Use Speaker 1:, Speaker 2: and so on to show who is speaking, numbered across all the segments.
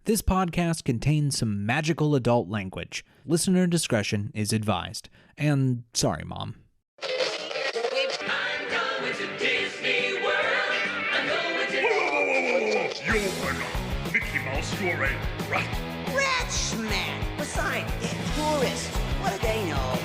Speaker 1: This podcast contains some magical adult language. Listener discretion is advised. And sorry, Mom.
Speaker 2: I'm going to Disney World. I'm going to...
Speaker 3: Whoa. You're not Mickey Mouse, you're a rat.
Speaker 4: Rat smack! Besides, they're tourists. What do they know?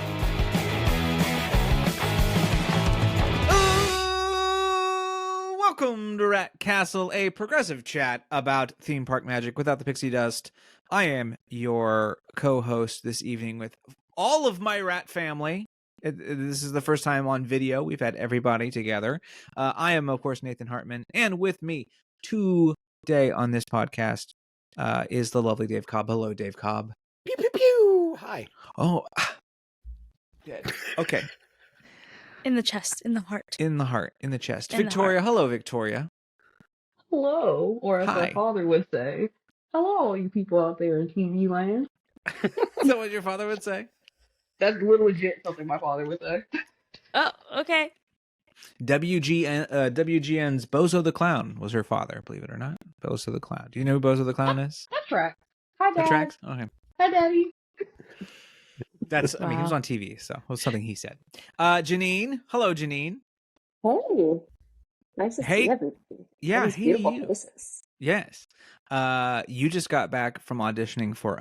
Speaker 1: Welcome to Rat Castle, a progressive chat about theme park magic without the pixie dust. I am your co-host this evening with all of my rat family. This is the first time on video we've had everybody together. I am, of course, Nathan Hartman, and with me today on this podcast is the lovely Dave Cobb. Hello, Dave Cobb.
Speaker 5: Pew, pew, pew. Hi.
Speaker 1: Oh, okay.
Speaker 6: In the chest, in the heart.
Speaker 1: In the heart, in the chest.
Speaker 6: In the
Speaker 1: Victoria, hello, Victoria.
Speaker 7: Hello, or as
Speaker 1: Hi.
Speaker 7: my father would say, hello, you people out there in TV land.
Speaker 1: Is that what your father would say?
Speaker 7: That's legit something my father would say.
Speaker 6: Oh, okay.
Speaker 1: WGN's Bozo the Clown was her father, believe it or not. Bozo the Clown. Do you know who Bozo the Clown is?
Speaker 7: That tracks. Hi,
Speaker 1: That
Speaker 7: Dad.
Speaker 1: tracks? Okay.
Speaker 7: Hi, Daddy.
Speaker 1: That's, I mean, he was
Speaker 6: Wow.
Speaker 1: on TV, so it was something he said. Janine. Hello, Janine.
Speaker 8: Hey, nice to
Speaker 1: Hey.
Speaker 8: see everybody.
Speaker 1: Yeah,
Speaker 8: All these
Speaker 1: hey,
Speaker 8: beautiful
Speaker 1: you.
Speaker 8: faces.
Speaker 1: Yes. You just got back from auditioning for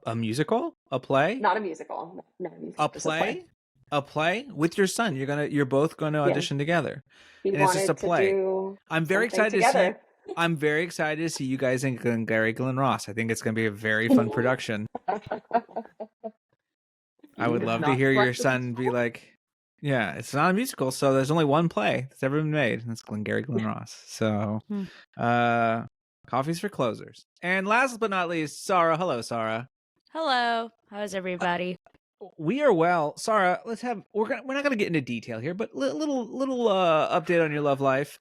Speaker 1: a musical? A play?
Speaker 8: Not a musical. Not a musical.
Speaker 1: A
Speaker 8: just
Speaker 1: play? A play? With your son. You're both gonna
Speaker 8: Yeah.
Speaker 1: audition together.
Speaker 8: He
Speaker 1: And it's just
Speaker 8: wanted
Speaker 1: a play.
Speaker 8: To do
Speaker 1: I'm very
Speaker 8: something
Speaker 1: excited to see
Speaker 8: together.
Speaker 1: I'm very excited to see you guys in Glengarry Glen Ross. I think it's going to be a very fun production. I would love to
Speaker 7: Not
Speaker 1: hear your
Speaker 7: quite the
Speaker 1: son be like, yeah, it's not a musical, so there's only one play that's ever been made, and it's Glengarry Glen Ross. So, coffee's for closers. And last but not least, Sarah. Hello, Sarah.
Speaker 6: Hello. How's everybody?
Speaker 1: We are well. Sarah, we're not gonna get into detail here, but little update on your love life.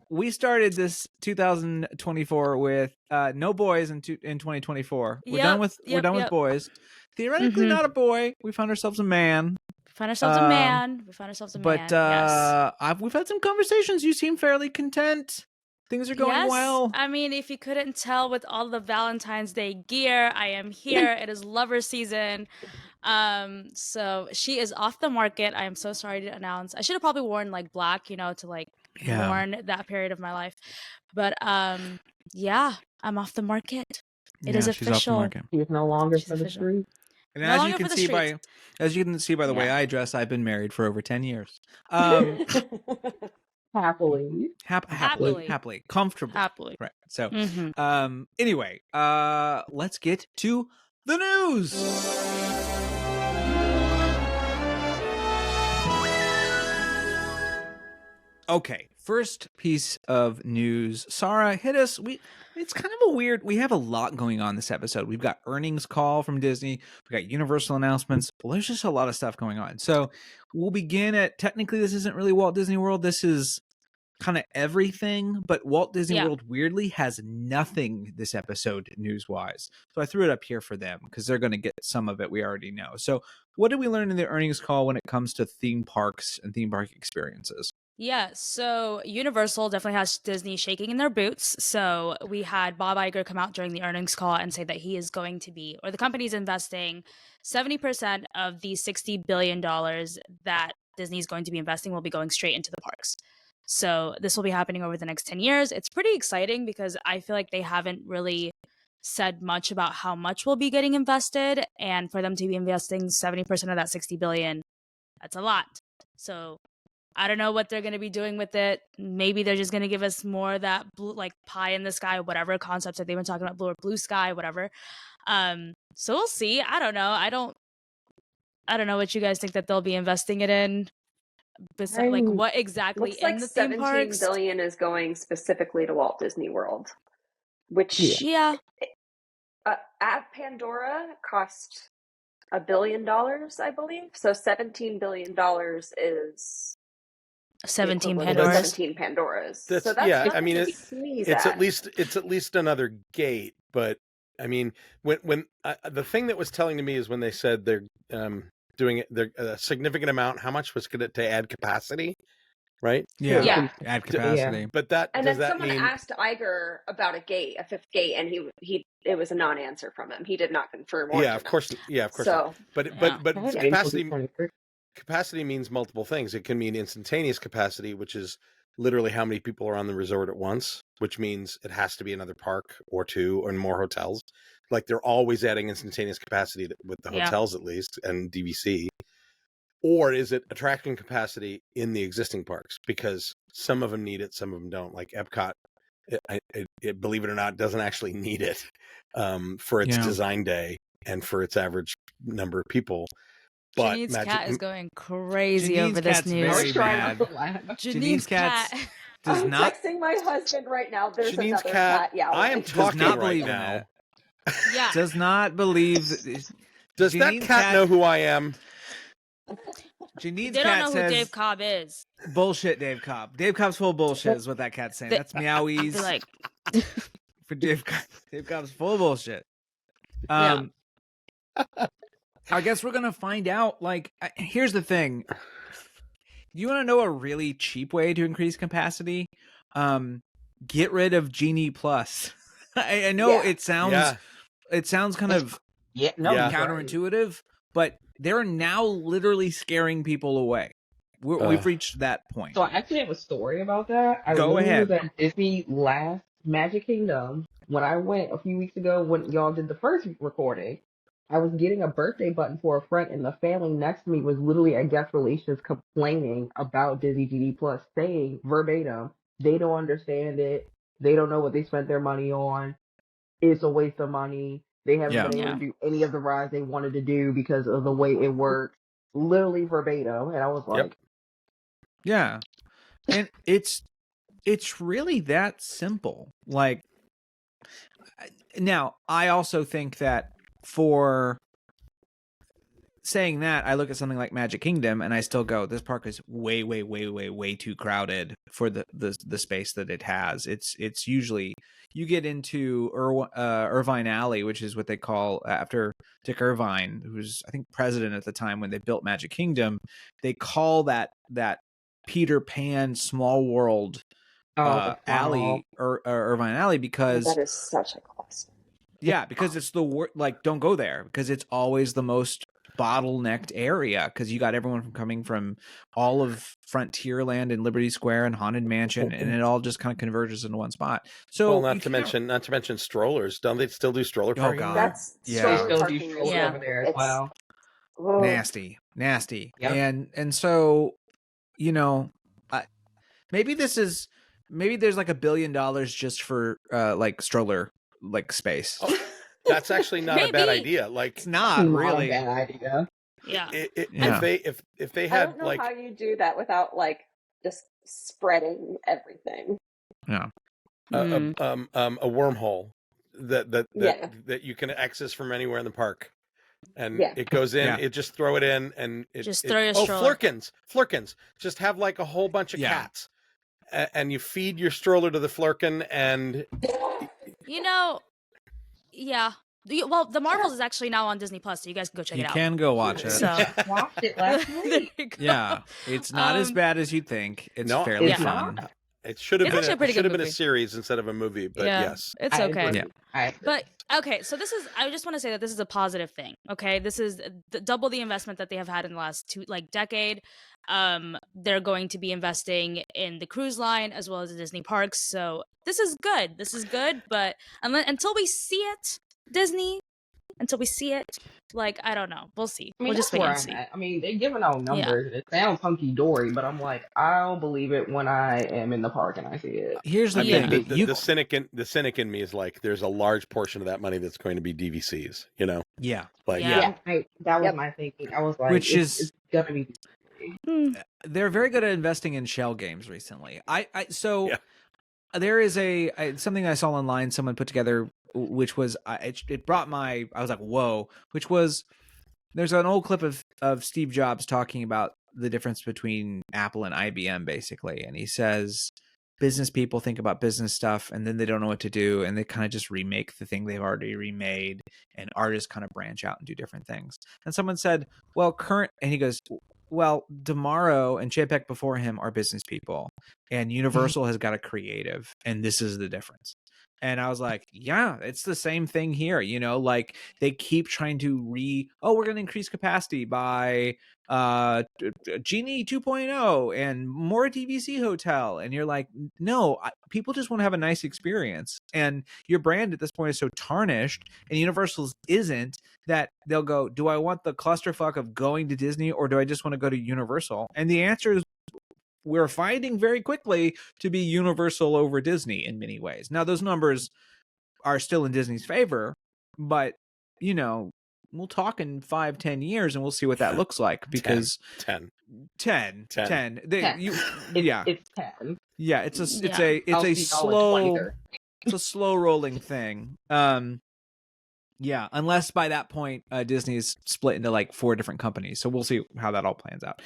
Speaker 1: We started this 2024 with no boys in 2024. We're done with boys. Theoretically,
Speaker 6: Mhm.
Speaker 1: not a boy. We found ourselves a man.
Speaker 6: We found ourselves a man.
Speaker 1: But
Speaker 6: Yes.
Speaker 1: we've had some conversations. You seem fairly content. Things are going
Speaker 6: Yes.
Speaker 1: well.
Speaker 6: I mean, if you couldn't tell with all the Valentine's Day gear, I am here. It is lover season. So she is off the market. I am so sorry to announce. I should have probably worn like black, to like
Speaker 1: Yeah.
Speaker 6: mourn that period of my life. But yeah, I'm off the market. It is
Speaker 1: Yeah, she's off the
Speaker 6: official.
Speaker 1: market.
Speaker 7: He is no longer
Speaker 6: She's
Speaker 7: for the
Speaker 6: official.
Speaker 7: street.
Speaker 1: And
Speaker 6: No
Speaker 1: as you
Speaker 6: longer
Speaker 1: can
Speaker 6: for the
Speaker 1: see
Speaker 6: streets.
Speaker 1: by the way
Speaker 6: Yeah.
Speaker 1: I dress, I've been married for over 10 years.
Speaker 7: Happily.
Speaker 1: Happily, comfortable.
Speaker 6: Happily.
Speaker 1: Right. So,
Speaker 6: Mhm.
Speaker 1: anyway, let's get to the news. Okay, first piece of news. Sarah, hit us. It's kind of we have a lot going on this episode. We've got earnings call from Disney. We've got Universal announcements. Well, there's just a lot of stuff going on. So we'll begin at, technically this isn't really Walt Disney World. This is kind of everything, but Walt Disney
Speaker 6: Yeah.
Speaker 1: World weirdly has nothing this episode news-wise. So I threw it up here for them because they're going to get some of it we already know. So what did we learn in the earnings call when it comes to theme parks and theme park experiences?
Speaker 6: Yeah, so Universal definitely has Disney shaking in their boots. So we had Bob Iger come out during the earnings call and say that he is going to be, or the company's investing 70% of the $60 billion that Disney is going to be investing will be going straight into the parks. So this will be happening over the next 10 years. It's pretty exciting because I feel like they haven't really said much about how much will be getting invested. And for them to be investing 70% of that $60 billion, that's a lot. So I don't know what they're going to be doing with it. Maybe they're just going to give us more of that blue, like pie in the sky, whatever concepts that they've been talking about, blue sky, whatever. So we'll see. I don't know. I don't know what you guys think that they'll be investing it in. Like what exactly
Speaker 8: Looks
Speaker 6: in
Speaker 8: like
Speaker 6: the theme
Speaker 8: 17
Speaker 6: parks?
Speaker 8: billion is going specifically to Walt Disney World, which
Speaker 6: Yeah.
Speaker 8: at Pandora cost $1 billion, I believe. So $17 billion is
Speaker 6: 17
Speaker 8: the equivalent of
Speaker 6: Pandoras.
Speaker 8: 17 Pandoras.
Speaker 5: That's,
Speaker 8: so that's
Speaker 5: yeah.
Speaker 8: nothing
Speaker 5: I mean,
Speaker 8: to sneeze
Speaker 5: it's
Speaker 8: at.
Speaker 5: at least another gate. But I mean, when the thing that was telling to me is when they said they're doing it, they're a significant amount. How much was going to add capacity? right?
Speaker 1: Yeah.
Speaker 6: Yeah.
Speaker 1: Add capacity.
Speaker 5: But that
Speaker 8: And
Speaker 5: does
Speaker 8: then
Speaker 5: that
Speaker 8: someone
Speaker 5: mean
Speaker 8: asked Iger about a fifth gate, and he it was a non-answer from him. He did not confirm or
Speaker 5: yeah, of
Speaker 8: deny.
Speaker 5: course, yeah, of course
Speaker 8: So
Speaker 5: not. But
Speaker 6: Yeah.
Speaker 5: but
Speaker 7: I had
Speaker 8: Yeah.
Speaker 7: wait until
Speaker 5: capacity
Speaker 7: 2023.
Speaker 5: capacity means multiple things. It can mean instantaneous capacity, which is literally how many people are on the resort at once, which means it has to be another park or two or more hotels. Like they're always adding instantaneous capacity with the
Speaker 6: Yeah.
Speaker 5: hotels at least and DVC. Or is it attraction capacity in the existing parks? Because some of them need it, some of them don't. Like Epcot, believe it or not, doesn't actually need it for its
Speaker 1: Yeah.
Speaker 5: design day and for its average number of people. But
Speaker 6: Janine's
Speaker 5: Magic,
Speaker 6: cat is going crazy
Speaker 1: Janine's
Speaker 6: over this
Speaker 1: cat's
Speaker 6: news.
Speaker 7: I
Speaker 1: very
Speaker 7: was trying
Speaker 1: mad.
Speaker 7: not to laugh.
Speaker 6: Janine's
Speaker 1: cat's
Speaker 6: cat.
Speaker 1: does
Speaker 8: I'm
Speaker 1: not
Speaker 8: texting my husband right now. There's
Speaker 5: Janine's
Speaker 8: another
Speaker 5: cat,
Speaker 8: Yeah,
Speaker 5: I am
Speaker 8: like-
Speaker 1: does
Speaker 5: talking
Speaker 1: not
Speaker 5: right
Speaker 1: believe in
Speaker 5: now.
Speaker 1: that.
Speaker 6: Yeah.
Speaker 1: Does not believe.
Speaker 5: Does that
Speaker 1: Janine's
Speaker 5: cat know who I am?
Speaker 1: Janine's
Speaker 6: They don't
Speaker 1: cat
Speaker 6: know who
Speaker 1: says
Speaker 6: Dave Cobb is.
Speaker 1: bullshit. Dave Cobb. Dave Cobb's full of bullshit. Is what that cat's saying.
Speaker 6: They-
Speaker 1: That's meowies
Speaker 6: They're like,
Speaker 1: for Dave. Dave Cobb's full of bullshit.
Speaker 6: Yeah.
Speaker 1: I guess we're gonna find out. Like, here's the thing. You want to know a really cheap way to increase capacity? Get rid of Genie Plus. I know
Speaker 8: Yeah.
Speaker 1: it sounds kind of
Speaker 7: Yeah, no,
Speaker 5: Yeah.
Speaker 7: he's right.
Speaker 1: counterintuitive, but they're now literally scaring people away. We've reached that point.
Speaker 7: So I actually have a story about that. I
Speaker 1: Go
Speaker 7: remember
Speaker 1: ahead.
Speaker 7: that Disney last Magic Kingdom, when I went a few weeks ago when y'all did the first recording, I was getting a birthday button for a friend, and the family next to me was literally at guest relations complaining about Disney GD Plus, saying verbatim, they don't understand it. They don't know what they spent their money on. It's a waste of money. They haven't
Speaker 1: Yeah.
Speaker 7: been able
Speaker 6: Yeah.
Speaker 7: to do any of the rides they wanted to do because of the way it works. Literally verbatim. And I was like,
Speaker 1: Yeah. And it's really that simple. Like, now I also think that for saying that, I look at something like Magic Kingdom and I still go, this park is way, way, way, way, way too crowded for the space that it has. It's usually, you get into Irvine Alley, which is what they call, after Dick Irvine, who was, I think, president at the time when they built Magic Kingdom, they call that Peter Pan Small World alley, or Irvine Alley, because
Speaker 8: that is such a classic.
Speaker 1: yeah, because it's like, don't go there, because it's always the most bottlenecked area, because you got everyone coming from all of Frontierland and Liberty Square and Haunted Mansion, and it all just kind of converges into one spot. So
Speaker 5: Well, not to mention strollers. Don't they still do stroller parking?
Speaker 1: God.
Speaker 5: there?
Speaker 8: That's
Speaker 1: Yeah.
Speaker 7: They
Speaker 8: stroller
Speaker 7: still do
Speaker 8: parking is-
Speaker 7: strollers
Speaker 6: Yeah.
Speaker 7: over there as
Speaker 8: It's-
Speaker 7: well.
Speaker 8: Whoa.
Speaker 1: nasty.
Speaker 7: Yep.
Speaker 1: And so, you know, maybe there's like $1 billion just for like stroller like space.
Speaker 5: Oh, that's actually not a bad
Speaker 6: Maybe.
Speaker 5: idea. Like
Speaker 1: It's not really.
Speaker 7: a bad idea.
Speaker 6: Yeah.
Speaker 1: Yeah.
Speaker 5: if they
Speaker 8: I
Speaker 5: had
Speaker 8: don't know
Speaker 5: like
Speaker 8: how you do that without like just spreading everything.
Speaker 1: Yeah.
Speaker 6: Mm.
Speaker 5: a wormhole that
Speaker 8: Yeah.
Speaker 5: that you can access from anywhere in the park, and
Speaker 8: Yeah.
Speaker 5: it goes in.
Speaker 1: Yeah.
Speaker 5: It just throw it in, and
Speaker 6: Just throw your stroller.
Speaker 5: Flurkins. Just have like a whole bunch of
Speaker 1: Yeah.
Speaker 5: cats, and you feed your stroller to the Flurkin, and
Speaker 6: You know, yeah. Well, The Marvels is actually now on Disney Plus, so you guys can go check
Speaker 1: You
Speaker 6: it out.
Speaker 1: can go watch it.
Speaker 6: So
Speaker 7: Watched it last
Speaker 6: there
Speaker 7: week.
Speaker 6: you go.
Speaker 1: Yeah, it's not as bad as you'd think. It's
Speaker 5: No,
Speaker 1: fairly
Speaker 7: it's
Speaker 1: fun.
Speaker 7: not.
Speaker 5: it should have
Speaker 6: It's actually a pretty good
Speaker 5: been a
Speaker 6: movie.
Speaker 5: series instead of a movie. But
Speaker 6: Yeah.
Speaker 5: yes,
Speaker 6: It's
Speaker 7: I
Speaker 6: okay.
Speaker 7: agree.
Speaker 1: Yeah.
Speaker 7: I agree.
Speaker 6: But okay, so I just want to say that this is a positive thing. Okay, this is double the investment that they have had in the last decade. They're going to be investing in the cruise line as well as the Disney parks. So this is good. But until we see it, Disney, like, I don't know. We'll see.
Speaker 7: I mean,
Speaker 6: We'll just
Speaker 7: that's
Speaker 6: wait
Speaker 7: where
Speaker 6: and
Speaker 7: I'm
Speaker 6: see.
Speaker 7: at. I mean, they're giving out numbers. It sounds hunky dory, but I'm like, I don't believe it when I am in the park and I see it.
Speaker 1: Here's the
Speaker 5: I
Speaker 6: Yeah.
Speaker 1: thing.
Speaker 5: think the cynic in me is like, there's a large portion of that money that's going to be DVCs. You know,
Speaker 1: Yeah.
Speaker 5: like
Speaker 6: Yeah.
Speaker 7: That was
Speaker 8: Yep.
Speaker 7: my thinking. I was like,
Speaker 1: Which
Speaker 7: it's gonna be.
Speaker 6: Hmm.
Speaker 1: They're very good at investing in shell games recently. So
Speaker 5: Yeah.
Speaker 1: there is something I saw online someone put together, which was it brought I was like, whoa, which was, there's an old clip of Steve Jobs talking about the difference between Apple and IBM, basically, and he says business people think about business stuff and then they don't know what to do, and they kind of just remake the thing they've already remade, and artists kind of branch out and do different things. And someone said, well, and he goes, well, Damaro and Chapek before him are business people, and Universal has got a creative, and this is the difference. And I was like, yeah, it's the same thing here. You know, like they keep trying to we're going to increase capacity by Genie 2.0 and more DVC hotel. And you're like, no, people just want to have a nice experience. And your brand at this point is so tarnished, and Universal's isn't, that they'll go, do I want the clusterfuck of going to Disney, or do I just want to go to Universal? And the answer is, we're finding very quickly to be Universal over Disney in many ways. Now, those numbers are still in Disney's favor, but, you know, we'll talk in 5-10 years and we'll see what that looks like, because
Speaker 5: 10.
Speaker 1: It's 10. Yeah, it's a slow rolling thing. Yeah, unless by that point Disney's split into like 4 different companies. So we'll see how that all plans out.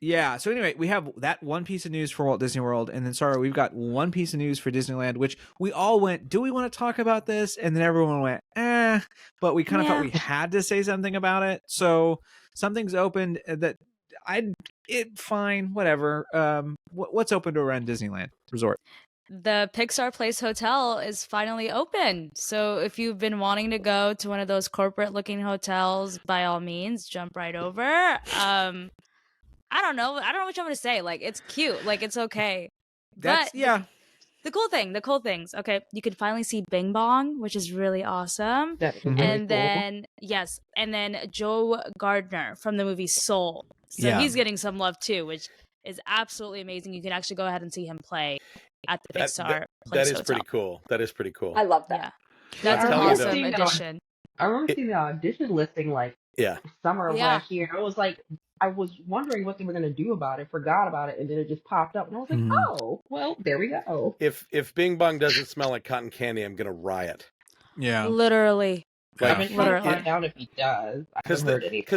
Speaker 1: Yeah. So anyway, we have that one piece of news for Walt Disney World, and then Sarah, we've got one piece of news for Disneyland, which we all went, do we want to talk about this? And then everyone went, but we kind of felt we had to say something about it. So something's opened that fine, whatever. What's open to around Disneyland Resort?
Speaker 6: The Pixar Place Hotel is finally open. So if you've been wanting to go to one of those corporate looking hotels, by all means, jump right over. I don't know what I'm going to say. Like, it's cute. Like, it's okay. The cool things. Okay, you can finally see Bing Bong, which is really awesome. And then Joe Gardner from the movie Soul. So he's getting some love too, which is absolutely amazing. You can actually go ahead and see him play at the Pixar Place
Speaker 5: That is
Speaker 6: Hotel.
Speaker 5: pretty cool. That is pretty cool.
Speaker 8: I love that.
Speaker 6: Yeah. That's an awesome addition.
Speaker 7: I remember seeing the audition listing summer of last year. I was like, I was wondering what they were going to do about it, forgot about it, and then it just popped up. And I was like, oh, well, there we go.
Speaker 5: If Bing Bong doesn't smell like cotton candy, I'm going to riot.
Speaker 1: Yeah.
Speaker 6: Literally.
Speaker 5: Like,
Speaker 7: I've been trying to find out if he does.
Speaker 5: Because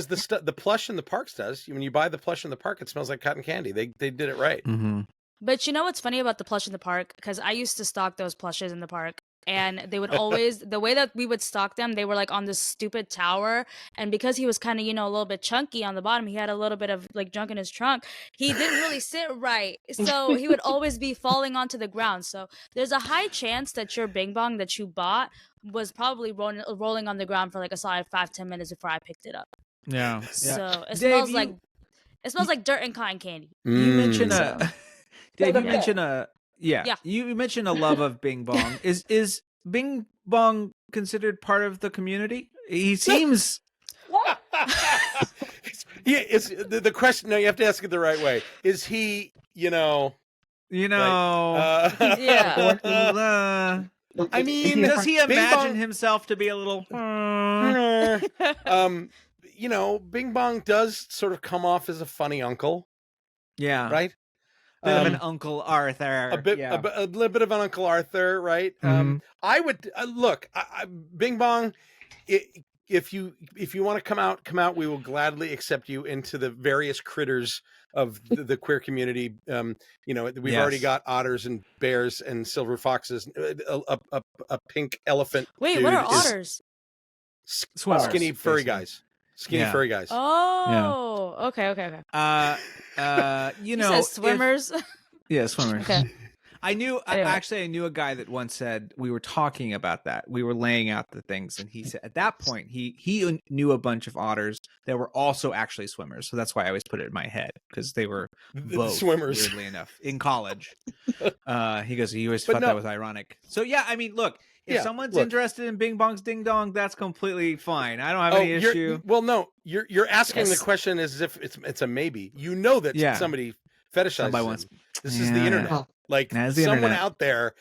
Speaker 5: the plush in the parks does. When you buy the plush in the park, it smells like cotton candy. They did it right.
Speaker 1: Mm-hmm.
Speaker 6: But you know what's funny about the plush in the park? Because I used to stock those plushes in the park. And they would always, the way that we would stock them, they were like on this stupid tower. And because he was kind of, a little bit chunky on the bottom, he had a little bit of like junk in his trunk. He didn't really sit right. So he would always be falling onto the ground. So there's a high chance that your Bing Bong that you bought was probably rolling on the ground for like a solid 5-10 minutes before I picked it up.
Speaker 1: Yeah.
Speaker 6: So it smells like dirt and cotton candy.
Speaker 1: You mentioned Dave, you mentioned a love of Bing Bong. Is Bing Bong considered part of the community? He seems.
Speaker 5: It's the question. No, you have to ask it the right way. Is he?
Speaker 1: Yeah.
Speaker 5: I mean,
Speaker 1: does he imagine himself to be a little?
Speaker 5: Bing Bong does sort of come off as a funny uncle.
Speaker 1: Yeah.
Speaker 5: Right.
Speaker 1: Bit of an Uncle Arthur.
Speaker 5: A little bit of an Uncle Arthur, right? I would look, Bing Bong. If you want to come out, we will gladly accept you into the various critters of the queer community. We've already got otters and bears and silver foxes. A pink elephant.
Speaker 6: Wait, what are otters?
Speaker 5: Skinny furry guys. Furry guys.
Speaker 6: Oh, okay.
Speaker 1: You
Speaker 6: said swimmers.
Speaker 1: Swimmers.
Speaker 6: Okay.
Speaker 1: I knew a guy that once said, we were talking about that. We were laying out the things, and he said at that point he knew a bunch of otters that were also actually swimmers. So that's why I always put it in my head, because they were both
Speaker 5: swimmers.
Speaker 1: Weirdly enough, in college. He goes, he always thought that was ironic. So yeah, I mean, look. If someone's interested in Bing Bong's Ding Dong, that's completely fine. I don't have any issue.
Speaker 5: Well, no, you're asking the question as if it's a maybe. You know that somebody fetishizes them. This is the internet. Like someone out there,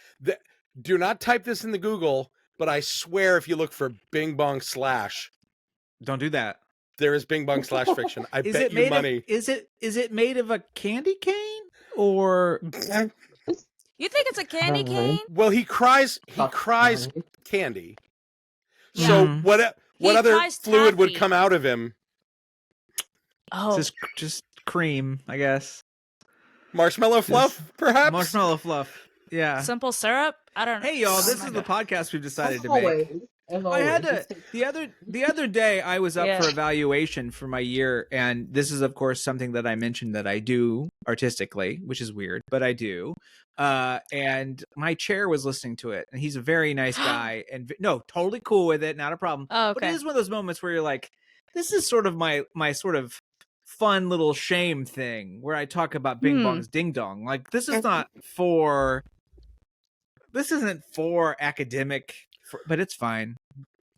Speaker 5: do not type this in the Google, but I swear if you look for Bing Bong /
Speaker 1: don't do that.
Speaker 5: There is Bing Bong / fiction. I bet you money.
Speaker 1: Is it made of a candy cane or?
Speaker 6: You think it's a candy cane?
Speaker 5: Well, he cries candy. Yeah. So what other fluid would come out of him?
Speaker 6: Oh,
Speaker 1: just cream, I guess.
Speaker 5: Marshmallow fluff, perhaps?
Speaker 1: Marshmallow fluff. Yeah.
Speaker 6: Simple syrup? I don't know.
Speaker 1: Hey, y'all, this is the podcast we've decided to make.
Speaker 7: As
Speaker 1: I had
Speaker 7: always,
Speaker 1: to the other day I was up
Speaker 6: Yeah.
Speaker 1: for evaluation for my year, and this is of course something that I mentioned that I do artistically, which is weird, but I do. And my chair was listening to it, and he's a very nice guy, and no, totally cool with it, not a problem.
Speaker 6: Oh,
Speaker 1: But it
Speaker 6: okay.
Speaker 1: is one of those moments where you're like, this is sort of my sort of fun little shame thing where I talk about Bing Bong's Ding Dong. Like this is not for this isn't for academic, but it's fine.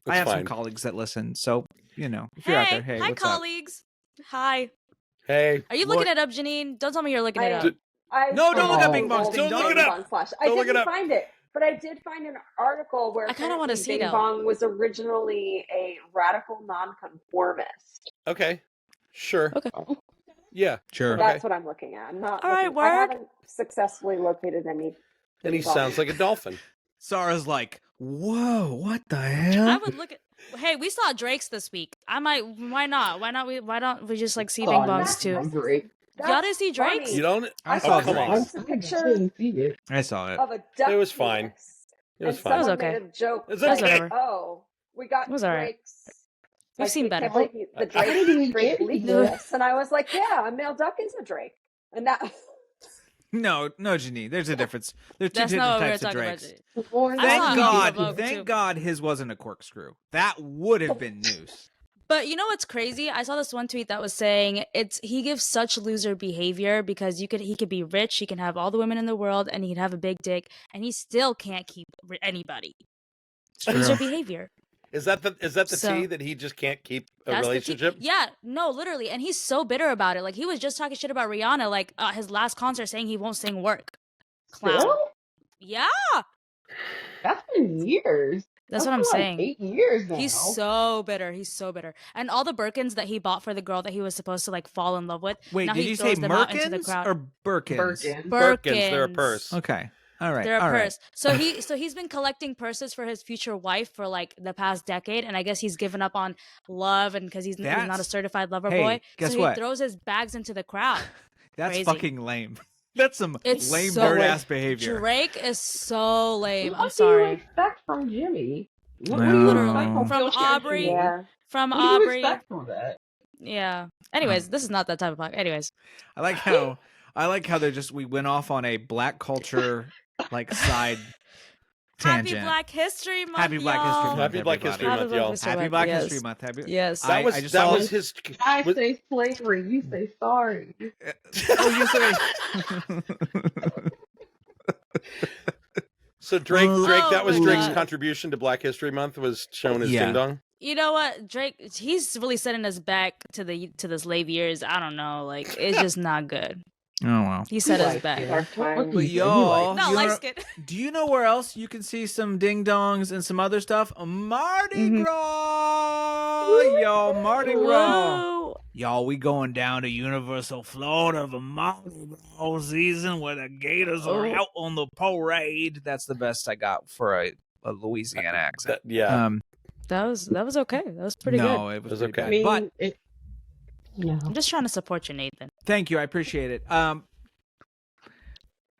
Speaker 1: I have some
Speaker 5: fine.
Speaker 1: colleagues that listen, so if you're out there, hey,
Speaker 6: hi
Speaker 1: what's up?
Speaker 6: colleagues. Hi.
Speaker 5: Hey,
Speaker 6: Are you looking it up, Janine? Don't tell me you're looking it up.
Speaker 1: No, don't look up Bing Bong's
Speaker 8: Googled
Speaker 1: Ding
Speaker 5: Don't look it
Speaker 8: Bing
Speaker 5: up.
Speaker 8: Bong Flash. I
Speaker 5: Don't look it
Speaker 8: didn't
Speaker 5: up.
Speaker 8: find it, but I did find an article where
Speaker 6: I kinda wanna
Speaker 8: apparently
Speaker 6: see,
Speaker 8: Bing
Speaker 6: though.
Speaker 8: Bong was originally a radical nonconformist.
Speaker 5: okay, sure,
Speaker 6: Okay.
Speaker 5: yeah,
Speaker 1: Sure.
Speaker 5: Okay.
Speaker 8: That's what I'm looking at. I'm not.
Speaker 6: All right,
Speaker 8: looking, I
Speaker 6: word.
Speaker 8: haven't successfully located any.
Speaker 5: and he
Speaker 8: Bing Bong.
Speaker 5: sounds like a dolphin.
Speaker 1: Sarah's like, whoa, what the
Speaker 6: I
Speaker 1: hell?
Speaker 6: would look at. Hey, we saw Drake's this week. I might. Why not? Why don't we just like see
Speaker 7: Oh,
Speaker 6: Bing
Speaker 7: no,
Speaker 6: Bong's too?
Speaker 7: I'm great.
Speaker 6: Y'all didn't see Drake's?
Speaker 8: funny.
Speaker 5: You don't?
Speaker 1: I
Speaker 8: I
Speaker 1: saw
Speaker 5: Oh, come
Speaker 8: saw
Speaker 1: Drake's.
Speaker 5: on.
Speaker 8: a picture
Speaker 7: didn't see it.
Speaker 1: I saw it.
Speaker 8: of a duck.
Speaker 5: It was fine.
Speaker 8: penis,
Speaker 5: It was
Speaker 8: and
Speaker 5: fine.
Speaker 6: It was
Speaker 8: someone
Speaker 6: okay.
Speaker 8: made a joke.
Speaker 5: It's
Speaker 8: like,
Speaker 6: okay.
Speaker 8: Oh, we got
Speaker 6: It was all right.
Speaker 8: Drake's.
Speaker 6: We've seen
Speaker 8: we
Speaker 6: better.
Speaker 8: can't believe the
Speaker 7: I didn't even
Speaker 8: Drake
Speaker 7: get
Speaker 8: leaked
Speaker 7: it.
Speaker 8: this, and I was like, "Yeah, a male duck is a Drake," and that.
Speaker 1: No, Janine, there's a difference. There's two
Speaker 6: That's
Speaker 1: different
Speaker 6: not what we were
Speaker 1: types of
Speaker 6: talking about.
Speaker 1: Drakes.
Speaker 7: Before
Speaker 6: I saw
Speaker 1: Thank
Speaker 6: a
Speaker 1: God,
Speaker 6: couple of them,
Speaker 1: thank
Speaker 6: too.
Speaker 1: God his wasn't a corkscrew. That would have been news.
Speaker 6: But you know what's crazy? I saw this one tweet that was saying he gives such loser behavior because he could be rich, he can have all the women in the world, and he can have a big dick, and he still can't keep anybody. Loser behavior.
Speaker 5: Is that the
Speaker 6: So-
Speaker 5: tea that he just can't keep a
Speaker 6: That's the
Speaker 5: relationship?
Speaker 6: yeah, no, literally, and he's so bitter about it. Like he was just talking shit about Rihanna, like his last concert, saying he won't sing "Work." Clown.
Speaker 7: Still?
Speaker 6: Yeah,
Speaker 7: That's been years.
Speaker 6: that's what I'm
Speaker 7: been
Speaker 6: saying.
Speaker 7: 8 years now.
Speaker 6: He's so bitter. He's so bitter. And all the Birkins that he bought for the girl that he was supposed to like fall in love with.
Speaker 1: Wait,
Speaker 6: now
Speaker 1: did
Speaker 6: he
Speaker 1: you say
Speaker 6: throws them out into the
Speaker 1: Merkins
Speaker 6: crowd.
Speaker 1: or Birkins?
Speaker 7: Birkin.
Speaker 5: Birkins, they're a purse.
Speaker 1: Okay. All right.
Speaker 6: They're a
Speaker 1: all right.
Speaker 6: purse. So he's been collecting purses for his future wife for like the past decade, and I guess he's given up on love, and because he's not a
Speaker 1: That's-
Speaker 6: certified lover
Speaker 1: Hey,
Speaker 6: boy,
Speaker 1: guess
Speaker 6: so
Speaker 1: what?
Speaker 6: he throws his bags into the crowd.
Speaker 1: That's
Speaker 6: Crazy.
Speaker 1: fucking lame. That's some
Speaker 6: It's
Speaker 1: lame
Speaker 6: so
Speaker 1: dirt
Speaker 6: lame.
Speaker 1: ass behavior.
Speaker 6: Drake is so lame.
Speaker 7: What
Speaker 6: I'm
Speaker 7: do
Speaker 6: sorry.
Speaker 7: you expect from Jimmy? What
Speaker 1: No.
Speaker 7: do you
Speaker 1: Literally,
Speaker 7: expect from
Speaker 6: from
Speaker 7: Phil
Speaker 6: Aubrey.
Speaker 7: Shannon?
Speaker 8: Yeah.
Speaker 6: From
Speaker 7: What do you
Speaker 6: Aubrey.
Speaker 7: expect from that?
Speaker 6: Yeah. Anyways, this is not that type of podcast. Anyways.
Speaker 1: I like how they're just we went off on a black culture like side tangent.
Speaker 6: Happy Black History Month.
Speaker 1: Happy Black History
Speaker 6: y'all.
Speaker 1: Month.
Speaker 5: Happy Black History
Speaker 1: everybody.
Speaker 5: Month, y'all.
Speaker 1: Happy Black
Speaker 6: yes.
Speaker 1: History Month. Happy.
Speaker 6: Yes.
Speaker 1: I
Speaker 5: That
Speaker 1: just
Speaker 5: that
Speaker 1: saw-
Speaker 5: was his.
Speaker 7: I
Speaker 5: was-
Speaker 7: say slavery, you say sorry.
Speaker 1: Oh, you say.
Speaker 5: So Drake,
Speaker 6: Oh
Speaker 5: that was
Speaker 6: my
Speaker 5: Drake's
Speaker 6: God.
Speaker 5: contribution to Black History Month was shown as
Speaker 1: Yeah.
Speaker 5: Ding Dong.
Speaker 6: You know what, Drake? He's really setting us back to the slave years. I don't know, like it's just not good.
Speaker 1: Oh wow.
Speaker 6: He set us
Speaker 7: Like,
Speaker 6: back.
Speaker 7: yeah. What do
Speaker 1: But
Speaker 7: you say?
Speaker 1: y'all,
Speaker 6: No,
Speaker 1: you
Speaker 6: light
Speaker 1: know-
Speaker 6: skin.
Speaker 1: do you know where else you can see some ding dongs and some other stuff? Mardi
Speaker 6: Mhm.
Speaker 1: Gras, y'all, Mardi Gras.
Speaker 6: Whoa.
Speaker 1: Y'all, we going down to Universal Florida for Mardi Gras season where the Gators are
Speaker 6: Oh.
Speaker 1: out on the parade. That's the best I got for a Louisiana accent.
Speaker 5: Yeah.
Speaker 6: That was okay. That was pretty good.
Speaker 1: no, it was,
Speaker 5: It was
Speaker 1: pretty
Speaker 5: okay.
Speaker 1: bad.
Speaker 7: I mean,
Speaker 1: But
Speaker 7: no.
Speaker 6: I'm just trying to support you, Nathan.
Speaker 1: thank you, I appreciate it.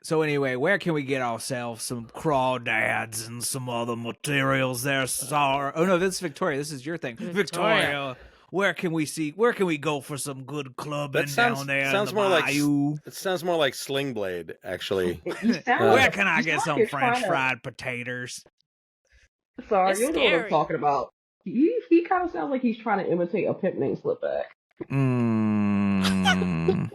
Speaker 1: So anyway, where can we get ourselves some crawdads and some other materials there, Sarah? Oh no, this is Victoria. This is your thing, Victoria. Where can we go for some good clubbing
Speaker 5: That sounds-
Speaker 1: down there
Speaker 5: sounds
Speaker 1: in the
Speaker 5: more like
Speaker 1: bayou?
Speaker 5: It sounds more like Sling Blade, actually.
Speaker 7: You sound
Speaker 1: Where
Speaker 7: like-
Speaker 1: can I
Speaker 7: you
Speaker 1: get
Speaker 7: sound
Speaker 1: some
Speaker 7: like you're
Speaker 1: French
Speaker 7: trying to-
Speaker 1: fried potatoes?
Speaker 7: Sorry,
Speaker 6: It's
Speaker 7: you know what
Speaker 6: scary.
Speaker 7: I'm talking about. He kind of sounds like he's trying to imitate a pimp named Slipback.
Speaker 1: Mm.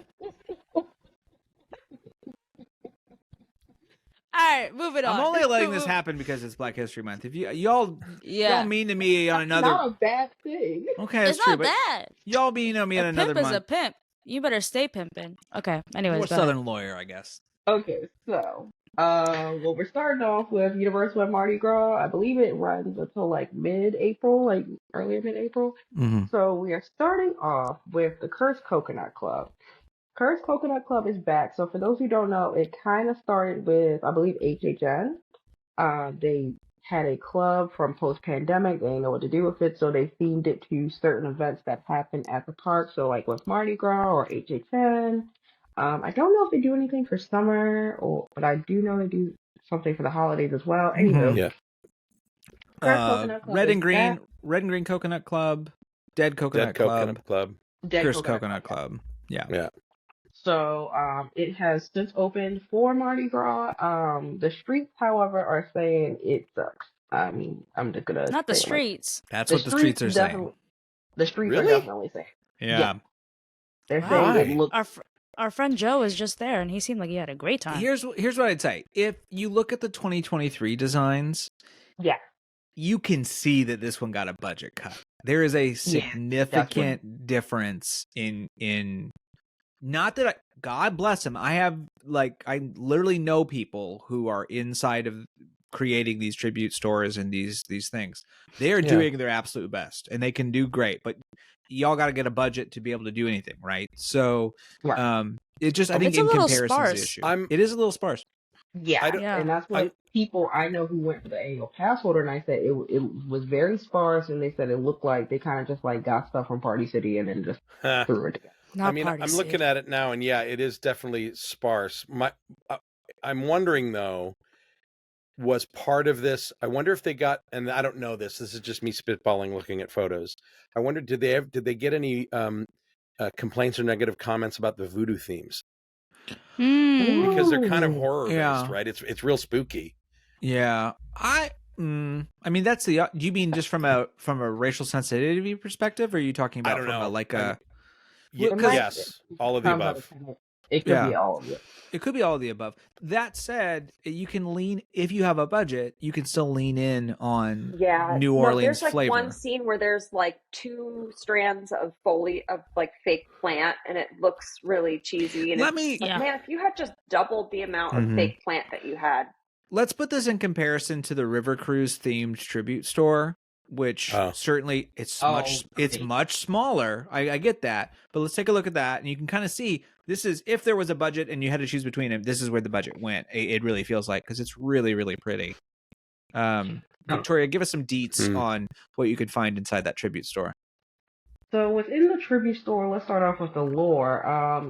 Speaker 6: All right, moving on.
Speaker 1: I'm only letting this happen because it's Black History Month. If y'all
Speaker 6: Yeah,
Speaker 1: mean to me on
Speaker 7: That's
Speaker 1: another,
Speaker 7: not a bad thing.
Speaker 1: okay, that's
Speaker 6: it's
Speaker 1: true.
Speaker 6: not
Speaker 1: But
Speaker 6: bad.
Speaker 1: y'all mean to me on
Speaker 6: A
Speaker 1: another
Speaker 6: pimp is a
Speaker 1: month.
Speaker 6: pimp. You better stay pimping. Okay. Anyways,
Speaker 1: More
Speaker 6: go ahead.
Speaker 1: Southern lawyer, I guess.
Speaker 7: Okay, so well, we're starting off with Universal and Mardi Gras. I believe it runs until like mid-April, like early mid-April.
Speaker 1: Mm-hmm.
Speaker 7: So we are starting off with the Cursed Coconut Club. Cursed Coconut Club is back. So for those who don't know, it kind of started with, I believe, HHN. They had a club from post-pandemic. They didn't know what to do with it, so they themed it to certain events that happen at the park. So like with Mardi Gras or HHN. I don't know if they do anything for summer, but I do know they do something for the holidays as well. Anywho,
Speaker 5: Yeah.
Speaker 7: Coconut Club
Speaker 1: Red
Speaker 7: is
Speaker 1: and Green, Red and Green Coconut Club, Dead Coconut
Speaker 5: Dead
Speaker 1: Club,
Speaker 5: Coconut Club.
Speaker 7: Dead
Speaker 1: Cursed
Speaker 7: Coconut
Speaker 1: Coconut Club. Yeah.
Speaker 5: Yeah.
Speaker 7: So it has since opened for Mardi Gras. The streets, however, are saying it sucks. I mean, I'm just gonna
Speaker 6: Not the
Speaker 7: say it like
Speaker 6: streets.
Speaker 1: That's
Speaker 7: the
Speaker 1: what the streets are saying.
Speaker 7: definitely the streets are
Speaker 5: Really?
Speaker 7: definitely saying.
Speaker 1: Yeah.
Speaker 7: They're
Speaker 6: Wow.
Speaker 7: saying it
Speaker 5: Why?
Speaker 7: looks
Speaker 6: Our friend Joe was just there, and he seemed like he had a great time.
Speaker 1: Here's what I'd say. If you look at the 2023 designs,
Speaker 7: yeah.
Speaker 1: you can see that this one got a budget cut. There is a
Speaker 7: that's
Speaker 1: significant difference in not that God bless him. I literally know people who are inside of creating these tribute stores and these things. They are doing their absolute best and they can do great, but y'all got to get a budget to be able to do anything, right? So
Speaker 7: Right.
Speaker 1: it just, I think
Speaker 6: It's a
Speaker 1: in
Speaker 6: little
Speaker 1: comparison is the
Speaker 6: sparse.
Speaker 1: issue. It is a little sparse.
Speaker 7: Yeah,
Speaker 5: I don't-
Speaker 6: Yeah.
Speaker 7: and that's what people I know who went for the annual pass holder, and I said it was very sparse, and they said it looked like they kind of just like got stuff from Party City and then just threw it together.
Speaker 6: Not
Speaker 5: I mean,
Speaker 6: Party
Speaker 5: I'm
Speaker 6: City.
Speaker 5: looking at it now, and yeah, it is definitely sparse. I'm wondering though, was part of this? I wonder if they got, and I don't know this. This is just me spitballing, looking at photos. I wonder, did they get any complaints or negative comments about the voodoo themes? Because they're kind of
Speaker 7: Ooh.
Speaker 5: horror
Speaker 1: Yeah.
Speaker 5: based, right? It's real spooky.
Speaker 1: Yeah, I mean that's the. Do you mean just from a racial sensitivity perspective, or are you talking
Speaker 5: I
Speaker 1: about
Speaker 5: don't
Speaker 1: from
Speaker 5: know.
Speaker 1: a like a?
Speaker 5: Ye-
Speaker 7: It might-
Speaker 5: yes, all of the
Speaker 7: Comes out
Speaker 5: above.
Speaker 7: of- It could be
Speaker 1: Yeah.
Speaker 7: all of it.
Speaker 1: It could be all of the above. That said, you can lean if you have a budget. You can still lean in on New Orleans
Speaker 8: there's like
Speaker 1: flavor.
Speaker 8: one scene where there's like 2 strands of like fake plant, and it looks really cheesy. And
Speaker 1: Let
Speaker 8: it's
Speaker 1: me-
Speaker 8: just like,
Speaker 6: Yeah.
Speaker 8: man, if you had just doubled the amount of
Speaker 1: Mhm.
Speaker 8: fake plant that you had.
Speaker 1: Let's put this in comparison to the River Cruise themed tribute store, which
Speaker 5: Oh.
Speaker 1: certainly it's
Speaker 7: Oh,
Speaker 1: it's
Speaker 7: great.
Speaker 1: much smaller. I get that, but let's take a look at that, and you can kind of see this is if there was a budget and you had to choose between them. This is where the budget went. It really feels like because it's really really pretty. Victoria, give us some deets on what you could find inside that tribute store.
Speaker 7: So within the tribute store, let's start off with the lore.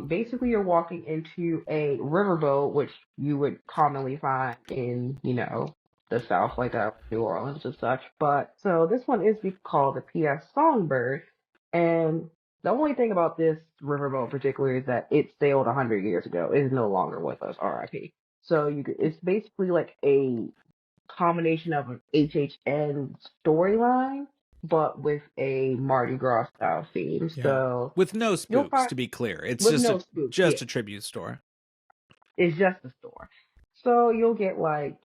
Speaker 7: Basically, you're walking into a riverboat, which you would commonly find in, the South, like that, New Orleans and such. But so this one is called the P.S. Songbird, and the only thing about this riverboat in particular is that it sailed 100 years ago. It is no longer with us, R.I.P. So it's basically like a combination of an HHN storyline, but with a Mardi Gras style theme.
Speaker 1: Yeah.
Speaker 7: So
Speaker 1: With no
Speaker 7: you'll
Speaker 1: spooks,
Speaker 7: find-
Speaker 1: to be clear, it's
Speaker 7: with
Speaker 1: just
Speaker 7: no spooks, yeah.
Speaker 1: a tribute store.
Speaker 7: It's just a store. So you'll get like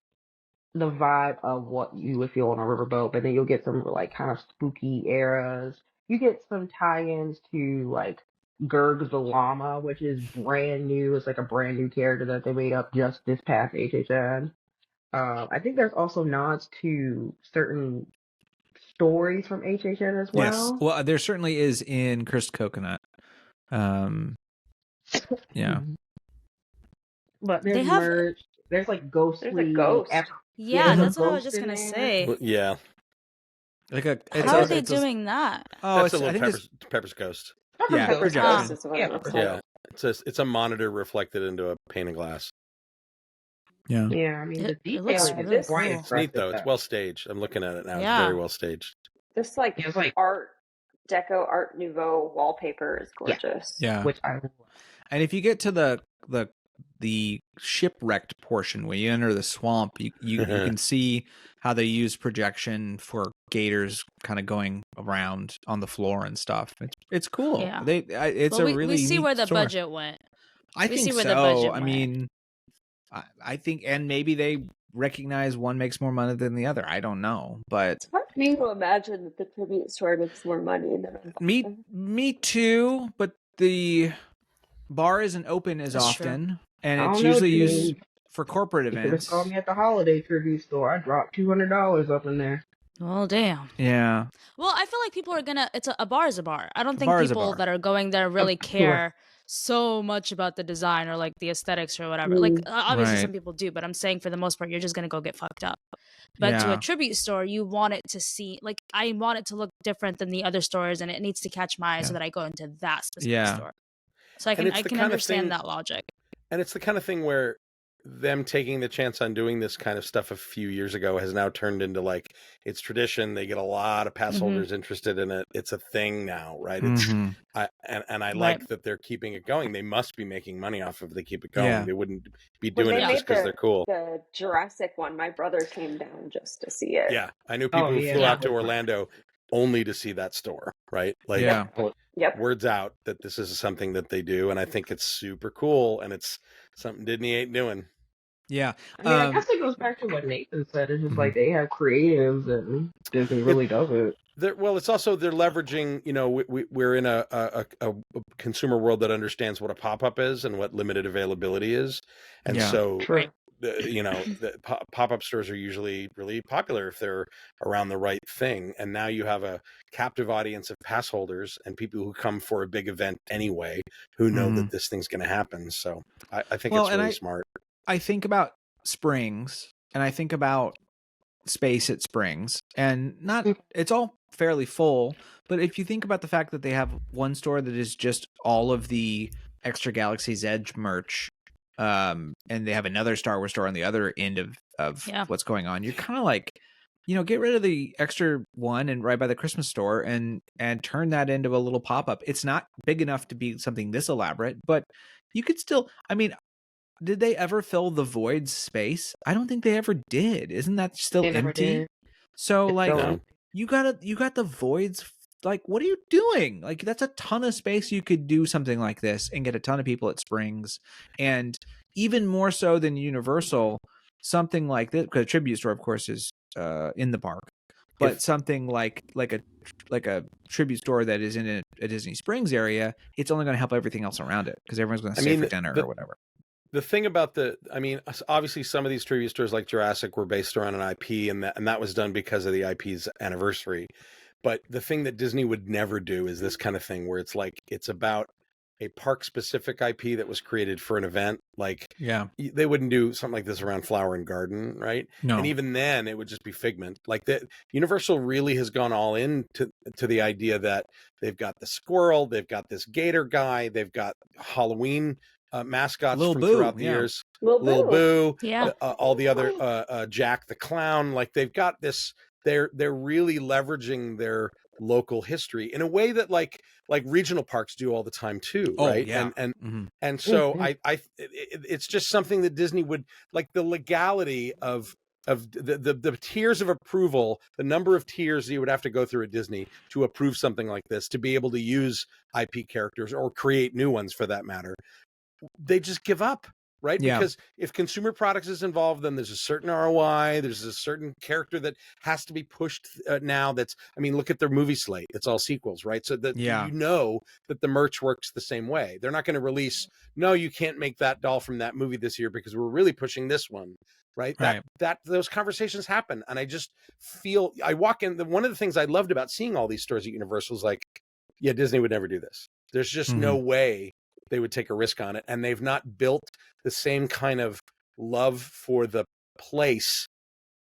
Speaker 7: the vibe of what you would feel on a riverboat, but then you'll get some like kind of spooky eras. You get some tie-ins to like Gurg the Llama, which is brand new. It's like a brand new character that they made up just this past HHN. I think there's also nods to certain stories from HHN as well.
Speaker 1: Yes, well, there certainly is in Cursed Coconut. Yeah.
Speaker 7: But
Speaker 6: They
Speaker 7: there's
Speaker 6: have-
Speaker 7: merch. There's like ghostly.
Speaker 8: There's a ghost.
Speaker 6: Yeah,
Speaker 7: there's a
Speaker 6: that's what I was
Speaker 7: ghost
Speaker 6: just
Speaker 7: in
Speaker 6: gonna
Speaker 7: there.
Speaker 6: say.
Speaker 5: Well, yeah,
Speaker 1: Like a.
Speaker 6: How are they doing that?
Speaker 1: Oh,
Speaker 5: that's a
Speaker 1: I
Speaker 5: little
Speaker 1: think it's
Speaker 5: Pepper's ghost.
Speaker 1: Yeah,
Speaker 7: Pepper's
Speaker 1: projection.
Speaker 7: Ghost.
Speaker 8: is what
Speaker 7: Yeah,
Speaker 8: it looks
Speaker 7: Pepper's
Speaker 8: like.
Speaker 5: Yeah, it's a monitor reflected into a pane of glass.
Speaker 1: Yeah.
Speaker 7: Yeah, I mean the
Speaker 6: It looks
Speaker 7: detail
Speaker 6: really
Speaker 7: is quite
Speaker 6: cool.
Speaker 5: It's neat though. It's
Speaker 7: impressive.
Speaker 5: well staged. I'm looking at it now.
Speaker 6: Yeah.
Speaker 5: It's very well staged.
Speaker 8: This like
Speaker 7: Yeah, it's like-
Speaker 8: Art Deco, Art Nouveau wallpaper is gorgeous.
Speaker 1: Yeah.
Speaker 7: Which I love.
Speaker 1: And if you get to the shipwrecked portion where you enter the swamp, you can see how they use projection for gators kind of going around on the floor and stuff. It's cool.
Speaker 6: Yeah.
Speaker 1: It's
Speaker 6: Well,
Speaker 1: a really
Speaker 6: we see
Speaker 1: neat
Speaker 6: where the
Speaker 1: store.
Speaker 6: budget went.
Speaker 1: I
Speaker 6: we
Speaker 1: think
Speaker 6: see where
Speaker 1: so.
Speaker 6: the budget
Speaker 1: I
Speaker 6: went.
Speaker 1: mean, I think, and maybe they recognize one makes more money than the other. I don't know, but
Speaker 8: It's hard for me to imagine that the tribute store makes more money than
Speaker 1: me too. But the bar isn't open as
Speaker 6: That's true.
Speaker 1: often, and
Speaker 7: I
Speaker 1: it's
Speaker 7: don't know,
Speaker 1: usually
Speaker 7: dude.
Speaker 1: used for corporate
Speaker 7: You could have
Speaker 1: events.
Speaker 7: saw me at the holiday tribute store. I dropped $200 up in there.
Speaker 6: Well, damn.
Speaker 1: Yeah.
Speaker 6: Well, I feel like people are gonna. A bar is a bar. I don't think
Speaker 1: bar is a
Speaker 6: people
Speaker 1: bar.
Speaker 6: that are going there really
Speaker 7: course.
Speaker 6: care so much about the design or like the aesthetics or whatever. Like obviously
Speaker 1: Right.
Speaker 6: some people do, but I'm saying for the most part, you're just gonna go get fucked up. But to
Speaker 1: Yeah.
Speaker 6: a tribute store, you want it to see like I want it to look different than the other stores, and it needs to catch my eye so
Speaker 1: Yeah.
Speaker 6: that I go into that specific
Speaker 1: Yeah.
Speaker 6: store. So I
Speaker 5: And
Speaker 6: can
Speaker 5: it's the kind of
Speaker 6: understand
Speaker 5: thing-
Speaker 6: that logic.
Speaker 5: And it's the kind of thing where them taking the chance on doing this kind of stuff a few years ago has now turned into like it's tradition. They get a lot of pass holders interested in it. It's a thing now, right? It's
Speaker 1: Mhm.
Speaker 5: I
Speaker 6: Right.
Speaker 5: like that they're keeping it going. They must be making money off of it. They keep it going.
Speaker 1: Yeah.
Speaker 5: They wouldn't be
Speaker 8: When
Speaker 5: doing
Speaker 8: they
Speaker 5: it
Speaker 8: made
Speaker 5: just because they're cool.
Speaker 8: the Jurassic one, my brother came down just to see it.
Speaker 5: Yeah, I knew people
Speaker 7: Oh
Speaker 5: who
Speaker 7: yeah,
Speaker 5: flew
Speaker 7: that
Speaker 5: out to
Speaker 7: was
Speaker 5: Orlando only to see that store, right? Like,
Speaker 1: Yeah.
Speaker 8: Yep.
Speaker 5: word's out that this is something that they do, and I think it's super cool, and it's something Disney ain't doing.
Speaker 1: Yeah.
Speaker 7: I mean, I guess it goes back to what Nathan said. It's just
Speaker 1: Mhm.
Speaker 7: like they have creatives and Disney really doesn't.
Speaker 5: Well, it's also they're leveraging. You know, we're in a consumer world that understands what a pop up is and what limited availability is, and
Speaker 1: Yeah.
Speaker 5: so
Speaker 7: True.
Speaker 5: the pop up stores are usually really popular if they're around the right thing. And now you have a captive audience of pass holders and people who come for a big event anyway, who know that this thing's going to happen. So I think it's really smart.
Speaker 1: I think about Springs and I think about space at Springs, and not it's all fairly full, but if you think about the fact that they have one store that is just all of the extra Galaxy's Edge merch, and they have another Star Wars store on the other end of what's going on, you're kind of like, get rid of the extra one and right by the Christmas store and turn that into a little pop-up. It's not big enough to be something this elaborate, but you could still, I mean, did they ever fill the Void's space? I don't think they ever did. Isn't that still
Speaker 7: They never
Speaker 1: empty?
Speaker 7: did.
Speaker 1: So
Speaker 7: It's
Speaker 1: like
Speaker 7: still empty.
Speaker 1: you got the Void's, like, what are you doing? Like, that's a ton of space. You could do something like this and get a ton of people at Springs, and even more so than Universal, something like this, because a tribute store of course is in the park, but something like a tribute store that is in a Disney Springs area, it's only going to help everything else around it because everyone's going to stay for dinner or whatever.
Speaker 5: The thing about obviously some of these trivia stores like Jurassic were based around an IP, and that was done because of the IP's anniversary. But the thing that Disney would never do is this kind of thing where it's like it's about a park specific IP that was created for an event. Like, they wouldn't do something like this around Flower and Garden, right?
Speaker 1: No.
Speaker 5: And even then it would just be Figment. Like, that Universal really has gone all in to the idea that they've got the squirrel, they've got this gator guy, they've got Halloween mascots
Speaker 1: Lil
Speaker 5: from
Speaker 1: Boo,
Speaker 5: throughout the years.
Speaker 8: Lil
Speaker 5: Boo,
Speaker 6: Yeah.
Speaker 5: all the other Jack the Clown. Like, they've got this. They're really leveraging their local history in a way that like regional parks do all the time too, right?
Speaker 1: Yeah.
Speaker 5: And so it's just something that Disney would like, the legality of the tiers of approval, the number of tiers you would have to go through at Disney to approve something like this, to be able to use IP characters or create new ones for that matter. They just give up, right?
Speaker 1: Yeah.
Speaker 5: Because if consumer products is involved, then there's a certain ROI, there's a certain character that has to be pushed now. Look at their movie slate. It's all sequels, right? So that you know that the merch works the same way. They're not going to release, no, you can't make that doll from that movie this year because we're really pushing this one, right? That those conversations happen. And I just feel, I walk in, one of the things I loved about seeing all these stores at Universal is like, yeah, Disney would never do this. There's just no way they would take a risk on it. And they've not built the same kind of love for the place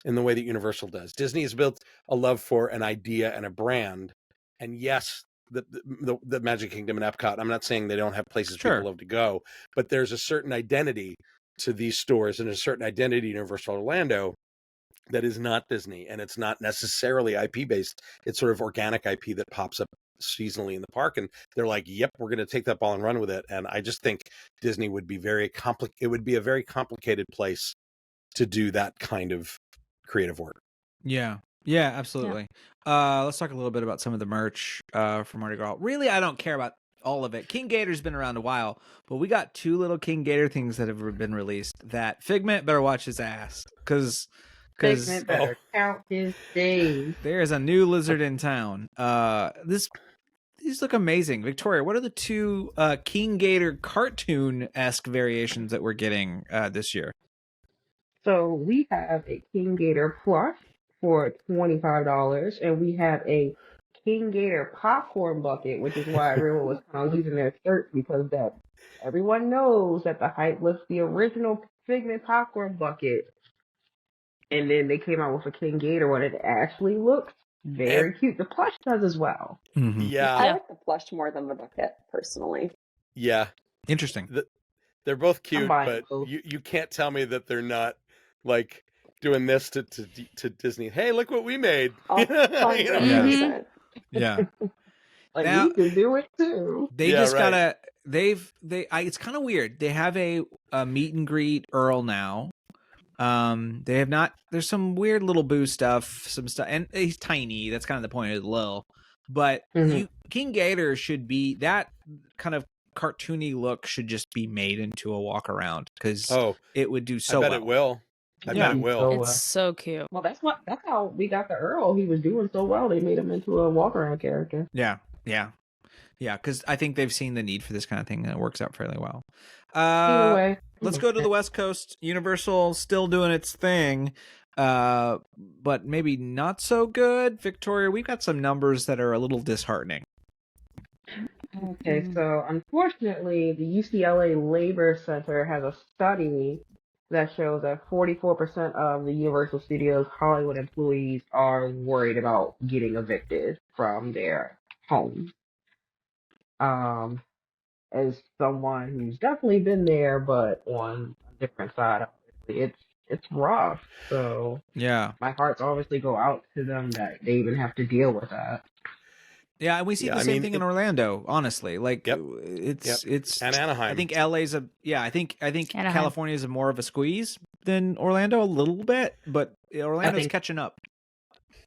Speaker 5: in the way that Universal does. Disney has built a love for an idea and a brand. And yes, the Magic Kingdom and Epcot, I'm not saying they don't have places people love to go, but there's a certain identity to these stores and a certain identity to Universal Orlando that is not Disney. And it's not necessarily IP based. It's sort of organic IP that pops up seasonally in the park, and they're like, yep, we're going to take that ball and run with it. And I just think Disney would be it would be a very complicated place to do that kind of creative work.
Speaker 1: Yeah, absolutely. Let's talk a little bit about some of the merch from Mardi Gras. Really, I don't care about all of it. King Gator's been around a while, but we got 2 little King Gator things that have been released that Figment better watch his ass, because
Speaker 7: Figment better count his days.
Speaker 1: There's a new lizard in town. These look amazing. Victoria, what are the 2 King Gator cartoon-esque variations that we're getting this year?
Speaker 7: So we have a King Gator plush for $25, and we have a King Gator popcorn bucket, which is why everyone was kind of losing their shirts, because that everyone knows that the hype was the original Figment popcorn bucket. And then they came out with a King Gator one. It actually looks very cute. The plush does as well.
Speaker 5: Yeah.
Speaker 8: I like the plush more than the bucket, personally.
Speaker 5: Yeah.
Speaker 1: Interesting.
Speaker 5: They're both
Speaker 7: I'm
Speaker 5: cute,
Speaker 7: buying
Speaker 5: but
Speaker 7: both.
Speaker 5: you can't tell me that they're not like doing this to Disney. Hey, look what we made. You know what I mean?
Speaker 8: 100%.
Speaker 1: Yeah.
Speaker 7: Like
Speaker 1: Now
Speaker 7: we can do it too.
Speaker 1: they
Speaker 5: Yeah,
Speaker 1: just
Speaker 5: right.
Speaker 1: gotta. It's kind of weird. They have a meet and greet Earl now. They have not. There's some weird little Boo stuff, some stuff, and he's tiny. That's kind of the point of the Lil. But
Speaker 7: Mhm.
Speaker 1: King Gator should be that kind of cartoony look should just be made into a walk around because
Speaker 5: Oh,
Speaker 1: it would do
Speaker 5: I
Speaker 1: so
Speaker 5: bet
Speaker 1: well.
Speaker 5: it will. I
Speaker 1: Yeah.
Speaker 5: bet it will.
Speaker 7: So,
Speaker 6: It's so cute.
Speaker 7: well, that's how we got the Earl. He was doing so well, they made him into a walk around character.
Speaker 1: Yeah, because I think they've seen the need for this kind of thing, and it works out fairly well.
Speaker 7: Either way,
Speaker 1: Let's go to the West Coast. Universal still doing its thing, but maybe not so good. Victoria, we've got some numbers that are a little disheartening.
Speaker 7: Okay, so unfortunately, the UCLA Labor Center has a study that shows that 44% of the Universal Studios Hollywood employees are worried about getting evicted from their homes. As someone who's definitely been there, but on a different side, obviously, it's rough. So
Speaker 1: Yeah,
Speaker 7: my hearts obviously go out to them that they even have to deal with that.
Speaker 1: yeah, and we see
Speaker 5: Yeah,
Speaker 1: the
Speaker 5: I
Speaker 1: same
Speaker 5: mean,
Speaker 1: thing in Orlando. Honestly, like
Speaker 5: Yep.
Speaker 1: it's
Speaker 5: And Anaheim.
Speaker 1: I think LA's I think
Speaker 6: Anaheim.
Speaker 1: California is more of a squeeze than Orlando a little bit, but Orlando's
Speaker 7: think-
Speaker 1: catching up.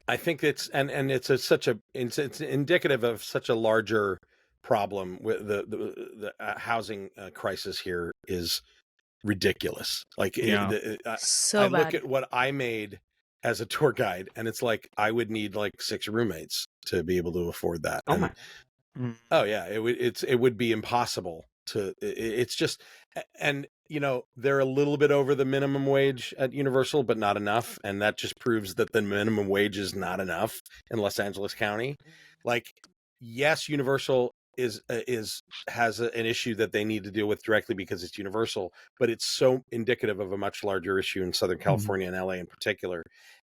Speaker 5: I think it's and it's it's indicative of such a larger problem with the housing crisis here is ridiculous. Like
Speaker 1: Yeah.
Speaker 6: So
Speaker 5: I
Speaker 6: bad.
Speaker 5: look at what I made as a tour guide, and it's like I would need like 6 roommates to be able to afford that.
Speaker 7: Oh
Speaker 5: And-
Speaker 7: my!
Speaker 5: Oh yeah, it would be impossible to. It's just, and they're a little bit over the minimum wage at Universal, but not enough, and that just proves that the minimum wage is not enough in Los Angeles County. Like, yes, Universal has an issue that they need to deal with directly because it's Universal, but it's so indicative of a much larger issue in Southern California and LA in particular.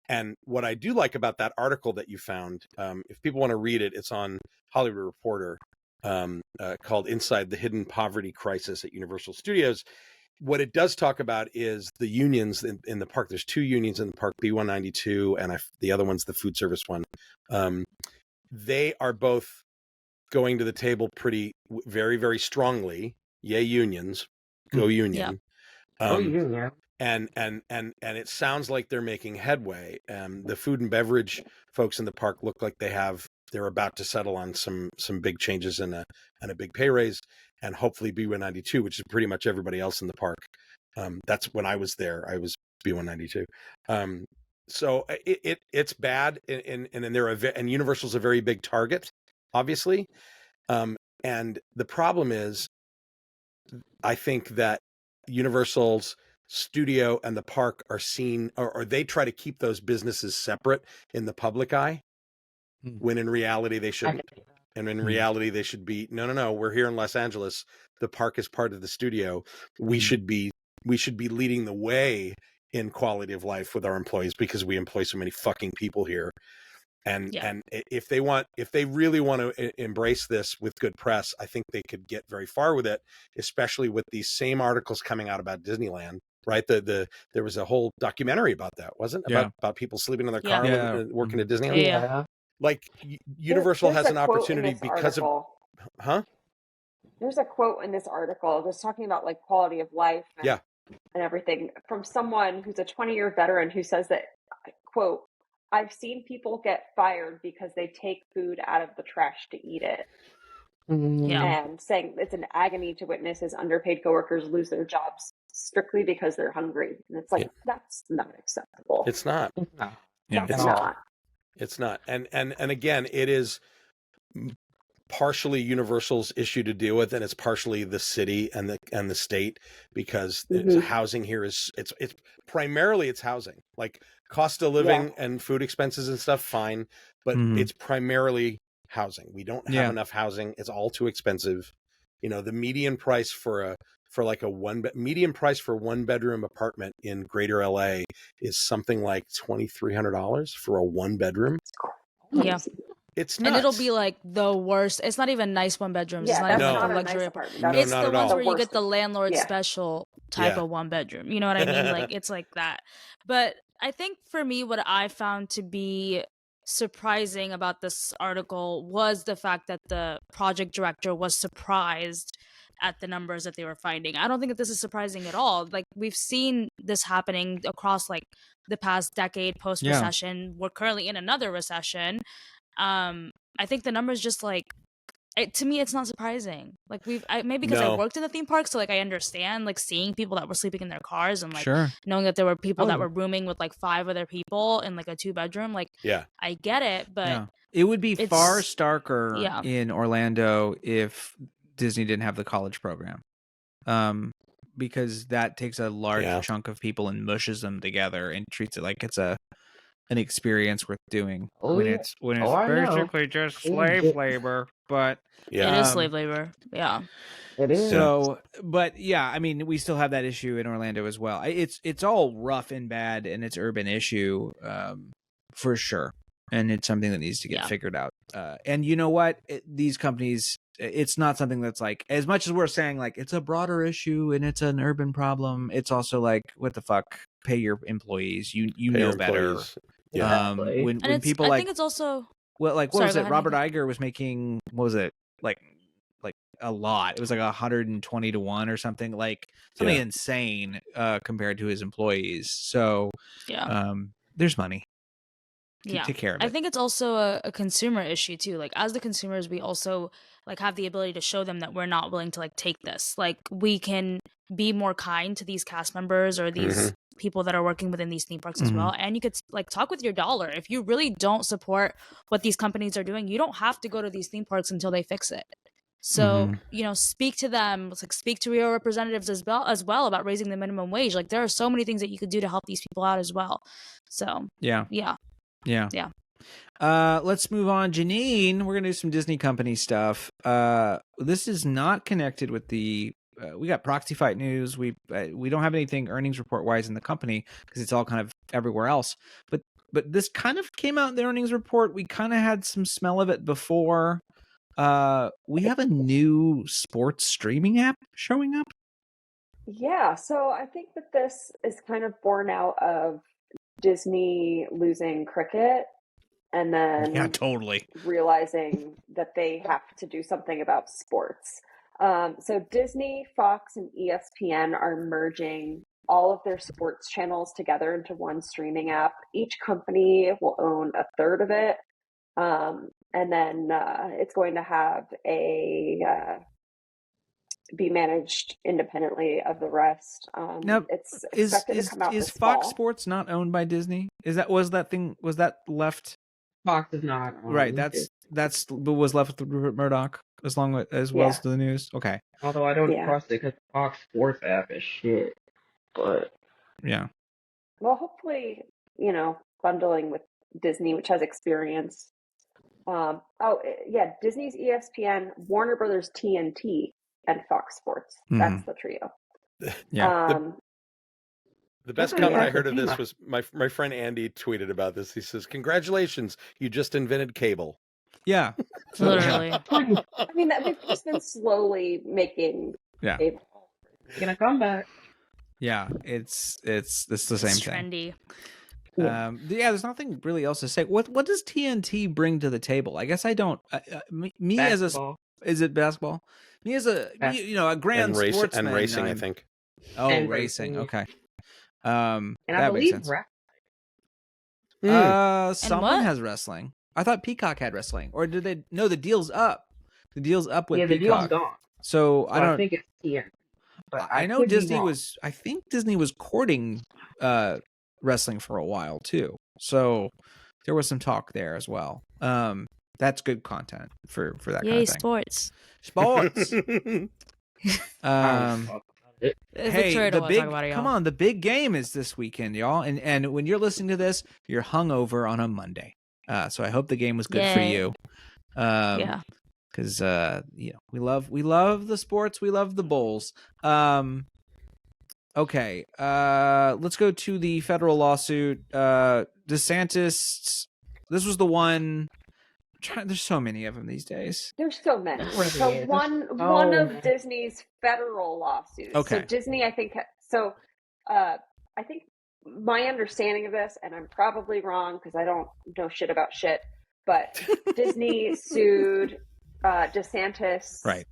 Speaker 5: And what I do like about that article that you found, if people want to read it, it's on Hollywood Reporter, called "Inside the Hidden Poverty Crisis at Universal Studios." What it does talk about is the unions in the park. There's 2 unions in the park, B192, and the other one's the food service one. They are both going to the table very, very strongly. Yay, unions. Go union.
Speaker 7: Oh, yeah.
Speaker 5: And it sounds like they're making headway. The food and beverage folks in the park look like they're about to settle on some big changes and a big pay raise, and hopefully B192, which is pretty much everybody else in the park. That's when I was there. I was B192. So it's bad, and and Universal's a very big target, obviously. And the problem is, I think that Universal's studio and the park are seen, or they try to keep those businesses separate in the public eye, when in reality they shouldn't. And in reality they should be, no, we're here in Los Angeles. The park is part of the studio. We should be leading the way in quality of life with our employees because we employ so many fucking people here. And if they really want to embrace this with good press, I think they could get very far with it, especially with these same articles coming out about Disneyland, right? There was a whole documentary about that, wasn't it? About people sleeping in their car when working at Disneyland.
Speaker 6: Yeah.
Speaker 5: Like Universal
Speaker 8: There's
Speaker 5: has
Speaker 8: a
Speaker 5: an
Speaker 8: quote in
Speaker 5: opportunity
Speaker 8: this
Speaker 5: because
Speaker 8: article.
Speaker 5: of
Speaker 8: There's a quote in this article just talking about like quality of life and everything from someone who's a 20-year veteran who says that, quote, "I've seen people get fired because they take food out of the trash to eat it." And saying it's an agony to witness as underpaid coworkers lose their jobs strictly because they're hungry. And it's like, that's not acceptable.
Speaker 5: It's not.
Speaker 8: It's not.
Speaker 5: It's not. And again, it is partially Universal's issue to deal with, and it's partially the city and the state, because housing here it's primarily it's housing. Like cost of living and food expenses and stuff, fine, but it's primarily housing. We don't have enough housing. It's all too expensive. The median price for median price for 1-bedroom apartment in Greater LA is something like $2,300 for a 1-bedroom.
Speaker 6: Yeah.
Speaker 5: It's nuts.
Speaker 6: And it'll be like the worst. It's not even nice one bedrooms.
Speaker 8: Yeah,
Speaker 6: it's not
Speaker 8: that's
Speaker 6: even
Speaker 5: No.
Speaker 6: like
Speaker 8: not
Speaker 6: a
Speaker 8: a
Speaker 6: luxury
Speaker 8: nice
Speaker 6: apartment.
Speaker 8: apartment.
Speaker 5: No,
Speaker 6: It's
Speaker 5: not
Speaker 6: the
Speaker 5: at
Speaker 6: ones
Speaker 5: all.
Speaker 6: where you
Speaker 8: The
Speaker 6: get the
Speaker 8: worst.
Speaker 6: landlord
Speaker 8: Yeah.
Speaker 6: special type
Speaker 5: Yeah.
Speaker 6: of one bedroom. You know what I mean? Like it's like that. But I think for me, what I found to be surprising about this article was the fact that the project director was surprised at the numbers that they were finding. I don't think that this is surprising at all. Like we've seen this happening across like the past decade post recession. We're currently in another recession. I think the numbers just like to me it's not surprising. Like maybe because I
Speaker 5: No.
Speaker 6: worked in the theme park, so like I understand like seeing people that were sleeping in their cars and like
Speaker 1: Sure.
Speaker 6: knowing that there were people that
Speaker 7: Oh.
Speaker 6: were rooming with like 5 other people in like a 2-bedroom. Like
Speaker 5: Yeah.
Speaker 6: I get it, but
Speaker 1: Yeah. It would be far
Speaker 6: it's-
Speaker 1: starker
Speaker 6: yeah.
Speaker 1: in Orlando if Disney didn't have the college program. Because that takes a large
Speaker 5: Yeah.
Speaker 1: chunk of people and mushes them together and treats it like it's an experience worth doing
Speaker 7: Oh,
Speaker 1: when
Speaker 7: yeah.
Speaker 1: it's
Speaker 7: I know.
Speaker 1: basically just
Speaker 7: It's
Speaker 1: slave
Speaker 7: just-
Speaker 1: labor. But
Speaker 5: Yeah.
Speaker 6: it is
Speaker 1: Um,
Speaker 6: slave labor. Yeah.
Speaker 7: It is.
Speaker 1: so, but yeah, I mean, we still have that issue in Orlando as well. It's all rough and bad, and it's urban issue, for sure, and it's something that needs to get
Speaker 6: Yeah.
Speaker 1: figured out. And you know what? These companies, it's not something that's like, as much as we're saying like it's a broader issue and it's an urban problem. It's also like, what the fuck? Pay your employees. You
Speaker 5: Pay
Speaker 1: know
Speaker 5: your
Speaker 1: better.
Speaker 5: employees. Yeah.
Speaker 7: Exactly.
Speaker 1: When
Speaker 6: And it's
Speaker 1: people
Speaker 6: I
Speaker 1: like,
Speaker 6: think it's also
Speaker 1: well, like what
Speaker 6: Sorry,
Speaker 1: was
Speaker 6: go
Speaker 1: it?
Speaker 6: ahead,
Speaker 1: Robert
Speaker 6: Nikki.
Speaker 1: Iger was making, what was it? Like a lot. It was like 120 to 1 or something, like something
Speaker 5: Yeah.
Speaker 1: insane compared to his employees. So
Speaker 6: yeah.
Speaker 1: there's money.
Speaker 6: Yeah.
Speaker 1: Take care of it.
Speaker 6: I think it's also a consumer issue too. Like as the consumers, we also like have the ability to show them that we're not willing to like take this. Like we can be more kind to these cast members or these people that are working within these theme parks as well. And you could like talk with your dollar. If you really don't support what these companies are doing, you don't have to go to these theme parks until they fix it. So, you know, speak to them, like speak to your representatives as well about raising the minimum wage. Like there are so many things that you could do to help these people out as well. So,
Speaker 1: Yeah. Let's move on. Janine, we're gonna do some Disney company stuff. This is not connected with the. We got proxy fight news. We don't have anything earnings report wise in the company because it's all kind of everywhere else. But this kind of came out in the earnings report. We kind of had some smell of it before. We have a new sports streaming app showing up.
Speaker 8: Yeah, so I think that this is kind of born out of Disney losing cricket and then
Speaker 1: totally.
Speaker 8: realizing that they have to do something about sports. So Disney, Fox, and ESPN are merging all of their sports channels together into one streaming app. Each company will own a third of it. And then it's going to have be managed independently of the rest.
Speaker 1: Now,
Speaker 8: it's expected to come out
Speaker 1: is
Speaker 8: this
Speaker 1: Fox
Speaker 8: fall.
Speaker 1: Sports not owned by Disney? Was that left?
Speaker 7: Fox is not
Speaker 1: Right. That's was left with Rupert Murdoch as well as the news. Okay.
Speaker 7: Although I don't
Speaker 8: Yeah.
Speaker 7: trust it because Fox Sports app is shit. But
Speaker 1: Yeah.
Speaker 8: Well, hopefully, bundling with Disney, which has experience. Disney's ESPN, Warner Brothers TNT, and Fox Sports. That's the trio.
Speaker 1: Yeah.
Speaker 5: The best comment I heard of this was my friend Andy tweeted about this. He says, "Congratulations, you just invented cable."
Speaker 1: Yeah.
Speaker 6: Literally.
Speaker 8: I mean, they've just been slowly making
Speaker 1: Yeah.
Speaker 8: cable.
Speaker 7: gonna come back.
Speaker 1: Yeah. It's the same
Speaker 6: It's
Speaker 1: thing.
Speaker 6: trendy.
Speaker 1: There's nothing really else to say. What does TNT bring to the table? I guess I don't. Me as a
Speaker 7: Basketball.
Speaker 1: is it basketball? Me as a a grand
Speaker 5: And
Speaker 1: sportsman
Speaker 5: and racing, I think.
Speaker 1: Oh,
Speaker 7: And
Speaker 1: racing.
Speaker 7: racing.
Speaker 1: Okay.
Speaker 7: And I
Speaker 1: that makes
Speaker 7: believe
Speaker 1: sense.
Speaker 7: rap.
Speaker 1: Someone
Speaker 6: what?
Speaker 1: has wrestling. I thought Peacock had wrestling, or did they? No, the deal's up. The deal's up with
Speaker 7: Yeah, the
Speaker 1: Peacock.
Speaker 7: deal's gone.
Speaker 1: So I
Speaker 7: So
Speaker 1: don't.
Speaker 7: I think it's TN. But
Speaker 1: I know
Speaker 7: could be
Speaker 1: Disney
Speaker 7: wrong.
Speaker 1: was. I think Disney was courting wrestling for a while too. So there was some talk there as well. That's good content for that kind
Speaker 6: Yay,
Speaker 1: of thing.
Speaker 6: sports.
Speaker 1: Sports. Hey,
Speaker 6: Victoria
Speaker 1: the
Speaker 6: don't wanna
Speaker 1: big
Speaker 6: talk about it, y'all.
Speaker 1: come on, the big game is this weekend, y'all. And when you're listening to this, you're hungover on a Monday. So I hope the game was good for
Speaker 6: Yay.
Speaker 1: you.
Speaker 6: Yeah.
Speaker 1: Because we love the sports, we love the bowls. Okay, let's go to the federal lawsuit. DeSantis, this was the one There's so many of them these days.
Speaker 8: There's so many.
Speaker 7: Really
Speaker 8: So
Speaker 7: is.
Speaker 8: one
Speaker 7: Oh,
Speaker 8: of
Speaker 7: man.
Speaker 8: Disney's federal lawsuits.
Speaker 1: Okay.
Speaker 8: So Disney, I think. So I think my understanding of this, and I'm probably wrong because I don't know shit about shit, but Disney sued DeSantis,
Speaker 1: Right.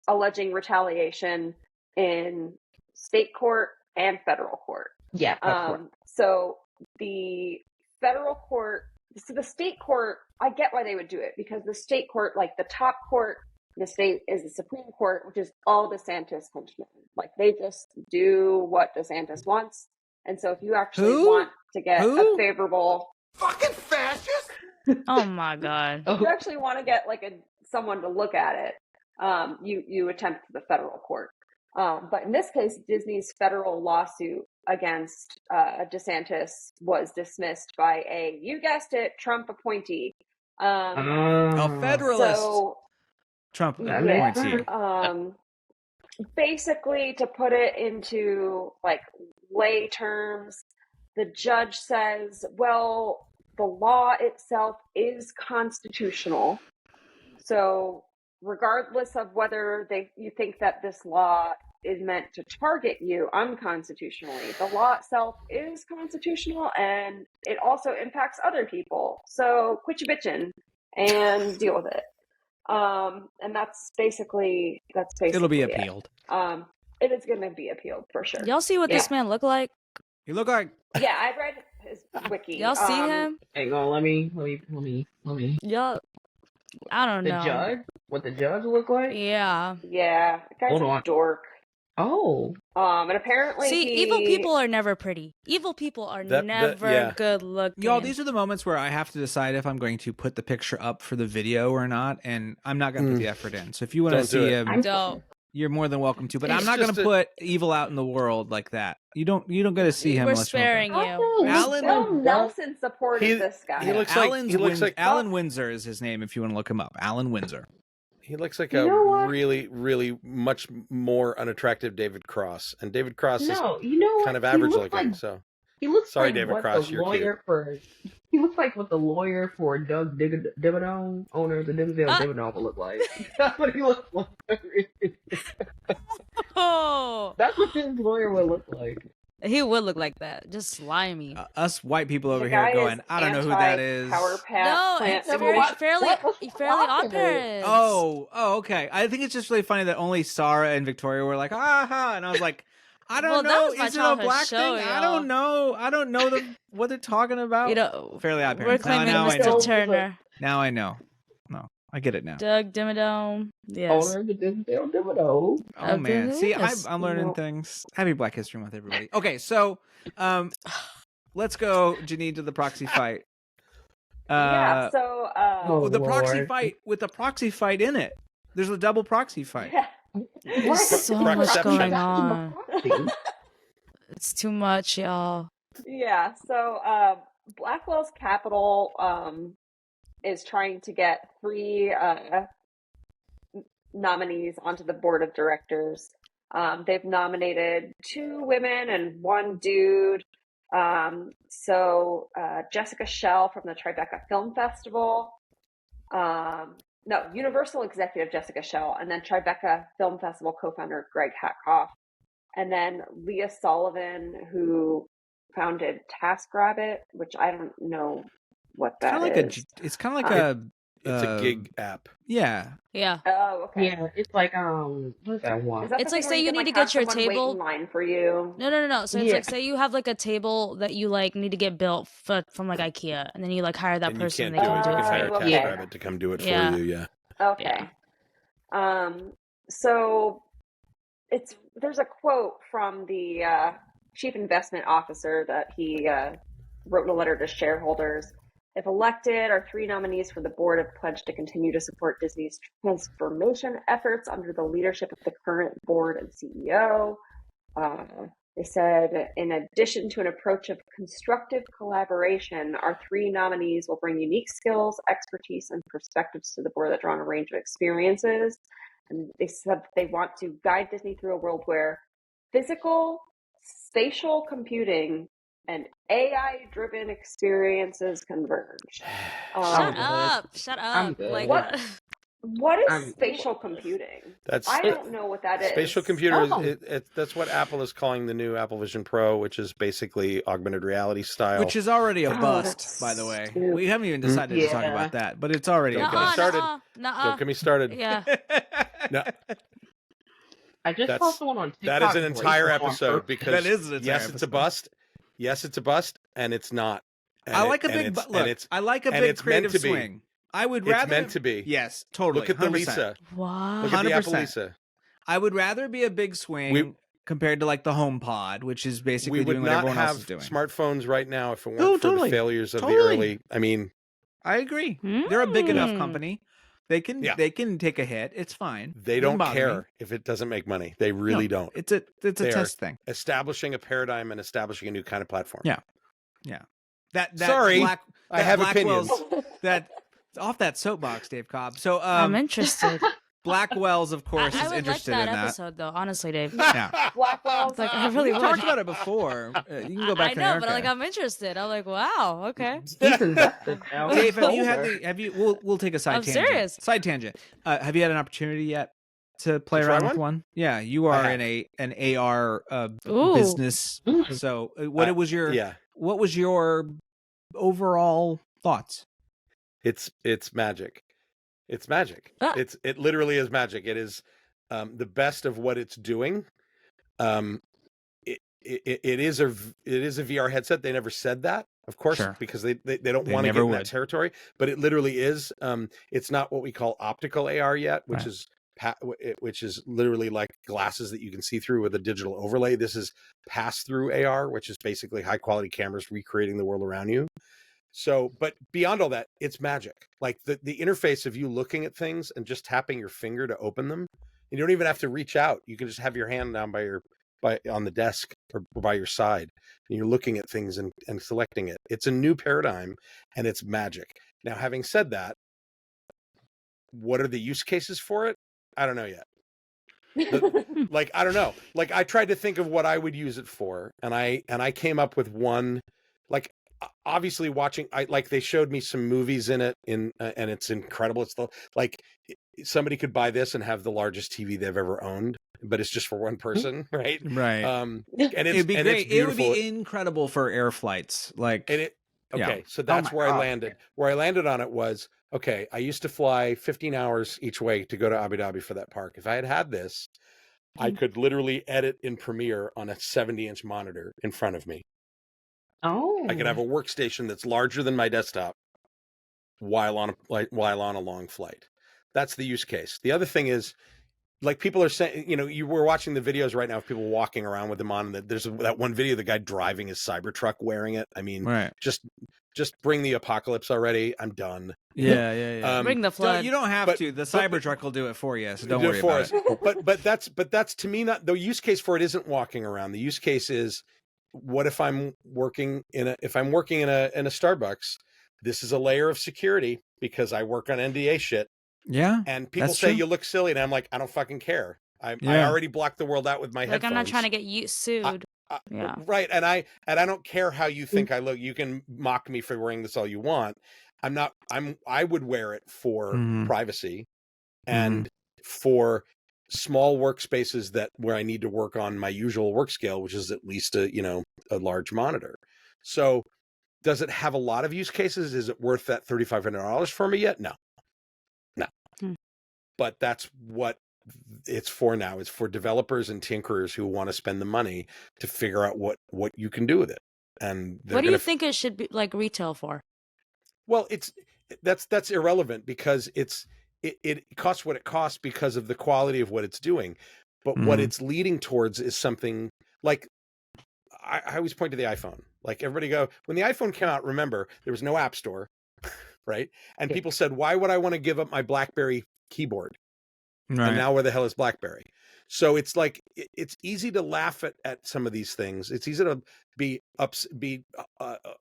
Speaker 8: alleging retaliation in state court and federal court.
Speaker 7: Yeah, that's correct.
Speaker 8: So the federal court, so the state court, I get why they would do it, because the state court, like the top court in the state is the Supreme Court, which is all DeSantis henchmen. Like they just do what DeSantis wants. And so if you actually
Speaker 1: Who?
Speaker 8: want to get
Speaker 1: Who?
Speaker 8: a favorable,
Speaker 3: Fucking fascist!
Speaker 6: Oh my god.
Speaker 8: if you actually want to get like someone to look at it, you attempt the federal court. But in this case, Disney's federal lawsuit against DeSantis was dismissed by you guessed it, Trump appointee.
Speaker 1: A federalist.
Speaker 8: So
Speaker 1: Trump
Speaker 8: yeah,
Speaker 1: appointee.
Speaker 8: basically, to put it into like lay terms, the judge says, well, the law itself is constitutional. So regardless of whether you think that this law is meant to target you unconstitutionally, the law itself is constitutional and it also impacts other people. So quit your bitching and deal with it. And that's basically
Speaker 1: It'll be
Speaker 8: it.
Speaker 1: appealed.
Speaker 8: It is going to be appealed for sure.
Speaker 6: Y'all see what this man look like?
Speaker 1: You look like
Speaker 8: Yeah, I read his wiki.
Speaker 6: Y'all see him?
Speaker 7: Hang on, let me.
Speaker 6: Y'all, I don't
Speaker 7: The
Speaker 6: know.
Speaker 7: judge? What the judge look like?
Speaker 6: Yeah.
Speaker 8: Yeah, the guy's
Speaker 7: Hold
Speaker 8: a
Speaker 7: on.
Speaker 8: dork.
Speaker 7: Oh.
Speaker 8: And apparently
Speaker 6: Evil people are never pretty. Evil people are never
Speaker 5: yeah.
Speaker 6: good looking.
Speaker 1: y'all. These are the moments where I have to decide if I'm going to put the picture up for the video or not, and I'm not going to put the effort in. So if you want to
Speaker 5: Don't do
Speaker 1: see
Speaker 5: it.
Speaker 1: him,
Speaker 6: Don't.
Speaker 1: you're more than welcome to. But
Speaker 5: He's
Speaker 1: I'm not going
Speaker 5: just
Speaker 1: to put evil out in the world like that. You don't get to see him.
Speaker 6: We're
Speaker 1: unless you want
Speaker 6: sparing
Speaker 1: that.
Speaker 6: you.
Speaker 1: Alan-
Speaker 8: Bill Nelson supported this guy.
Speaker 5: he looks like-
Speaker 1: Alan Windsor is his name. If you want to look him up, Alan Windsor.
Speaker 5: He looks like
Speaker 7: You
Speaker 5: a
Speaker 7: know what?
Speaker 5: really, really much more unattractive David Cross, and David Cross is
Speaker 7: No, you know what?
Speaker 5: kind of
Speaker 7: He
Speaker 5: average
Speaker 7: looks
Speaker 5: looking.
Speaker 7: like-
Speaker 5: So
Speaker 7: He looks
Speaker 5: Sorry,
Speaker 7: like
Speaker 5: David
Speaker 7: what
Speaker 5: Cross,
Speaker 7: the
Speaker 5: you're
Speaker 7: lawyer for. He looks like what the lawyer for Doug Dimmadome, owner of the Dimsdale Dimmadome, would look like. That's what he looks like.
Speaker 6: Oh,
Speaker 7: That's what his lawyer would look like.
Speaker 6: he would look like that. Just slimy.
Speaker 1: Us white people over
Speaker 8: The
Speaker 1: here
Speaker 8: guy
Speaker 1: going,
Speaker 8: is
Speaker 1: I don't know who that is.
Speaker 8: Power
Speaker 6: No,
Speaker 8: plant.
Speaker 6: it's fairly odd parents.
Speaker 1: Oh, okay. I think it's just really funny that only Sarah and Victoria were like, aha, and I was like, I don't
Speaker 6: Well, that
Speaker 1: know.
Speaker 6: was my
Speaker 1: Is it a
Speaker 6: childhood
Speaker 1: black
Speaker 6: show,
Speaker 1: thing? I
Speaker 6: y'all.
Speaker 1: don't know. I don't know what they're talking about.
Speaker 6: You know,
Speaker 1: Fairly Odd
Speaker 6: we're
Speaker 1: Parents.
Speaker 6: claiming
Speaker 1: Now I know.
Speaker 6: Mr. Turner,
Speaker 1: Now I know. No, I get it now.
Speaker 6: Doug Dimmadome. Yes.
Speaker 7: Owner of the Dimsdale Dimmadome.
Speaker 1: Oh man, see,
Speaker 6: Yes.
Speaker 1: I'm learning things. Happy Black History Month, everybody. Okay, so let's go, Janine, to the proxy fight.
Speaker 8: Yeah, so
Speaker 7: Oh,
Speaker 1: the proxy
Speaker 7: Lord.
Speaker 1: fight with the proxy fight in it. There's a double proxy fight.
Speaker 8: yeah.
Speaker 6: There's so much
Speaker 5: Proxception.
Speaker 6: going on. It's too much, y'all.
Speaker 8: Yeah, so Blackwell's Capital is trying to get 3 nominees onto the board of directors. They've nominated 2 women and 1 dude. So Jessica Schell from the Tribeca Film Festival. No, Universal executive Jessica Schell, and then Tribeca Film Festival co-founder Greg Hatkoff. And then Leah Sullivan, who founded TaskRabbit, which I don't know what that is.
Speaker 1: It's kind of like
Speaker 5: it's a gig app.
Speaker 1: Yeah.
Speaker 6: Yeah.
Speaker 8: Oh, okay.
Speaker 7: Yeah, it's like what is that one?
Speaker 8: Is that
Speaker 6: It's
Speaker 8: the
Speaker 6: like,
Speaker 8: thing
Speaker 6: say
Speaker 8: where
Speaker 6: you
Speaker 8: can,
Speaker 6: need to
Speaker 8: have
Speaker 6: get your
Speaker 8: someone wait
Speaker 6: table-
Speaker 8: in line for you?
Speaker 6: No. So it's
Speaker 7: Yeah.
Speaker 6: like, say you have like a table that you like need to get built from like IKEA, and then you like hire that
Speaker 5: And
Speaker 6: person,
Speaker 5: you
Speaker 6: and
Speaker 5: can't
Speaker 6: they
Speaker 5: do it.
Speaker 6: come
Speaker 5: You
Speaker 6: do
Speaker 5: can
Speaker 6: it for
Speaker 5: hire
Speaker 6: you.
Speaker 5: a
Speaker 8: Okay.
Speaker 5: TaskRabbit to come do it
Speaker 6: Yeah.
Speaker 5: for you. Yeah.
Speaker 8: Okay. So there's a quote from the chief investment officer that he wrote in a letter to shareholders. If elected, our 3 nominees for the board have pledged to continue to support Disney's transformation efforts under the leadership of the current board and CEO. They said, in addition to an approach of constructive collaboration, our 3 nominees will bring unique skills, expertise, and perspectives to the board that draw on a range of experiences. And they said they want to guide Disney through a world where physical, spatial computing and AI-driven experiences converge.
Speaker 6: Shut
Speaker 7: good.
Speaker 6: up! Shut
Speaker 7: I'm
Speaker 6: up!
Speaker 7: good.
Speaker 6: Like
Speaker 8: What is
Speaker 7: I'm-
Speaker 8: spatial computing?
Speaker 5: That's
Speaker 8: I don't know what that is.
Speaker 5: spatial computers.
Speaker 7: Oh.
Speaker 5: That's what Apple is calling the new Apple Vision Pro, which is basically augmented reality style.
Speaker 1: Which is already a
Speaker 8: Oh,
Speaker 1: bust,
Speaker 8: that's
Speaker 1: by the way.
Speaker 8: stupid.
Speaker 1: We haven't even decided to talk
Speaker 7: Yeah.
Speaker 1: about that, but it's already
Speaker 5: Don't
Speaker 1: a
Speaker 5: get me
Speaker 1: bust.
Speaker 5: started.
Speaker 6: nuh-uh.
Speaker 5: Don't get me started.
Speaker 6: Yeah.
Speaker 5: No,
Speaker 7: I just saw
Speaker 5: That's-
Speaker 7: someone on TikTok.
Speaker 5: that is an entire
Speaker 7: break one on
Speaker 5: episode
Speaker 7: purpose.
Speaker 5: because
Speaker 1: That is an entire
Speaker 5: yes, it's a
Speaker 1: episode.
Speaker 5: bust. Yes, it's a bust, and it's not. And
Speaker 1: I like a
Speaker 5: and
Speaker 1: big
Speaker 5: it's-
Speaker 1: look.
Speaker 5: and it's
Speaker 1: I like a
Speaker 5: and
Speaker 1: big
Speaker 5: it's meant
Speaker 1: creative
Speaker 5: to be.
Speaker 1: swing. I would
Speaker 5: It's
Speaker 1: rather
Speaker 5: meant to be.
Speaker 1: Yes, totally.
Speaker 5: Look at the
Speaker 1: 100%.
Speaker 5: Lisa.
Speaker 6: What?
Speaker 5: Look at the Apple
Speaker 1: 100%.
Speaker 5: Lisa.
Speaker 1: I would rather be a big swing compared to like the HomePod, which is basically
Speaker 5: We would
Speaker 1: doing what
Speaker 5: not
Speaker 1: everyone else
Speaker 5: have
Speaker 1: is doing.
Speaker 5: smartphones right now if it weren't
Speaker 1: No,
Speaker 5: for
Speaker 1: totally.
Speaker 5: the failures of the
Speaker 1: Totally.
Speaker 5: early. I mean,
Speaker 1: I agree. They're a big enough
Speaker 6: Mm.
Speaker 1: company. They can
Speaker 5: Yeah.
Speaker 1: they can take a hit. It's fine.
Speaker 5: they
Speaker 1: Doesn't
Speaker 5: don't
Speaker 1: bother me.
Speaker 5: care if it doesn't make money. They really
Speaker 1: No,
Speaker 5: don't.
Speaker 1: It's a
Speaker 5: They are
Speaker 1: test thing.
Speaker 5: Establishing a paradigm and establishing a new kind of platform.
Speaker 1: Yeah. That
Speaker 5: Sorry,
Speaker 1: Black,
Speaker 5: I
Speaker 1: that
Speaker 5: have
Speaker 1: Blackwell's-
Speaker 5: opinions.
Speaker 1: that off that soapbox, Dave Cobb. So
Speaker 6: I'm interested.
Speaker 1: Blackwell's, of course,
Speaker 6: I
Speaker 1: is
Speaker 6: would like
Speaker 1: interested
Speaker 6: that
Speaker 1: in that.
Speaker 6: episode though, honestly, Dave.
Speaker 1: Yeah.
Speaker 8: Blackwell's
Speaker 6: Like, I really
Speaker 1: We
Speaker 6: would.
Speaker 1: talked about it before. You can go back
Speaker 6: I
Speaker 1: to
Speaker 6: know,
Speaker 1: the
Speaker 6: but like
Speaker 1: archive.
Speaker 6: I'm interested. I'm like, wow, okay.
Speaker 7: He's invested now.
Speaker 1: Dave, have you had
Speaker 7: Older.
Speaker 1: the? Have you? We'll take a side
Speaker 6: I'm
Speaker 1: tangent.
Speaker 6: serious.
Speaker 1: Side tangent. Have you had an opportunity yet to play
Speaker 5: To try
Speaker 1: around with
Speaker 5: one?
Speaker 1: one? Yeah, you
Speaker 5: I
Speaker 1: are
Speaker 5: have.
Speaker 1: in an AR
Speaker 6: Ooh.
Speaker 1: business. So, what was your?
Speaker 5: Yeah,
Speaker 1: What was your overall thoughts?
Speaker 5: it's magic. It's magic.
Speaker 6: Ah.
Speaker 5: It literally is magic. It is the best of what it's doing. It is a VR headset. They never said that, of course,
Speaker 1: Sure.
Speaker 5: because they don't
Speaker 1: They
Speaker 5: want to
Speaker 1: never
Speaker 5: get in that
Speaker 1: would.
Speaker 5: territory. But it literally is. It's not what we call optical AR yet, which
Speaker 1: Right.
Speaker 5: is literally like glasses that you can see through with a digital overlay. This is pass-through AR, which is basically high-quality cameras recreating the world around you. So, but beyond all that, it's magic. Like the interface of you looking at things and just tapping your finger to open them. You don't even have to reach out. You can just have your hand down on the desk or by your side, and you're looking at things and selecting it. It's a new paradigm, and it's magic. Now, having said that, what are the use cases for it? I don't know yet. Like, I don't know. Like, I tried to think of what I would use it for, and I came up with one. Like, obviously, they showed me some movies in it, and it's incredible. It's somebody could buy this and have the largest TV they've ever owned, but it's just for one person, right?
Speaker 1: Right.
Speaker 5: And it's
Speaker 1: It'd be
Speaker 5: and
Speaker 1: great.
Speaker 5: It's
Speaker 1: It would
Speaker 5: beautiful.
Speaker 1: be incredible for air flights. Like,
Speaker 5: And
Speaker 1: Yeah.
Speaker 5: okay, so that's
Speaker 7: my
Speaker 5: where I
Speaker 7: God.
Speaker 5: landed. Where I landed on it was, okay, I used to fly 15 hours each way to go to Abu Dhabi for that park. If I had this, I could literally edit in Premiere on a 70-inch monitor in front of me.
Speaker 7: Oh.
Speaker 5: I could have a workstation that's larger than my desktop while on a long flight. That's the use case. The other thing is, like, people are saying, you were watching the videos right now of people walking around with them on. There's that one video, the guy driving his Cybertruck wearing it. I mean,
Speaker 1: right.
Speaker 5: just bring the apocalypse already. I'm done.
Speaker 1: Yeah.
Speaker 6: Bring the flood.
Speaker 1: You don't have
Speaker 5: but-
Speaker 1: to. The Cybertruck will do it for you, so don't
Speaker 5: Do it
Speaker 1: worry
Speaker 5: for
Speaker 1: about
Speaker 5: us.
Speaker 1: it.
Speaker 5: But that's to me not the use case for it. Isn't walking around. The use case is, what if I'm working in a Starbucks? This is a layer of security because I work on NDA shit.
Speaker 1: Yeah.
Speaker 5: And people
Speaker 1: That's
Speaker 5: say
Speaker 1: true.
Speaker 5: you look silly, and I'm like, I don't fucking care. I
Speaker 1: Yeah.
Speaker 5: already blocked the world out with my
Speaker 6: like
Speaker 5: headphones.
Speaker 6: I'm not trying to get you sued. Yeah.
Speaker 5: Right, and I don't care how you think I look. You can mock me for wearing this all you want. I would wear it for
Speaker 1: Mhm.
Speaker 5: privacy and for small workspaces where I need to work on my usual work scale, which is at least a large monitor. So, does it have a lot of use cases? Is it worth that $3,500 for me yet? No. But that's what it's for now. It's for developers and tinkerers who want to spend the money to figure out what you can do with it. And
Speaker 6: What do you think it should be like retail for?
Speaker 5: Well, that's irrelevant because it costs what it costs because of the quality of what it's doing. But what it's leading towards is something like, I always point to the iPhone. Like, everybody when the iPhone came out, remember, there was no app store, right? And people said, why would I want to give up my BlackBerry keyboard?
Speaker 1: Right.
Speaker 5: And now where the hell is BlackBerry? So it's like, it's easy to laugh at some of these things. It's easy to be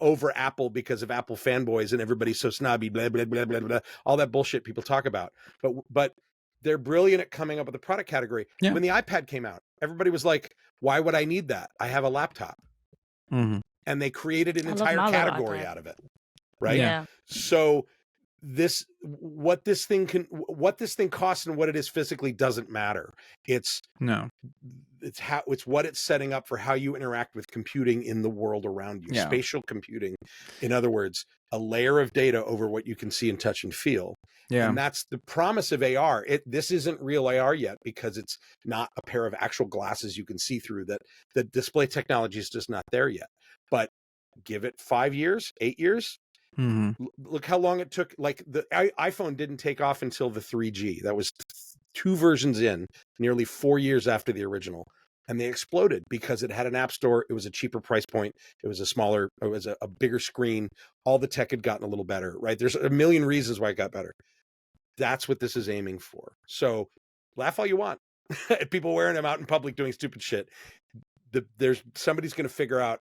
Speaker 5: over Apple because of Apple fanboys and everybody's so snobby, blah, blah, blah, blah, blah, all that bullshit people talk about. But they're brilliant at coming up with a product category.
Speaker 1: Yeah.
Speaker 5: When the iPad came out, everybody was like, why would I need that? I have a laptop.
Speaker 1: Mhm.
Speaker 5: and they created an
Speaker 6: I love
Speaker 5: entire
Speaker 6: Malo about
Speaker 5: category
Speaker 6: that.
Speaker 5: out of it, right?
Speaker 6: Yeah.
Speaker 5: So what this thing costs and what it is physically doesn't matter. It's what it's setting up for how you interact with computing in the world around you.
Speaker 1: Yeah.
Speaker 5: Spatial computing, in other words, a layer of data over what you can see and touch and feel.
Speaker 1: Yeah.
Speaker 5: And that's the promise of AR. This isn't real AR yet because it's not a pair of actual glasses you can see through. That the display technology is just not there yet. But give it 5 years, 8 years.
Speaker 1: Mm-hmm.
Speaker 5: Look how long it took. Like the iPhone didn't take off until the 3G. That was 2 versions in, nearly 4 years after the original. And they exploded because it had an app store. It was a cheaper price point. It was a bigger screen. All the tech had gotten a little better, right? There's a million reasons why it got better. That's what this is aiming for. So laugh all you want at people wearing them out in public doing stupid shit. There's somebody's going to figure out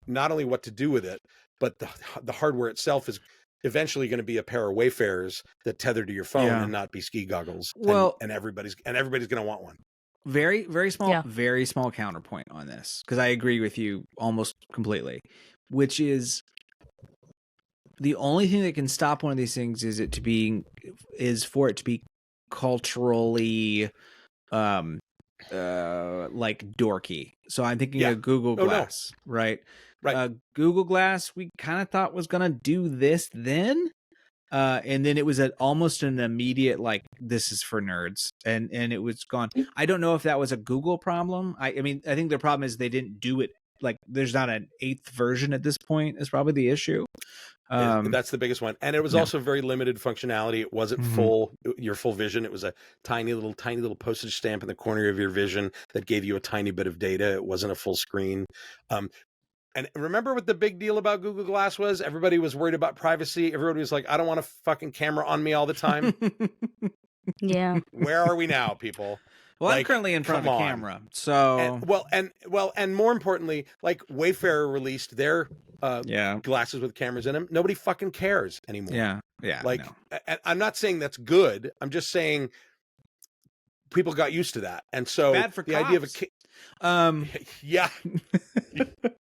Speaker 5: not only what to do with it, but the hardware itself is eventually going to be a pair of Wayfarers that tether to your phone and not be ski goggles.
Speaker 1: Well,
Speaker 5: and everybody's going to want one.
Speaker 1: Very, very small counterpoint on this, because I agree with you almost completely, which is the only thing that can stop one of these things is for it to be culturally like dorky. So I'm thinking of Google Glass, right? Google Glass, we kind of thought was going to do this then. And then it was almost an immediate, like, this is for nerds, and it was gone. I don't know if that was a Google problem. I mean, I think the problem is they didn't do it. Like, there's not an 8th version at this point is probably the issue.
Speaker 5: That's the biggest one. And it was also very limited functionality. It wasn't your full vision. It was a tiny little postage stamp in the corner of your vision that gave you a tiny bit of data. It wasn't a full screen. And remember what the big deal about Google Glass was? Everybody was worried about privacy. Everybody was like, I don't want a fucking camera on me all the time.
Speaker 6: Yeah.
Speaker 5: Where are we now, people?
Speaker 1: Well, I'm currently in front of a camera. So
Speaker 5: and more importantly, like Wayfarer released their glasses with cameras in them. Nobody fucking cares anymore.
Speaker 1: Yeah.
Speaker 5: Like, I'm not saying that's good. I'm just saying people got used to that. And so
Speaker 1: bad for
Speaker 5: the
Speaker 1: cops.
Speaker 5: idea of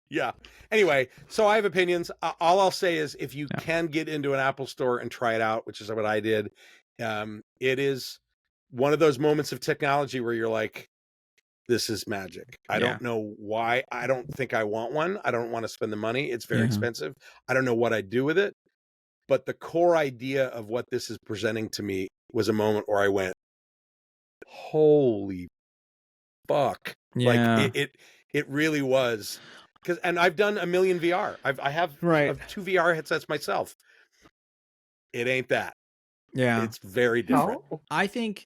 Speaker 5: yeah. Anyway, so I have opinions. All I'll say is if you can get into an Apple store and try it out, which is what I did, it is one of those moments of technology where you're like, this is magic. I don't know why. I don't think I want one. I don't want to spend the money. It's very expensive. I don't know what I'd do with it. But the core idea of what this is presenting to me was a moment where I went, holy fuck.
Speaker 1: Yeah.
Speaker 5: Like it really was. And I've done a million VR. I have 2 VR headsets myself. It ain't that.
Speaker 1: Yeah.
Speaker 5: It's very different.
Speaker 1: I think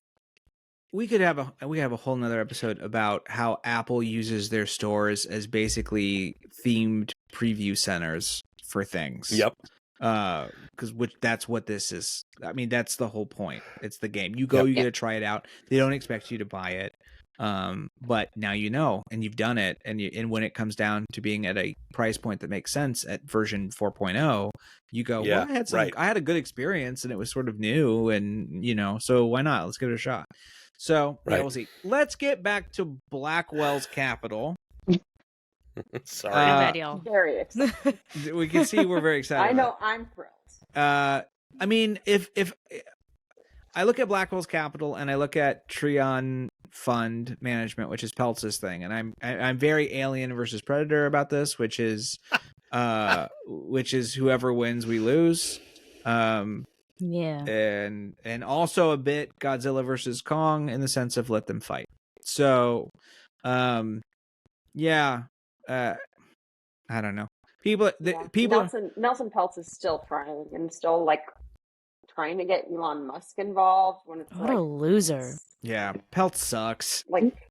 Speaker 1: we could have a whole nother episode about how Apple uses their stores as basically themed preview centers for things.
Speaker 5: Yep.
Speaker 1: Because that's what this is. I mean, that's the whole point. It's the game. You go, you get to try it out. They don't expect you to buy it. But now you know, and you've done it, and when it comes down to being at a price point that makes sense at version 4.0, you go, well, I had a good experience, and it was sort of new, and so why not? Let's give it a shot. So we'll see. Let's get back to Blackwell's Capital.
Speaker 5: Sorry,
Speaker 8: very excited.
Speaker 1: We can see we're very excited.
Speaker 8: I know, I'm thrilled.
Speaker 1: I mean, if I look at Blackwell's Capital and I look at Trion Fund Management, which is Peltz's thing, and I'm very Alien versus Predator about this, which is whoever wins, we lose. And also a bit Godzilla versus Kong in the sense of let them fight. So, I don't know. People.
Speaker 8: Nelson Peltz is still trying and still like trying to get Elon Musk involved. When it's
Speaker 6: what a loser.
Speaker 1: Yeah, Peltz sucks.
Speaker 8: Like,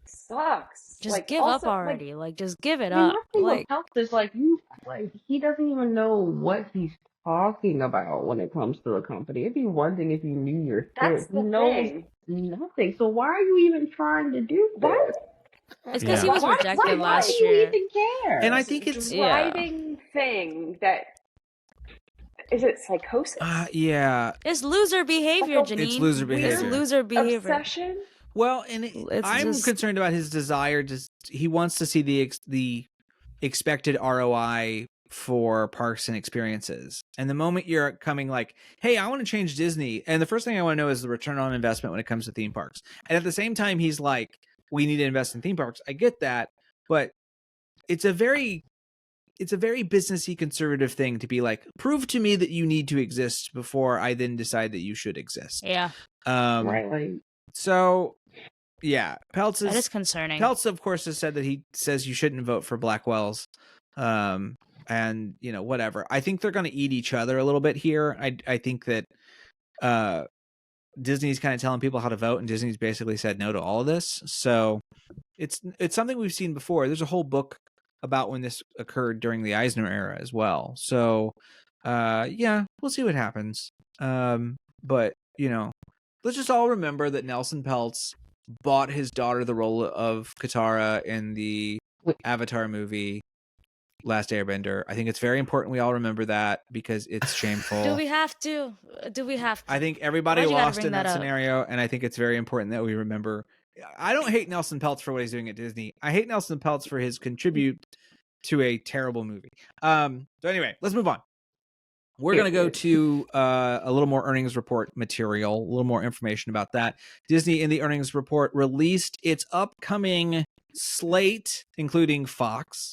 Speaker 8: sucks.
Speaker 6: Just
Speaker 8: like,
Speaker 6: give
Speaker 8: also,
Speaker 6: up already. Like, just give it
Speaker 7: I mean,
Speaker 6: up.
Speaker 7: my thing
Speaker 6: Like,
Speaker 7: with Peltz is he doesn't even know what he's talking about when it comes to the company. It'd be one thing if you knew your shit.
Speaker 8: That's the thing.
Speaker 7: Nothing. So why are you even trying to do this?
Speaker 6: it's because he was rejected last year.
Speaker 7: Why do you even care?
Speaker 1: And I think it's
Speaker 8: driving thing that is it psychosis?
Speaker 6: It's loser behavior, Janine.
Speaker 1: It's loser behavior.
Speaker 6: It's loser behavior.
Speaker 8: Obsession.
Speaker 1: Well, and I'm concerned about his desire to. He wants to see the expected ROI for parks and experiences. And the moment you're coming like, hey, I want to change Disney, and the first thing I want to know is the return on investment when it comes to theme parks. And at the same time, he's like, we need to invest in theme parks. I get that, but it's a very businessy conservative thing to be like, prove to me that you need to exist before I then decide that you should exist.
Speaker 6: Yeah.
Speaker 7: Right. Like,
Speaker 1: So yeah,
Speaker 6: That is concerning.
Speaker 1: Peltz, of course, has said that he says you shouldn't vote for Blackwell's. And whatever. I think they're going to eat each other a little bit here. I think that Disney's kind of telling people how to vote, and Disney's basically said no to all of this. So it's something we've seen before. There's a whole book about when this occurred during the Eisner era as well. So yeah, we'll see what happens. But let's just all remember that Nelson Peltz bought his daughter the role of Katara in the Avatar movie Last Airbender. I think it's very important we all remember that because it's shameful.
Speaker 6: Do we have to?
Speaker 1: I think everybody
Speaker 6: Why'd you gotta
Speaker 1: lost
Speaker 6: bring
Speaker 1: in that
Speaker 6: that up?
Speaker 1: scenario, and I think it's very important that we remember. I don't hate Nelson Peltz for what he's doing at Disney. I hate Nelson Peltz for his contribute to a terrible movie. So anyway, let's move on. We're going to go to a little more earnings report material, a little more information about that. Disney in the earnings report released its upcoming slate, including Fox.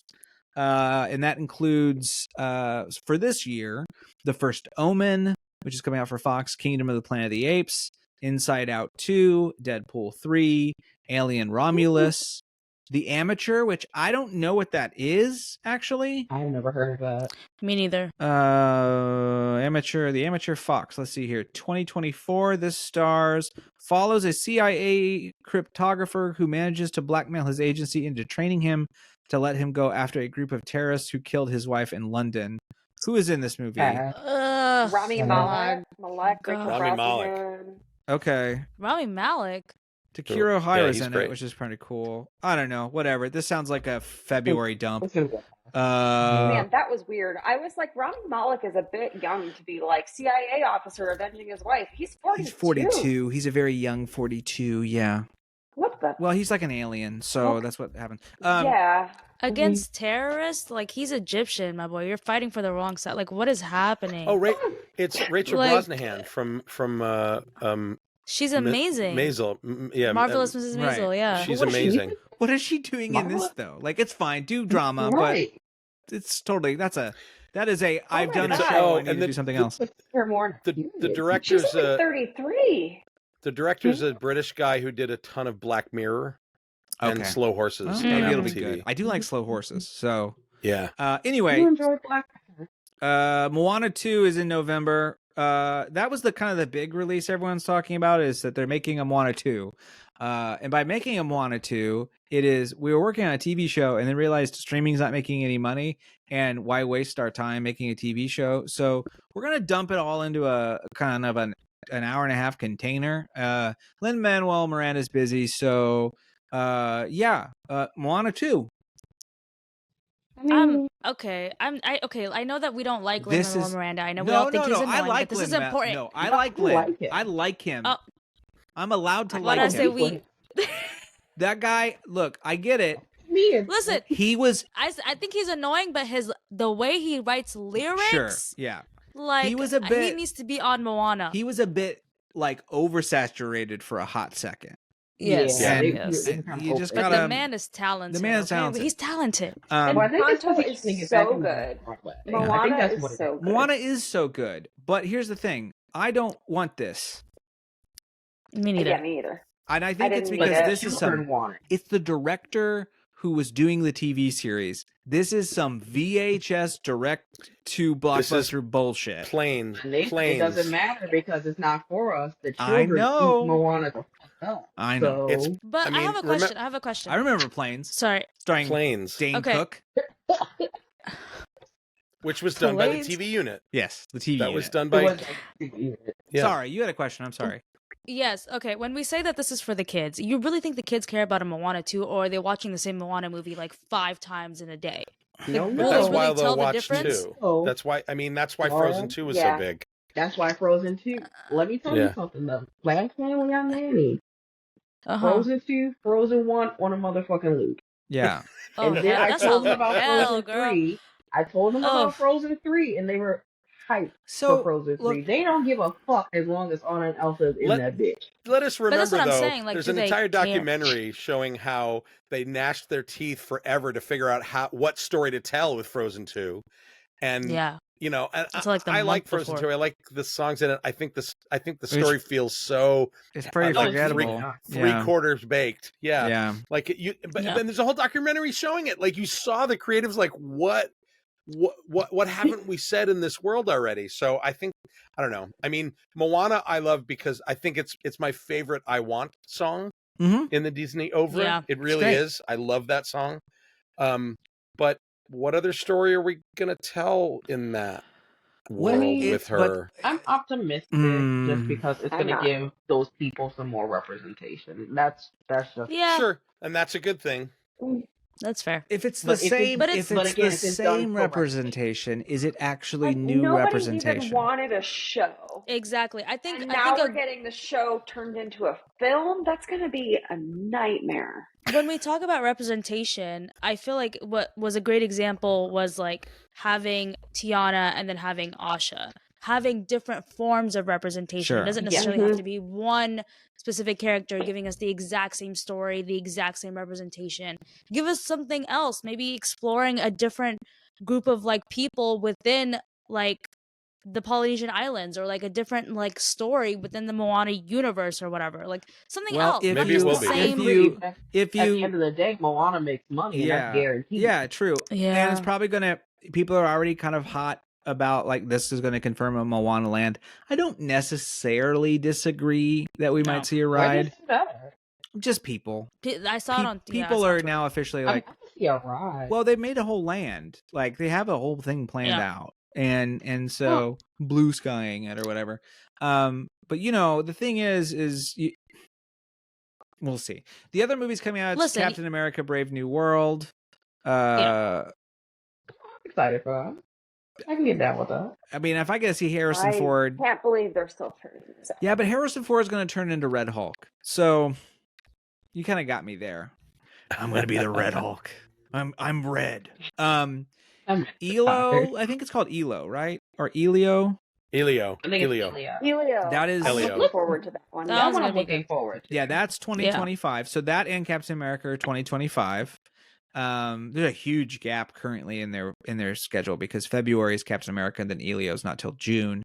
Speaker 1: And that includes, for this year, The First Omen, which is coming out for Fox, Kingdom of the Planet of the Apes, Inside Out 2, Deadpool 3, Alien Romulus, The Amateur, which I don't know what that is, actually.
Speaker 7: I've never heard of that.
Speaker 6: Me neither.
Speaker 1: The Amateur Fox. Let's see here. 2024, this stars, follows a CIA cryptographer who manages to blackmail his agency into training him to let him go after a group of terrorists who killed his wife in London. Who is in this movie?
Speaker 8: Rami Malek.
Speaker 5: Rami Malek.
Speaker 1: Okay.
Speaker 6: Rami Malek.
Speaker 1: Takiro Hira's
Speaker 5: he's
Speaker 1: in
Speaker 5: great.
Speaker 1: it, which is pretty cool. I don't know. Whatever. This sounds like a February dump.
Speaker 8: Man, that was weird. I was like, Rami Malek is a bit young to be like CIA officer avenging his wife. He's 42.
Speaker 1: He's 42. He's a very young 42. Yeah.
Speaker 8: What the?
Speaker 1: Well, he's like an alien, so that's what happened.
Speaker 8: Yeah.
Speaker 6: Against terrorists? Like, he's Egyptian, my boy. You're fighting for the wrong side. Like, what is happening?
Speaker 5: Oh, it's Rachel
Speaker 6: Like-
Speaker 5: Brosnahan from
Speaker 6: She's amazing.
Speaker 5: Maisel. Yeah.
Speaker 6: Marvelous Mrs.
Speaker 1: right.
Speaker 6: Maisel, yeah.
Speaker 5: She's
Speaker 7: What is she
Speaker 5: amazing.
Speaker 1: What is she doing in this though? Like, it's fine, do drama,
Speaker 7: Right.
Speaker 1: but it's totally that is a I've
Speaker 8: my
Speaker 1: done a
Speaker 8: God.
Speaker 1: show. I need
Speaker 5: and
Speaker 1: to do something else.
Speaker 5: The director's
Speaker 8: She's only 33.
Speaker 5: the director's a British guy who did a ton of Black Mirror and
Speaker 1: Okay.
Speaker 5: Slow Horses.
Speaker 1: Well,
Speaker 5: on
Speaker 1: maybe it'll
Speaker 5: Apple
Speaker 1: be
Speaker 5: TV.
Speaker 1: good. I do like slow horses. So
Speaker 5: Yeah.
Speaker 1: anyway,
Speaker 7: You enjoy Black Panther?
Speaker 1: Moana 2 is in November. That was the kind of the big release everyone's talking about, is that they're making a Moana 2. And by making a Moana 2, we were working on a TV show and then realized streaming's not making any money, and why waste our time making a TV show? So we're going to dump it all into a kind of an hour and a half container. Lin-Manuel Miranda's busy, so Moana 2.
Speaker 6: Okay. I know that we don't like
Speaker 1: This
Speaker 6: Lin-Manuel
Speaker 1: is-
Speaker 6: Miranda. I know we
Speaker 1: No,
Speaker 6: all think he's annoying,
Speaker 1: I like
Speaker 6: but this is
Speaker 1: Lin-Ma-
Speaker 6: important.
Speaker 1: No, I like
Speaker 7: I
Speaker 1: Lin.
Speaker 7: like him.
Speaker 1: I like him.
Speaker 6: Oh.
Speaker 1: I'm allowed to
Speaker 6: What
Speaker 1: like
Speaker 6: I
Speaker 1: him.
Speaker 6: say we
Speaker 1: That guy, look, I get it.
Speaker 6: listen.
Speaker 1: He was
Speaker 6: I think he's annoying, but the way he writes lyrics,
Speaker 1: sure, yeah.
Speaker 6: like
Speaker 1: He was a
Speaker 6: he
Speaker 1: bit-
Speaker 6: needs to be on Moana.
Speaker 1: He was a bit like oversaturated for a hot second.
Speaker 6: Yes,
Speaker 7: Yeah,
Speaker 6: yes.
Speaker 1: You just
Speaker 6: But
Speaker 1: gotta.
Speaker 6: the man is talented.
Speaker 1: The man is
Speaker 6: okay?
Speaker 1: talented.
Speaker 6: He's talented.
Speaker 7: Well, I think it's
Speaker 8: Encanto
Speaker 7: because
Speaker 8: is
Speaker 7: he is
Speaker 8: so
Speaker 7: acting
Speaker 8: good.
Speaker 7: Broadway. I
Speaker 8: Moana
Speaker 7: think that's
Speaker 8: is
Speaker 7: what it
Speaker 8: so
Speaker 7: is.
Speaker 8: good.
Speaker 1: Moana is so good, but here's the thing: I don't want this,
Speaker 6: Me neither.
Speaker 8: Yeah, me either.
Speaker 1: and I think it's
Speaker 8: didn't
Speaker 1: because
Speaker 8: need it.
Speaker 1: this is
Speaker 7: Children
Speaker 1: some.
Speaker 7: want it.
Speaker 1: It's the director who was doing the TV series. This is some VHS direct to blockbuster bullshit.
Speaker 5: Planes.
Speaker 7: And it doesn't matter because it's not for us. The
Speaker 1: I
Speaker 7: children
Speaker 1: know.
Speaker 7: eat Moana the fuck up.
Speaker 1: I know.
Speaker 7: So,
Speaker 5: It's
Speaker 6: But
Speaker 5: I
Speaker 6: I,
Speaker 5: mean,
Speaker 6: have a question. I have a question.
Speaker 1: I remember Planes,
Speaker 6: Sorry.
Speaker 1: starring
Speaker 5: Planes,
Speaker 1: Dane
Speaker 6: Okay.
Speaker 1: Cook.
Speaker 5: which was done by the
Speaker 6: Planes?
Speaker 5: TV unit.
Speaker 1: Yes, the TV.
Speaker 5: That was
Speaker 1: unit.
Speaker 5: done
Speaker 7: it
Speaker 5: by.
Speaker 7: was like,
Speaker 5: Yeah.
Speaker 1: Sorry, you had a question. I'm sorry.
Speaker 6: Yes. Okay. When we say that this is for the kids, you really think the kids care about a Moana 2, or are they watching the same Moana movie like 5 times in a day?
Speaker 7: no,
Speaker 5: But
Speaker 6: Will
Speaker 5: that's
Speaker 6: they
Speaker 5: why
Speaker 6: really
Speaker 5: they'll
Speaker 6: tell the
Speaker 5: watch
Speaker 6: difference?
Speaker 5: two.
Speaker 7: No.
Speaker 5: That's why. I mean, that's why
Speaker 7: Laura?
Speaker 5: Frozen 2 was
Speaker 8: Yeah.
Speaker 5: so big.
Speaker 7: That's why Frozen 2. Let me tell
Speaker 5: Yeah.
Speaker 7: you something though. Last Family on Nanny.
Speaker 6: Uh-huh.
Speaker 7: Frozen 2, Frozen 1 on a motherfucking loop.
Speaker 1: Yeah.
Speaker 6: Oh,
Speaker 7: And then I
Speaker 6: that
Speaker 7: told
Speaker 6: sounds
Speaker 7: them
Speaker 6: like
Speaker 7: about
Speaker 6: hell,
Speaker 7: Frozen
Speaker 6: girl.
Speaker 7: 3. I told them
Speaker 6: Oh,
Speaker 7: about Frozen 3, and they were hyped for
Speaker 1: So
Speaker 7: Frozen 3.
Speaker 1: look,
Speaker 7: They don't give a fuck as long as Anna and Elsa is in
Speaker 5: Let
Speaker 7: that bitch.
Speaker 5: let us
Speaker 6: but that's
Speaker 5: remember
Speaker 6: what I'm
Speaker 5: though,
Speaker 6: saying. Like,
Speaker 5: there's
Speaker 6: do
Speaker 5: an
Speaker 6: they
Speaker 5: entire
Speaker 6: care?
Speaker 5: documentary showing how they gnashed their teeth forever to figure out what story to tell with Frozen 2. And
Speaker 6: Yeah,
Speaker 5: you know, and
Speaker 6: until like the
Speaker 5: I like
Speaker 6: month
Speaker 5: Frozen
Speaker 6: before.
Speaker 5: 2. I like the songs in it. I think the story feels so
Speaker 1: it's pretty
Speaker 5: like
Speaker 1: forgettable.
Speaker 5: three
Speaker 1: Yeah.
Speaker 5: quarters baked. Yeah.
Speaker 1: Yeah.
Speaker 5: Like but
Speaker 6: Yeah.
Speaker 5: then there's a whole documentary showing it. Like you saw the creatives like what haven't we said in this world already? So I think I don't know. I mean, Moana I love because I think it's my favorite I Want song
Speaker 1: Mm-hmm.
Speaker 5: in the Disney oeuvre.
Speaker 6: Yeah.
Speaker 5: It really
Speaker 1: great.
Speaker 5: is. I love that song. But what other story are we gonna tell in that world with her?
Speaker 7: I'm optimistic just because it's going to give those people some more representation. That's just
Speaker 6: Yeah,
Speaker 5: Sure, and that's a good thing.
Speaker 6: that's fair.
Speaker 1: If it's the
Speaker 7: But if
Speaker 1: same,
Speaker 6: But
Speaker 1: if
Speaker 6: it's-
Speaker 1: it's
Speaker 7: again,
Speaker 1: the
Speaker 7: if it's done
Speaker 1: same
Speaker 7: correctly.
Speaker 1: representation, is it actually
Speaker 8: Like,
Speaker 1: new
Speaker 8: nobody's even
Speaker 1: representation?
Speaker 8: wanted a show.
Speaker 6: Exactly. I think
Speaker 8: And
Speaker 6: I
Speaker 8: now
Speaker 6: think
Speaker 8: we're getting the show turned into a film. That's going to be a nightmare.
Speaker 6: when we talk about representation, I feel like what was a great example was like having Tiana and then having Asha. Having different forms of representation.
Speaker 1: Sure.
Speaker 6: It doesn't
Speaker 8: Yeah.
Speaker 6: necessarily have to be one specific character giving us the exact same story, the exact same representation. Give us something else, maybe exploring a different group of like people within like the Polynesian Islands, or like a different like story within the Moana universe or whatever. Like something
Speaker 1: Well,
Speaker 6: else.
Speaker 1: if
Speaker 6: not
Speaker 5: Maybe
Speaker 6: just
Speaker 5: it
Speaker 6: the
Speaker 5: will be.
Speaker 6: same.
Speaker 1: if
Speaker 7: at the
Speaker 1: you
Speaker 7: end of the day, Moana makes money, and that's guaranteed.
Speaker 1: yeah, true. And
Speaker 6: Yeah.
Speaker 1: it's probably gonna. People are already kind of hot about like this is going to confirm a Moana land. I don't necessarily disagree that we might see a ride. Just people.
Speaker 6: I saw it on.
Speaker 1: People are now officially like,
Speaker 7: I can see a ride.
Speaker 1: well, they've made a whole land. Like they have a whole thing planned out, and so blue skying it or whatever. But you know, the thing is we'll see. The other movies coming out, it's Captain America: Brave New World.
Speaker 7: I'm excited for that. I can get down with that.
Speaker 1: I mean, if I get to see Harrison Ford,
Speaker 8: I can't believe they're still turning this out.
Speaker 1: yeah, but Harrison Ford is going to turn into Red Hulk, so you kind of got me there. I'm going to be the Red Hulk. I'm red. Elo, I think it's called Elo, right? Or Elio?
Speaker 5: Elio.
Speaker 7: I think
Speaker 5: Elio.
Speaker 7: it's
Speaker 8: Elio.
Speaker 1: That is
Speaker 8: I'm looking forward to that one.
Speaker 6: That
Speaker 7: one
Speaker 6: one's
Speaker 7: I'm looking forward to.
Speaker 1: Yeah, that's 2025. So that and Captain America are 2025. There's a huge gap currently in their schedule because February is Captain America and then Elio's not till June.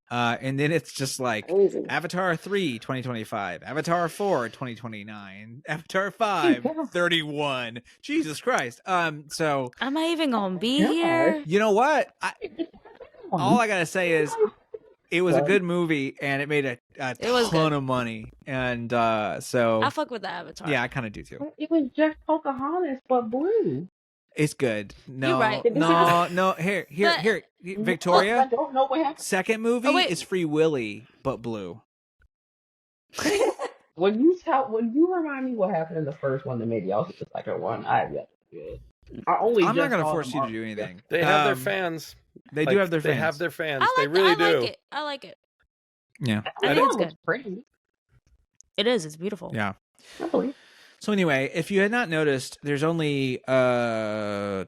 Speaker 1: And then it's just like Avatar 3 2025, Avatar 4 2029, Avatar 5 31. Jesus Christ. So
Speaker 6: am I even gonna be here?
Speaker 1: you know what? All I gotta say is it was a good movie and it made a ton of money. And so
Speaker 6: I fuck with the Avatar.
Speaker 1: yeah, I kind of do too.
Speaker 7: It was just Pocahontas, but blue.
Speaker 1: It's good. No,
Speaker 6: You're right.
Speaker 1: no. Here, Victoria.
Speaker 7: I don't know what happened.
Speaker 1: Second movie is Free Willy, but blue.
Speaker 7: When you remind me what happened in the first one that made y'all see the second one, I have yet to do it.
Speaker 1: I'm not going to force you to do anything.
Speaker 5: They have their fans.
Speaker 1: They do have their fans.
Speaker 5: They have their fans.
Speaker 6: I
Speaker 5: They really do.
Speaker 6: I like it.
Speaker 1: Yeah.
Speaker 6: I think it's good.
Speaker 7: Pretty.
Speaker 6: It is. It's beautiful.
Speaker 1: Yeah.
Speaker 7: Really?
Speaker 1: So anyway, if you had not noticed, there's only 2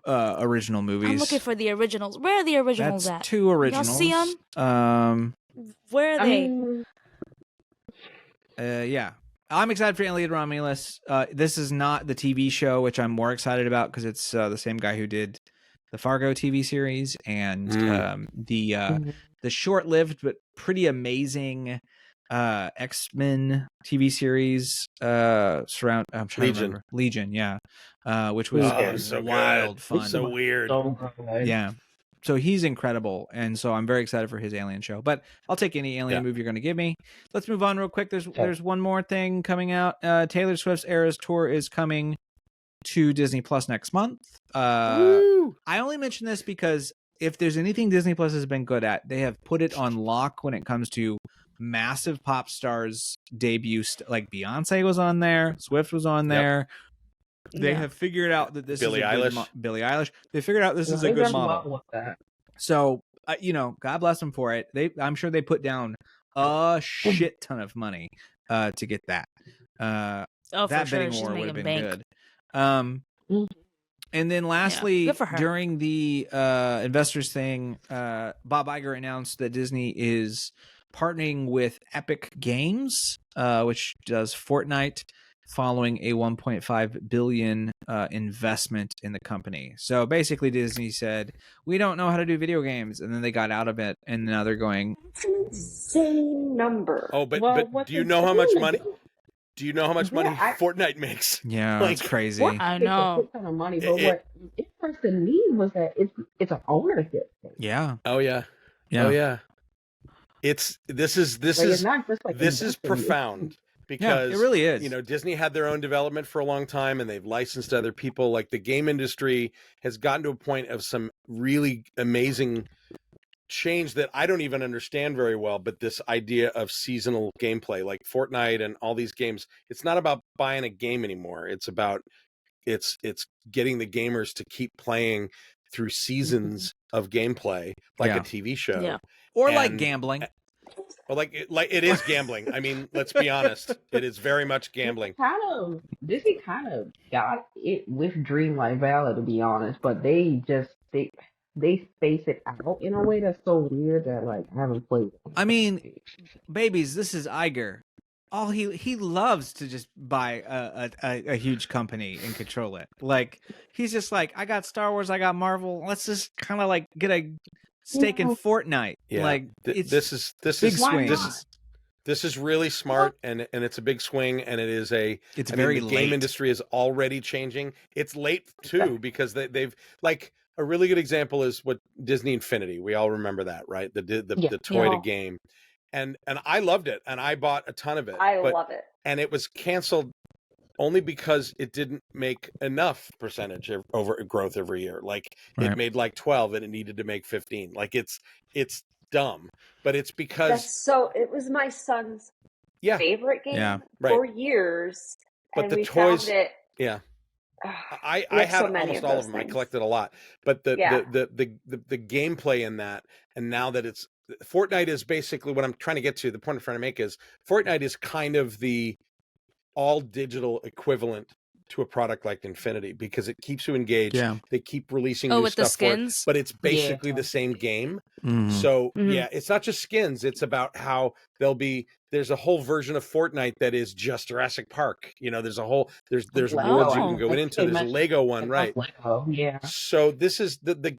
Speaker 1: original movies.
Speaker 6: I'm looking for the originals. Where are the originals
Speaker 1: That's
Speaker 6: at?
Speaker 1: 2 originals.
Speaker 6: Y'all see them? Where are they?
Speaker 1: Yeah. I'm excited for Alien Romulus. This is not the TV show, which I'm more excited about because it's the same guy who did the Fargo TV series and the short-lived but pretty amazing X-Men TV series I'm trying to remember. Legion, yeah. Which was
Speaker 5: so
Speaker 1: wild
Speaker 5: good.
Speaker 1: fun.
Speaker 5: So weird.
Speaker 1: Yeah. So he's incredible, and so I'm very excited for his Alien show. But I'll take any Alien movie you're going to give me. Let's move on real quick. There's one more thing coming out. Taylor Swift's Eras Tour is coming to Disney Plus next month. I only mention this because if there's anything Disney Plus has been good at, they have put it on lock when it comes to massive pop stars debut. Like Beyonce was on there, Swift was on there. They have figured out that this
Speaker 5: Billie
Speaker 1: is
Speaker 5: Eilish.
Speaker 1: Billie Eilish. They figured out this is a good model. So, God bless them for it. I'm sure they put down a shit ton of money to get that.
Speaker 6: Oh,
Speaker 1: that
Speaker 6: for sure.
Speaker 1: bidding
Speaker 6: She's
Speaker 1: war would have
Speaker 6: making
Speaker 1: been
Speaker 6: bank.
Speaker 7: Mhm.
Speaker 1: And then lastly,
Speaker 6: good for her.
Speaker 1: during the investors thing, Bob Iger announced that Disney is partnering with Epic Games, which does Fortnite, following a 1.5 billion investment in the company. So basically, Disney said, "We don't know how to do video games," and then they got out of it, and now they're going,
Speaker 8: It's an insane number.
Speaker 5: Oh, but
Speaker 7: Well,
Speaker 5: but
Speaker 7: what's
Speaker 5: do you know how much
Speaker 7: insane
Speaker 5: money?
Speaker 7: is-
Speaker 5: Do you know how much money
Speaker 7: Yeah,
Speaker 5: Fortnite makes?
Speaker 1: "Yeah,
Speaker 5: Like,
Speaker 1: that's crazy."
Speaker 7: Fortnite
Speaker 6: I
Speaker 7: takes a
Speaker 6: know.
Speaker 7: shit ton of money, but
Speaker 5: It-
Speaker 7: what interested me was that it's an ownership thing.
Speaker 1: Yeah,
Speaker 5: Oh yeah.
Speaker 1: yeah.
Speaker 5: Oh yeah. This is
Speaker 7: Like, it's not just like
Speaker 5: this is
Speaker 7: investing,
Speaker 5: profound
Speaker 1: Yeah,
Speaker 5: because
Speaker 1: it really is.
Speaker 5: you know, Disney had their own development for a long time and they've licensed other people. Like the game industry has gotten to a point of some really amazing change that I don't even understand very well, but this idea of seasonal gameplay, like Fortnite and all these games, it's not about buying a game anymore. It's about it's getting the gamers to keep playing through seasons of gameplay, like
Speaker 1: Yeah.
Speaker 5: a TV show.
Speaker 6: Yeah.
Speaker 1: Or like
Speaker 5: And-
Speaker 1: gambling.
Speaker 5: Well, like it is gambling. I mean, let's be honest, it is very much gambling.
Speaker 7: Disney kind of got it with Dreamlight Valley, to be honest, but they space it out in a way that's so weird that like I haven't played it.
Speaker 1: I mean, babies, this is Iger. All he loves to just buy a huge company and control it. Like he's just like, I got Star Wars, I got Marvel. Let's just kind of like get a stake in
Speaker 7: Yeah.
Speaker 1: Fortnite.
Speaker 5: Yeah,
Speaker 1: Like
Speaker 5: this is
Speaker 1: big swing.
Speaker 5: this is really smart, and it's a big swing, and it is a.
Speaker 1: It's
Speaker 5: I
Speaker 1: very
Speaker 5: mean, the game
Speaker 1: late.
Speaker 5: industry is already changing. It's late too because they've like a really good example is what Disney Infinity. We all remember that, right? The toy to game, and I loved it, and I bought a ton of it.
Speaker 8: I love it.
Speaker 5: And it was canceled only because it didn't make enough percentage over growth every year. Like
Speaker 1: Right.
Speaker 5: it made like 12 and it needed to make 15. Like it's dumb, but it's because
Speaker 8: It was my son's
Speaker 5: yeah,
Speaker 8: favorite game
Speaker 1: Yeah.
Speaker 8: for years.
Speaker 5: But
Speaker 8: and
Speaker 5: the
Speaker 8: we
Speaker 5: toys-
Speaker 8: found it.
Speaker 5: yeah. I
Speaker 8: We have
Speaker 5: had
Speaker 8: so many
Speaker 5: almost
Speaker 8: of
Speaker 5: all
Speaker 8: those
Speaker 5: of them. I
Speaker 8: things.
Speaker 5: collected a lot, but the
Speaker 8: Yeah.
Speaker 5: the gameplay in that, and now that it's Fortnite is basically what I'm trying to get to. The point I'm trying to make is Fortnite is kind of the all digital equivalent to a product like Infinity because it keeps you engaged.
Speaker 1: Yeah.
Speaker 5: They keep releasing
Speaker 6: Oh,
Speaker 5: new
Speaker 6: with the
Speaker 5: stuff for it,
Speaker 6: skins?
Speaker 5: but it's basically
Speaker 7: Yeah.
Speaker 5: the same game.
Speaker 1: Mhm.
Speaker 5: So
Speaker 6: Mhm.
Speaker 5: yeah, it's not just skins. It's about how there's a whole version of Fortnite that is just Jurassic Park. You know, there's there's
Speaker 7: Lego,
Speaker 5: worlds you
Speaker 6: I
Speaker 5: can go
Speaker 7: think
Speaker 5: into.
Speaker 7: they
Speaker 5: There's a
Speaker 7: mentioned
Speaker 5: Lego one,
Speaker 7: it
Speaker 5: right?
Speaker 7: was Lego, yeah.
Speaker 5: So this is the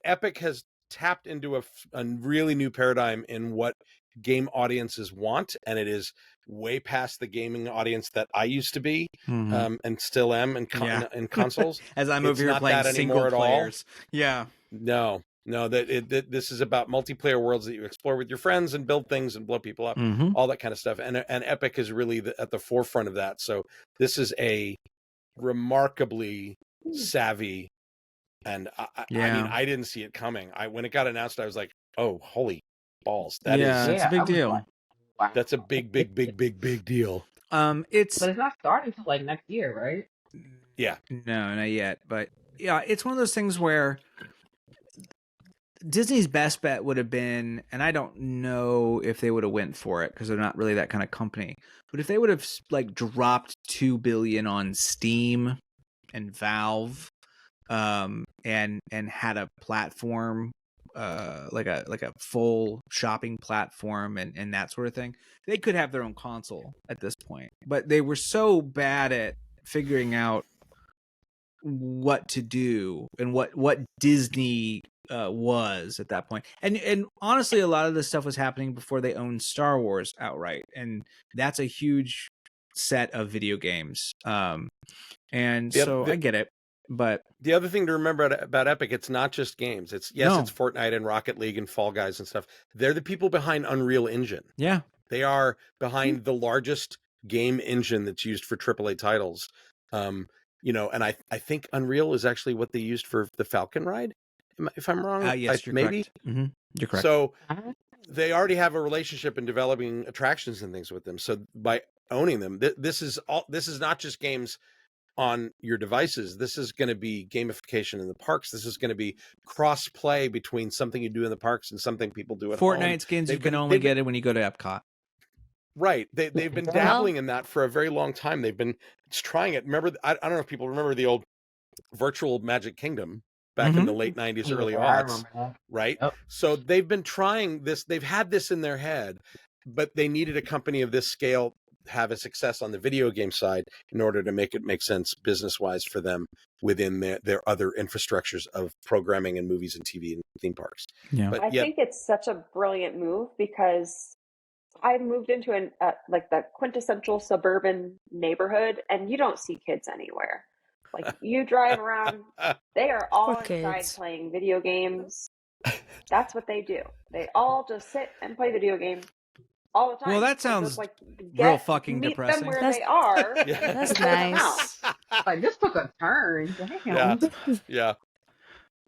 Speaker 5: Epic has tapped into a really new paradigm in what game audiences want, and it is way past the gaming audience that I used to be,
Speaker 1: Mhm.
Speaker 5: and still am in consoles.
Speaker 1: As I'm
Speaker 5: It's
Speaker 1: over here
Speaker 5: not
Speaker 1: playing
Speaker 5: that anymore
Speaker 1: single
Speaker 5: at all.
Speaker 1: players. Yeah.
Speaker 5: No, this is about multiplayer worlds that you explore with your friends and build things and blow people up,
Speaker 1: Mhm.
Speaker 5: all that kind of stuff. And Epic is really at the forefront of that. So this is a remarkably savvy, and I mean, I didn't see it coming. When it got announced, I was like, oh, holy balls! That is
Speaker 1: It's a big
Speaker 7: I was
Speaker 1: deal.
Speaker 7: like, wow.
Speaker 5: that's a big deal.
Speaker 1: It's
Speaker 7: But it's not starting till like next year, right?
Speaker 5: Yeah.
Speaker 1: No, not yet. But yeah, it's one of those things where Disney's best bet would have been, and I don't know if they would have went for it because they're not really that kind of company. But if they would have like dropped $2 billion on Steam and Valve, and had a platform, like a full shopping platform and that sort of thing, they could have their own console at this point. But they were so bad at figuring out what to do and what Disney was at that point. And honestly, a lot of this stuff was happening before they owned Star Wars outright, and that's a huge set of video games. And so I get it, but
Speaker 5: the other thing to remember about Epic, it's not just games. It's it's Fortnite and Rocket League and Fall Guys and stuff. They're the people behind Unreal Engine.
Speaker 1: Yeah,
Speaker 5: they are behind the largest game engine that's used for AAA titles. You know, and I think Unreal is actually what they used for the Falcon ride. If I'm wrong,
Speaker 1: yes, you're
Speaker 5: maybe.
Speaker 1: correct. Mm-hmm. You're correct.
Speaker 5: So they already have a relationship in developing attractions and things with them. So by owning them, this is not just games on your devices. This is going to be gamification in the parks. This is going to be cross play between something you do in the parks and something people do at home.
Speaker 1: Fortnite skins you can only get it when you go to Epcot.
Speaker 5: Right. They've been dabbling in that for a very long time. They've been trying it. Remember, I don't know if people remember the old virtual Magic Kingdom back in the late 90s, early aughts, right?
Speaker 7: Yep.
Speaker 5: So they've been trying this. They've had this in their head, but they needed a company of this scale have a success on the video game side in order to make it make sense business-wise for them within their other infrastructures of programming and movies and TV and theme parks.
Speaker 1: Yeah.
Speaker 5: But
Speaker 8: I think it's such a brilliant move because I moved into like the quintessential suburban neighborhood, and you don't see kids anywhere. Like you drive around, they are all inside
Speaker 6: kids.
Speaker 8: playing video games. That's what they do. They all just sit and play video games all the time.
Speaker 1: Well, that
Speaker 8: And
Speaker 1: sounds
Speaker 8: just, like
Speaker 1: real fucking
Speaker 8: meet
Speaker 1: depressing.
Speaker 8: them where
Speaker 6: That's-
Speaker 8: they are.
Speaker 5: Yeah.
Speaker 6: That's
Speaker 8: and take them
Speaker 6: nice.
Speaker 8: out.
Speaker 7: Like, this took a turn.
Speaker 5: Yeah.
Speaker 7: Damn.
Speaker 5: Yeah.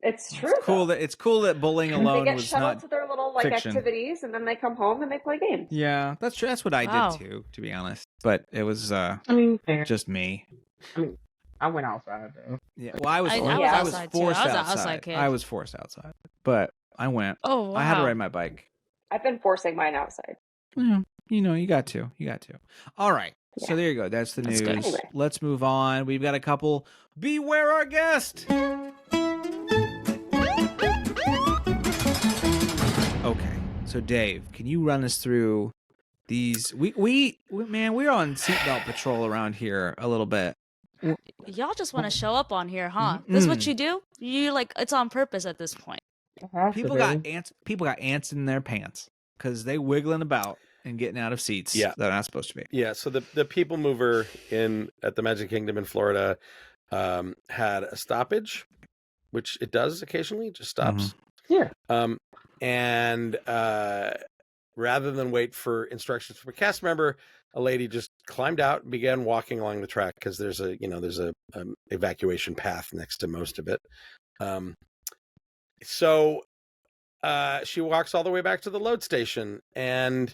Speaker 8: It's true.
Speaker 1: It's cool
Speaker 8: though.
Speaker 1: that bullying
Speaker 8: They
Speaker 1: alone
Speaker 8: get
Speaker 1: was
Speaker 8: shuttled
Speaker 1: not.
Speaker 8: to their little like
Speaker 1: fiction.
Speaker 8: activities, and then they come home and they play games.
Speaker 1: Yeah, that's true. That's what I
Speaker 6: Wow.
Speaker 1: did too, to be honest. But it was
Speaker 7: I mean, fair.
Speaker 1: just me.
Speaker 7: I went outside though.
Speaker 1: Yeah. Well, I was
Speaker 6: I
Speaker 8: was
Speaker 6: outside, too. I
Speaker 1: forced
Speaker 6: was an
Speaker 1: outside.
Speaker 6: outside kid.
Speaker 1: I was forced outside, but I went.
Speaker 6: Oh, wow.
Speaker 1: I had to ride my bike.
Speaker 8: I've been forcing mine outside.
Speaker 1: Yeah, you got to. All right. So
Speaker 8: Yeah.
Speaker 1: there you go. That's the
Speaker 6: That's
Speaker 1: news.
Speaker 6: good.
Speaker 8: Anyway.
Speaker 1: Let's move on. We've got a couple. Beware our guest. Okay. So Dave, can you run us through these? Man, we're on seatbelt patrol around here a little bit.
Speaker 6: Y'all just want to show up on here, huh? This is what
Speaker 1: Mm.
Speaker 6: you do? You like it's on purpose at this point.
Speaker 7: It has to
Speaker 1: People
Speaker 7: be.
Speaker 1: got ants. People got ants in their pants because they wiggling about and getting out of seats.
Speaker 5: Yeah.
Speaker 1: That are not supposed to be.
Speaker 5: Yeah, so the people mover at the Magic Kingdom in Florida had a stoppage, which it does occasionally, it just stops.
Speaker 7: Yeah.
Speaker 5: And rather than wait for instructions from a cast member, a lady just climbed out and began walking along the track because there's a evacuation path next to most of it. So she walks all the way back to the load station, and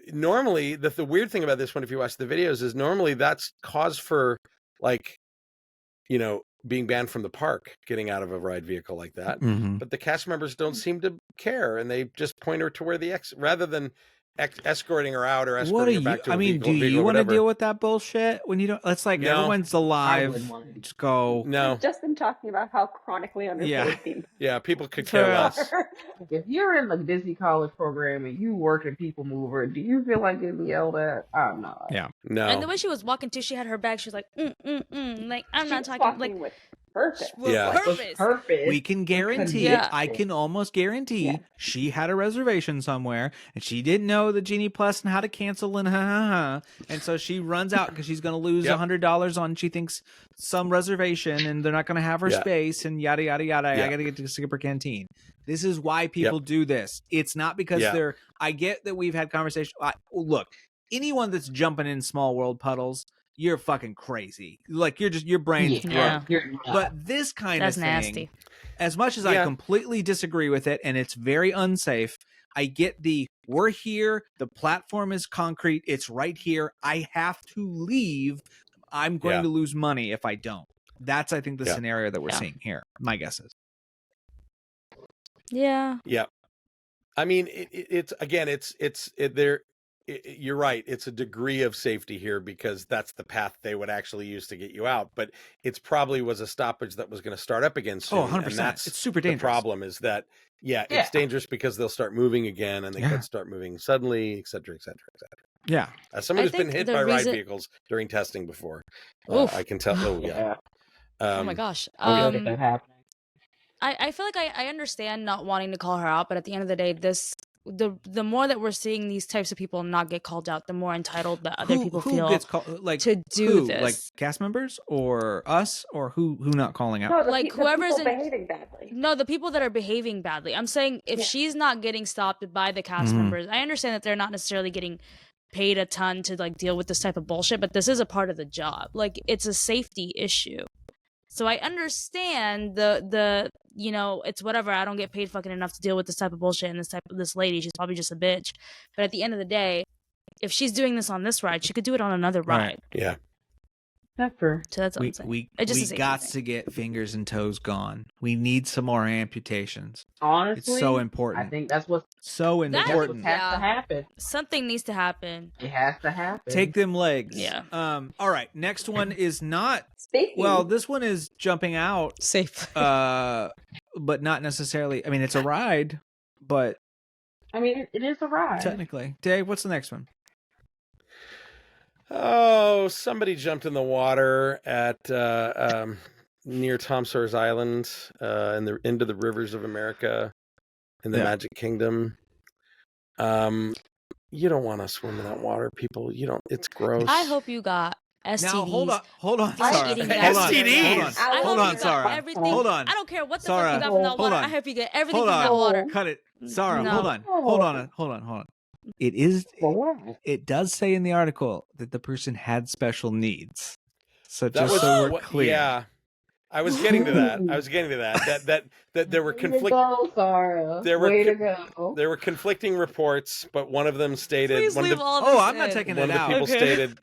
Speaker 5: normally the weird thing about this one, if you watch the videos, is normally that's cause for being banned from the park, getting out of a ride vehicle like that.
Speaker 1: Mm-hmm.
Speaker 5: But the cast members don't seem to care, and they just point her to where the rather than escorting her out or
Speaker 1: What are
Speaker 5: escorting her
Speaker 1: you?
Speaker 5: back to a
Speaker 1: I mean,
Speaker 5: vehicle,
Speaker 1: do you
Speaker 5: or
Speaker 1: want to
Speaker 5: whatever.
Speaker 1: deal with that bullshit when you don't? It's like
Speaker 5: No.
Speaker 1: everyone's
Speaker 7: I
Speaker 1: alive.
Speaker 7: wouldn't want to.
Speaker 1: Just go.
Speaker 5: No,
Speaker 8: We've just been talking about how chronically underpaid
Speaker 1: Yeah.
Speaker 8: theme
Speaker 5: yeah, people could
Speaker 6: For
Speaker 5: care
Speaker 6: real.
Speaker 5: less.
Speaker 8: are.
Speaker 7: If you're in the Disney College program and you work at People Mover, do you feel like getting yelled at? I'm not.
Speaker 1: Yeah.
Speaker 5: No,
Speaker 6: And the way she was walking too, she had her bag. She was like, like I'm
Speaker 8: She
Speaker 6: not
Speaker 8: was
Speaker 6: talking
Speaker 8: walking
Speaker 6: like
Speaker 8: with purpose.
Speaker 5: Yeah.
Speaker 7: It was
Speaker 6: purpose.
Speaker 7: purpose.
Speaker 1: We can guarantee.
Speaker 6: Yeah.
Speaker 1: I can almost guarantee
Speaker 8: Yeah.
Speaker 1: she had a reservation somewhere, and she didn't know the Genie Plus and how to cancel and and so she runs out because she's going to lose
Speaker 5: Yep.
Speaker 1: $100 on she thinks some reservation, and they're not going to have her
Speaker 5: Yeah.
Speaker 1: space, and yada yada yada.
Speaker 5: Yeah.
Speaker 1: I got to get to Skipper Canteen. This is why people do this. It's not because
Speaker 5: Yeah.
Speaker 1: they're. I get that we've had conversations. Look, anyone that's jumping in small world puddles, you're fucking crazy. Like your brain's
Speaker 6: Yeah.
Speaker 1: broke.
Speaker 7: You're not.
Speaker 1: But this kind
Speaker 6: That's
Speaker 1: of thing,
Speaker 6: nasty.
Speaker 1: as much as I
Speaker 5: Yeah.
Speaker 1: completely disagree with it and it's very unsafe, I get we're here, the platform is concrete, it's right here, I have to leave, I'm going
Speaker 5: Yeah.
Speaker 1: to lose money if I don't. That's, I think, the
Speaker 5: Yeah.
Speaker 1: scenario that we're
Speaker 6: Yeah.
Speaker 1: seeing here. My guess is.
Speaker 6: Yeah.
Speaker 5: Yeah, I mean, you're right. It's a degree of safety here because that's the path they would actually use to get you out. But it's probably was a stoppage that was going to start up again soon.
Speaker 1: Oh, 100%.
Speaker 5: And that's
Speaker 1: It's super
Speaker 5: the
Speaker 1: dangerous.
Speaker 5: problem is that,
Speaker 7: Yeah.
Speaker 5: it's dangerous because they'll start moving again and they
Speaker 1: Yeah.
Speaker 5: could start moving suddenly, et cetera, et cetera, et cetera.
Speaker 1: Yeah.
Speaker 5: As someone
Speaker 6: I
Speaker 5: who's been
Speaker 6: think
Speaker 5: hit
Speaker 6: the
Speaker 5: by ride
Speaker 6: reason-
Speaker 5: vehicles during testing before,
Speaker 6: Oof.
Speaker 5: I can tell. Oh, yeah.
Speaker 7: Yeah.
Speaker 6: Oh my gosh.
Speaker 7: I know that happening.
Speaker 6: I feel like I understand not wanting to call her out, but at the end of the day, the more that we're seeing these types of people not get called out, the more entitled that other people
Speaker 1: who
Speaker 6: feel
Speaker 1: gets called, like,
Speaker 6: to do
Speaker 1: who?
Speaker 6: this.
Speaker 1: Like cast members or us or who not calling out?
Speaker 8: No,
Speaker 6: Like,
Speaker 8: the
Speaker 6: whoever's
Speaker 8: people
Speaker 6: in-
Speaker 8: behaving badly.
Speaker 6: No, the people that are behaving badly. I'm saying if
Speaker 8: Yeah.
Speaker 6: she's not getting stopped by the cast
Speaker 1: Mhm.
Speaker 6: members, I understand that they're not necessarily getting paid a ton to like deal with this type of bullshit, but this is a part of the job. Like it's a safety issue. So I understand the it's whatever, I don't get paid fucking enough to deal with this type of bullshit and this lady, she's probably just a bitch. But at the end of the day, if she's doing this on this ride, she could do it on another
Speaker 1: Right.
Speaker 6: ride.
Speaker 5: Yeah.
Speaker 7: That's true.
Speaker 6: So that's all
Speaker 1: We
Speaker 6: I'm saying.
Speaker 1: we
Speaker 6: It's just
Speaker 1: we
Speaker 6: a safety
Speaker 1: got
Speaker 6: thing.
Speaker 1: to get fingers and toes gone. We need some more amputations.
Speaker 7: Honestly,
Speaker 1: It's so
Speaker 7: I
Speaker 1: important.
Speaker 7: think that's what
Speaker 1: So
Speaker 6: That-
Speaker 1: important.
Speaker 7: has
Speaker 6: Yeah.
Speaker 7: to happen.
Speaker 6: Something needs to happen.
Speaker 7: It has to happen.
Speaker 1: Take them legs.
Speaker 6: Yeah.
Speaker 1: All right. Next one is not.
Speaker 8: Speaking.
Speaker 1: Well, this one is jumping out.
Speaker 6: Safe.
Speaker 1: But not necessarily. I mean, it's a ride, but
Speaker 7: I mean, it is a ride.
Speaker 1: technically, Dave, what's the next one?
Speaker 5: Oh, somebody jumped in the water at near Tom Sawyer's Island, into the rivers of America, in the
Speaker 1: Yeah.
Speaker 5: Magic Kingdom. You don't want to swim in that water, people. You don't. It's gross.
Speaker 6: I hope you got STDs.
Speaker 1: Now hold on,
Speaker 6: From
Speaker 1: Sarah.
Speaker 6: eating
Speaker 1: Hold
Speaker 6: that
Speaker 1: on,
Speaker 5: STDs.
Speaker 6: I
Speaker 1: hold
Speaker 6: hope
Speaker 1: on,
Speaker 6: you got
Speaker 1: Sarah.
Speaker 6: everything.
Speaker 1: Hold on.
Speaker 6: I don't care what the
Speaker 1: Sarah,
Speaker 6: fuck you got from that
Speaker 1: hold
Speaker 6: water.
Speaker 1: on.
Speaker 6: I hope you get everything
Speaker 1: Hold
Speaker 6: from
Speaker 1: on.
Speaker 6: that water.
Speaker 1: Cut it, Sarah.
Speaker 6: No.
Speaker 1: Hold on. It is.
Speaker 7: For what?
Speaker 1: It does say in the article that the person had special needs. So
Speaker 5: That
Speaker 1: just
Speaker 5: was
Speaker 1: so we're
Speaker 5: what-
Speaker 1: clear.
Speaker 5: Yeah, I was getting to that. That there were
Speaker 7: Way to go, Sarah.
Speaker 5: there were
Speaker 7: Way to
Speaker 5: co-
Speaker 7: go.
Speaker 5: there were conflicting reports, but one of them stated
Speaker 6: Please
Speaker 5: one of
Speaker 6: leave
Speaker 5: the,
Speaker 6: all this
Speaker 1: Oh, I'm not
Speaker 6: in.
Speaker 1: taking
Speaker 5: one
Speaker 1: it
Speaker 5: of the
Speaker 1: out.
Speaker 5: people
Speaker 6: Okay.
Speaker 5: stated.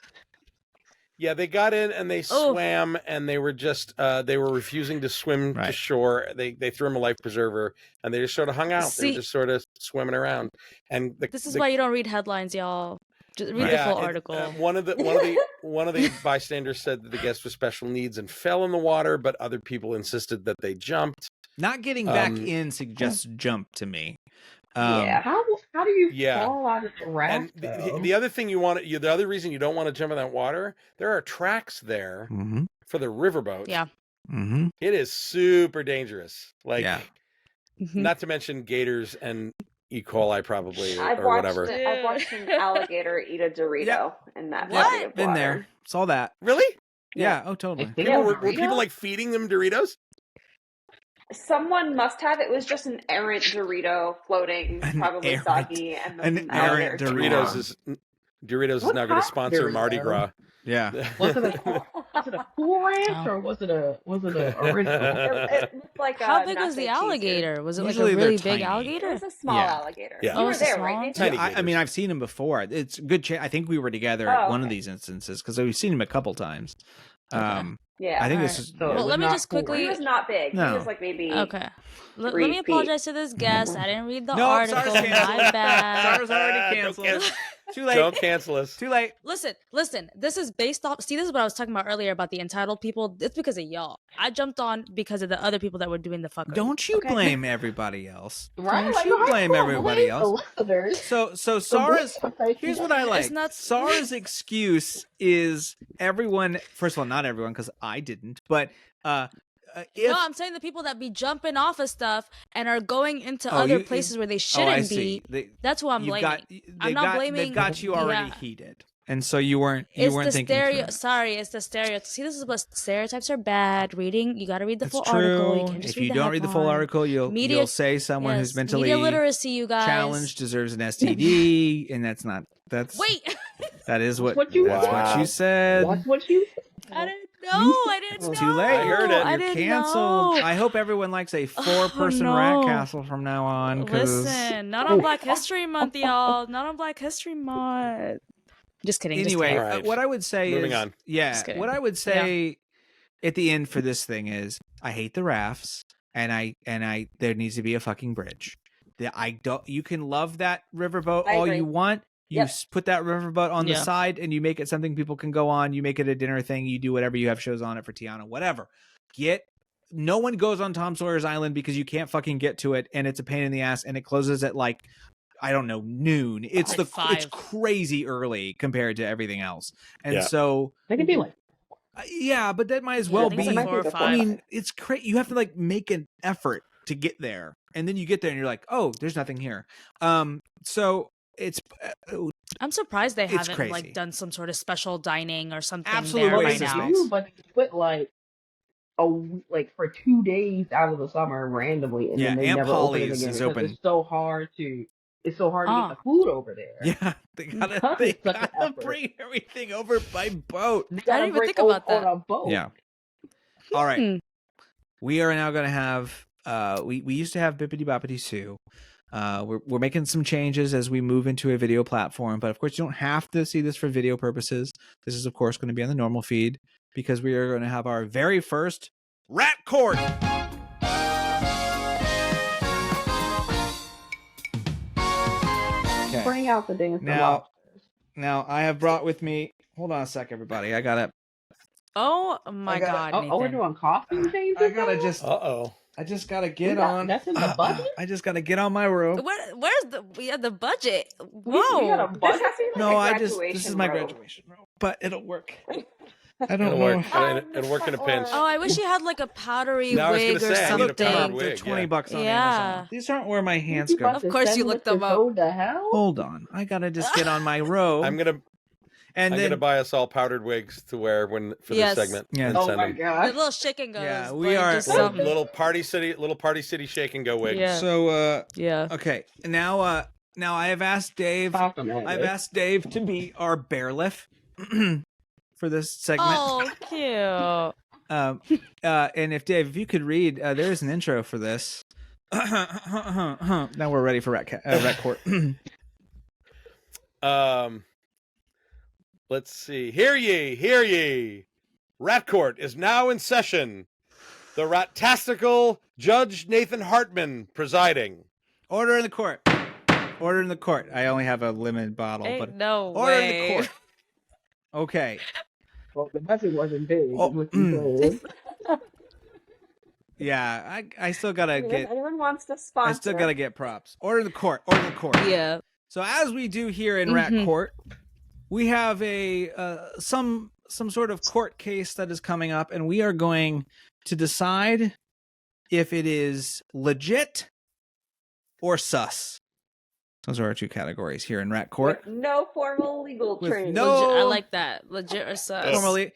Speaker 5: Yeah, they got in and they
Speaker 6: Oh.
Speaker 5: swam and they were just they were refusing to swim to
Speaker 1: Right.
Speaker 5: shore. They threw him a life preserver and they just sort of hung out. They
Speaker 6: See-
Speaker 5: were just sort of swimming around. And
Speaker 6: This is why you don't read headlines, y'all. Just read the
Speaker 5: yeah,
Speaker 6: full
Speaker 5: it-
Speaker 6: article.
Speaker 5: one of the bystanders said that the guest with special needs and fell in the water, but other people insisted that they jumped.
Speaker 1: Not getting back
Speaker 5: Um,
Speaker 1: in suggests jump to me.
Speaker 7: Yeah. How do you
Speaker 5: yeah.
Speaker 7: fall out of the raft?
Speaker 5: And the other thing the other reason you don't want to jump in that water, there are tracks there
Speaker 1: Mm-hmm.
Speaker 5: for the riverboat.
Speaker 6: Yeah.
Speaker 1: Mm-hmm.
Speaker 5: It is super dangerous. Like,
Speaker 1: Yeah.
Speaker 5: not to mention gators and E. coli probably
Speaker 8: I've
Speaker 5: or
Speaker 8: watched
Speaker 5: whatever.
Speaker 8: I've watched an alligator eat a Dorito in that
Speaker 6: What?
Speaker 8: body of
Speaker 1: Been
Speaker 8: water.
Speaker 1: there. Saw that.
Speaker 5: Really?
Speaker 1: Yeah. Oh, totally.
Speaker 7: If they
Speaker 8: Yeah,
Speaker 5: Were
Speaker 7: Dorito?
Speaker 5: people like feeding them Doritos?
Speaker 8: Someone must have. It was just an errant Dorito floating,
Speaker 1: An
Speaker 8: probably
Speaker 1: errant-
Speaker 8: soggy, and
Speaker 1: an
Speaker 8: then
Speaker 1: errant
Speaker 8: alligators
Speaker 1: Dorito.
Speaker 8: came out.
Speaker 5: Doritos is
Speaker 7: What
Speaker 5: now going to
Speaker 7: kind of
Speaker 5: sponsor Mardi
Speaker 7: Dorito?
Speaker 5: Gras.
Speaker 1: Yeah.
Speaker 7: Was it a Cool Ranch or was it a original?
Speaker 8: It looked like
Speaker 6: How
Speaker 8: a
Speaker 6: big was
Speaker 8: nacho
Speaker 6: the
Speaker 8: cheese.
Speaker 6: alligator? Was it like
Speaker 1: Usually
Speaker 6: a
Speaker 1: they're
Speaker 6: really
Speaker 1: tiny.
Speaker 6: big
Speaker 8: It
Speaker 6: alligator?
Speaker 8: was a small
Speaker 1: Yeah.
Speaker 8: alligator.
Speaker 5: Yeah.
Speaker 8: You
Speaker 6: Oh,
Speaker 8: were
Speaker 6: it's a
Speaker 8: there,
Speaker 6: small
Speaker 8: right?
Speaker 6: one?
Speaker 8: Nathan?
Speaker 5: Tiny
Speaker 1: I mean,
Speaker 5: gators.
Speaker 1: I've seen him before. It's a good. I think we were together
Speaker 8: Oh,
Speaker 1: at one of
Speaker 8: okay.
Speaker 1: these instances because we've seen him a couple times.
Speaker 8: Yeah.
Speaker 1: I think
Speaker 6: All
Speaker 1: this
Speaker 6: right.
Speaker 1: is.
Speaker 7: So
Speaker 6: Well,
Speaker 7: it was
Speaker 6: let me
Speaker 7: not
Speaker 6: just
Speaker 7: Cool
Speaker 6: quickly-
Speaker 8: He
Speaker 7: Ranch.
Speaker 8: was not big.
Speaker 1: No.
Speaker 8: He was like maybe
Speaker 6: Okay. Let
Speaker 8: 3
Speaker 6: me
Speaker 8: feet.
Speaker 6: apologize to this guest. I didn't read the
Speaker 1: No,
Speaker 6: article.
Speaker 1: Sarah's canceled.
Speaker 6: My bad.
Speaker 1: Sarah's already
Speaker 5: Don't
Speaker 1: canceled.
Speaker 5: cancel.
Speaker 1: Too late.
Speaker 5: Don't cancel us.
Speaker 1: Too late.
Speaker 6: Listen. This is based off. See, this is what I was talking about earlier about the entitled people. It's because of y'all. I jumped on because of the other people that were doing the fuckery.
Speaker 1: Don't you
Speaker 6: Okay?
Speaker 1: blame everybody else.
Speaker 7: Right?
Speaker 1: Don't
Speaker 7: Like,
Speaker 1: you
Speaker 7: how
Speaker 1: blame
Speaker 7: gonna
Speaker 1: everybody
Speaker 7: blame
Speaker 1: else.
Speaker 7: The listeners.
Speaker 1: So Sarah's. Here's what I like.
Speaker 6: It's not-
Speaker 1: Sarah's excuse is everyone. First of all, not everyone, because I didn't. But if
Speaker 6: No, I'm saying the people that be jumping off of stuff and are going into
Speaker 1: Oh,
Speaker 6: other
Speaker 1: you-
Speaker 6: places where they
Speaker 1: I
Speaker 6: shouldn't
Speaker 1: see.
Speaker 6: be. That's who I'm
Speaker 1: you've
Speaker 6: blaming. I'm not blaming.
Speaker 1: They've got you already
Speaker 6: Yeah.
Speaker 1: heated, and so you weren't.
Speaker 6: It's the
Speaker 1: thinking. through
Speaker 6: stereo.
Speaker 1: it.
Speaker 6: Sorry, it's the stereo. See, this is what stereotypes are bad. Reading, you got to read the
Speaker 1: That's
Speaker 6: full
Speaker 1: true.
Speaker 6: article. You can't just
Speaker 1: If
Speaker 6: read
Speaker 1: you
Speaker 6: the
Speaker 1: don't read the full
Speaker 6: headline.
Speaker 1: article, you'll
Speaker 6: Media-
Speaker 1: say someone who's
Speaker 6: Yes,
Speaker 1: mentally
Speaker 6: media literacy, you guys.
Speaker 1: challenged deserves an STD, and that's not. That's
Speaker 6: Wait,
Speaker 1: That is what.
Speaker 7: What you-
Speaker 1: that's what
Speaker 5: Wow.
Speaker 1: you said.
Speaker 7: Watch what you
Speaker 6: I didn't know. I didn't know.
Speaker 1: It's too late.
Speaker 5: I heard it.
Speaker 6: I
Speaker 1: You're
Speaker 6: didn't
Speaker 1: canceled.
Speaker 6: know.
Speaker 1: I hope everyone likes a 4-person
Speaker 6: no.
Speaker 1: rat castle from now on. 'Cause
Speaker 6: Listen, not on Black History Month, y'all. Not on Black History Month. Just kidding. just
Speaker 1: anyway,
Speaker 6: kidding.
Speaker 5: All right.
Speaker 1: what I would say
Speaker 5: Moving
Speaker 1: is,
Speaker 5: on.
Speaker 1: yeah,
Speaker 6: Just kidding.
Speaker 1: what I would say at the end for this thing is, I hate the rafts, and I there needs to be a fucking bridge. You can love that riverboat
Speaker 8: I
Speaker 1: all
Speaker 8: agree.
Speaker 1: you want. You
Speaker 8: Yep.
Speaker 1: put that riverboat on the
Speaker 6: Yeah.
Speaker 1: side, and you make it something people can go on. You make it a dinner thing. You do whatever. You have shows on it for Tiana, whatever. No one goes on Tom Sawyer's Island because you can't fucking get to it, and it's a pain in the ass, and it closes at like, I don't know, noon. It's
Speaker 6: Like
Speaker 1: it's
Speaker 6: 5.
Speaker 1: crazy early compared to everything else, and
Speaker 5: Yeah.
Speaker 1: so
Speaker 7: They can be like,
Speaker 1: yeah, but that might as
Speaker 6: Yeah,
Speaker 1: well
Speaker 6: I think
Speaker 1: be.
Speaker 6: it's like 4 or
Speaker 7: I
Speaker 6: 5.
Speaker 1: I mean, it's crazy. You have to like make an effort to get there, and then you get there, and you're like, oh, there's nothing here. So it's
Speaker 6: I'm surprised they
Speaker 1: It's
Speaker 6: haven't
Speaker 1: crazy.
Speaker 6: like done some sort of special dining or something
Speaker 1: Absolute
Speaker 6: there by
Speaker 1: waste of
Speaker 6: now.
Speaker 1: space.
Speaker 7: but they put like a week, like for 2 days out of the summer randomly, and
Speaker 1: Yeah,
Speaker 7: then they
Speaker 1: Aunt
Speaker 7: never open it
Speaker 1: Polly's
Speaker 7: again
Speaker 1: is
Speaker 7: because
Speaker 1: open.
Speaker 7: it's so hard to get the food over there.
Speaker 1: yeah, they
Speaker 7: Because
Speaker 1: gotta
Speaker 7: it's such an effort.
Speaker 1: bring everything over by boat.
Speaker 7: They
Speaker 6: I
Speaker 7: gotta
Speaker 6: didn't even
Speaker 7: bring
Speaker 6: think about
Speaker 7: on
Speaker 6: that.
Speaker 7: a boat.
Speaker 1: Yeah. All right.
Speaker 6: Hmm.
Speaker 1: We are now going to have. We used to have Bippity Boppity Sue. We're making some changes as we move into a video platform, but of course you don't have to see this for video purposes. This is of course going to be on the normal feed. because we are going to have our very first Rat Court. Okay.
Speaker 7: Bring out the dance.
Speaker 1: Now I have brought with me. Hold on a sec, everybody. I gotta.
Speaker 6: Oh my God, Nathan.
Speaker 7: we're doing costume changes.
Speaker 1: I gotta just.
Speaker 5: Uh-oh.
Speaker 1: I just gotta get on.
Speaker 7: That's in the budget.
Speaker 1: I just gotta get on my robe.
Speaker 6: Where's the budget?
Speaker 7: We got a
Speaker 6: Whoa.
Speaker 7: budget.
Speaker 1: No, this is my graduation robe, but it'll work. I don't know.
Speaker 5: It'll work in a pinch.
Speaker 6: Oh, I wish you had like a powdery
Speaker 5: No, I was
Speaker 6: wig
Speaker 5: gonna
Speaker 6: or
Speaker 5: say, I need a
Speaker 6: something.
Speaker 5: powdered
Speaker 1: They're
Speaker 5: wig,
Speaker 1: $20 on
Speaker 6: Yeah.
Speaker 1: Amazon. These aren't where my hands go.
Speaker 6: Of course you looked them up.
Speaker 7: What the hell?
Speaker 1: Hold on, I gotta just get on my robe.
Speaker 5: I'm gonna buy us all powdered wigs to wear for
Speaker 6: Yes.
Speaker 5: this segment.
Speaker 1: Yeah.
Speaker 5: and
Speaker 7: Oh
Speaker 5: send
Speaker 7: my
Speaker 5: them.
Speaker 6: The
Speaker 7: god.
Speaker 6: little shake and goes.
Speaker 1: Yeah, we
Speaker 6: like,
Speaker 1: are-
Speaker 6: just
Speaker 5: Little,
Speaker 6: something.
Speaker 5: little party city shake and go wigs.
Speaker 6: Yeah.
Speaker 1: So,
Speaker 6: Yeah.
Speaker 1: okay, now I have asked Dave. I've asked Dave to be our bailiff for this segment.
Speaker 6: Oh, cute.
Speaker 1: And if Dave, if you could read, there is an intro for this. Now we're ready for Rat Court.
Speaker 5: Let's see. Hear ye, hear ye. Rat Court is now in session. The Rat-tastical Judge Nathan Hartman presiding.
Speaker 1: Order in the court. Order in the court. I only have a limited bottle,
Speaker 6: Ain't
Speaker 1: but
Speaker 6: no
Speaker 1: order in
Speaker 6: way.
Speaker 1: the court. Okay.
Speaker 7: Well, the budget wasn't big.
Speaker 1: Oh,
Speaker 7: What you said.
Speaker 1: Yeah, I still gotta
Speaker 8: If
Speaker 1: get.
Speaker 8: anyone wants to sponsor,
Speaker 1: I still gotta get props. Order in the court. Order in the court.
Speaker 6: Yeah.
Speaker 1: So as we do here in Rat Court, we have some sort of court case that is coming up, and we are going to decide if it is legit or sus. Those are our two categories here in Rat Court.
Speaker 8: with no formal legal
Speaker 1: With
Speaker 8: training.
Speaker 1: no-
Speaker 6: Legit, I like that. Legit or sus.
Speaker 1: Normally,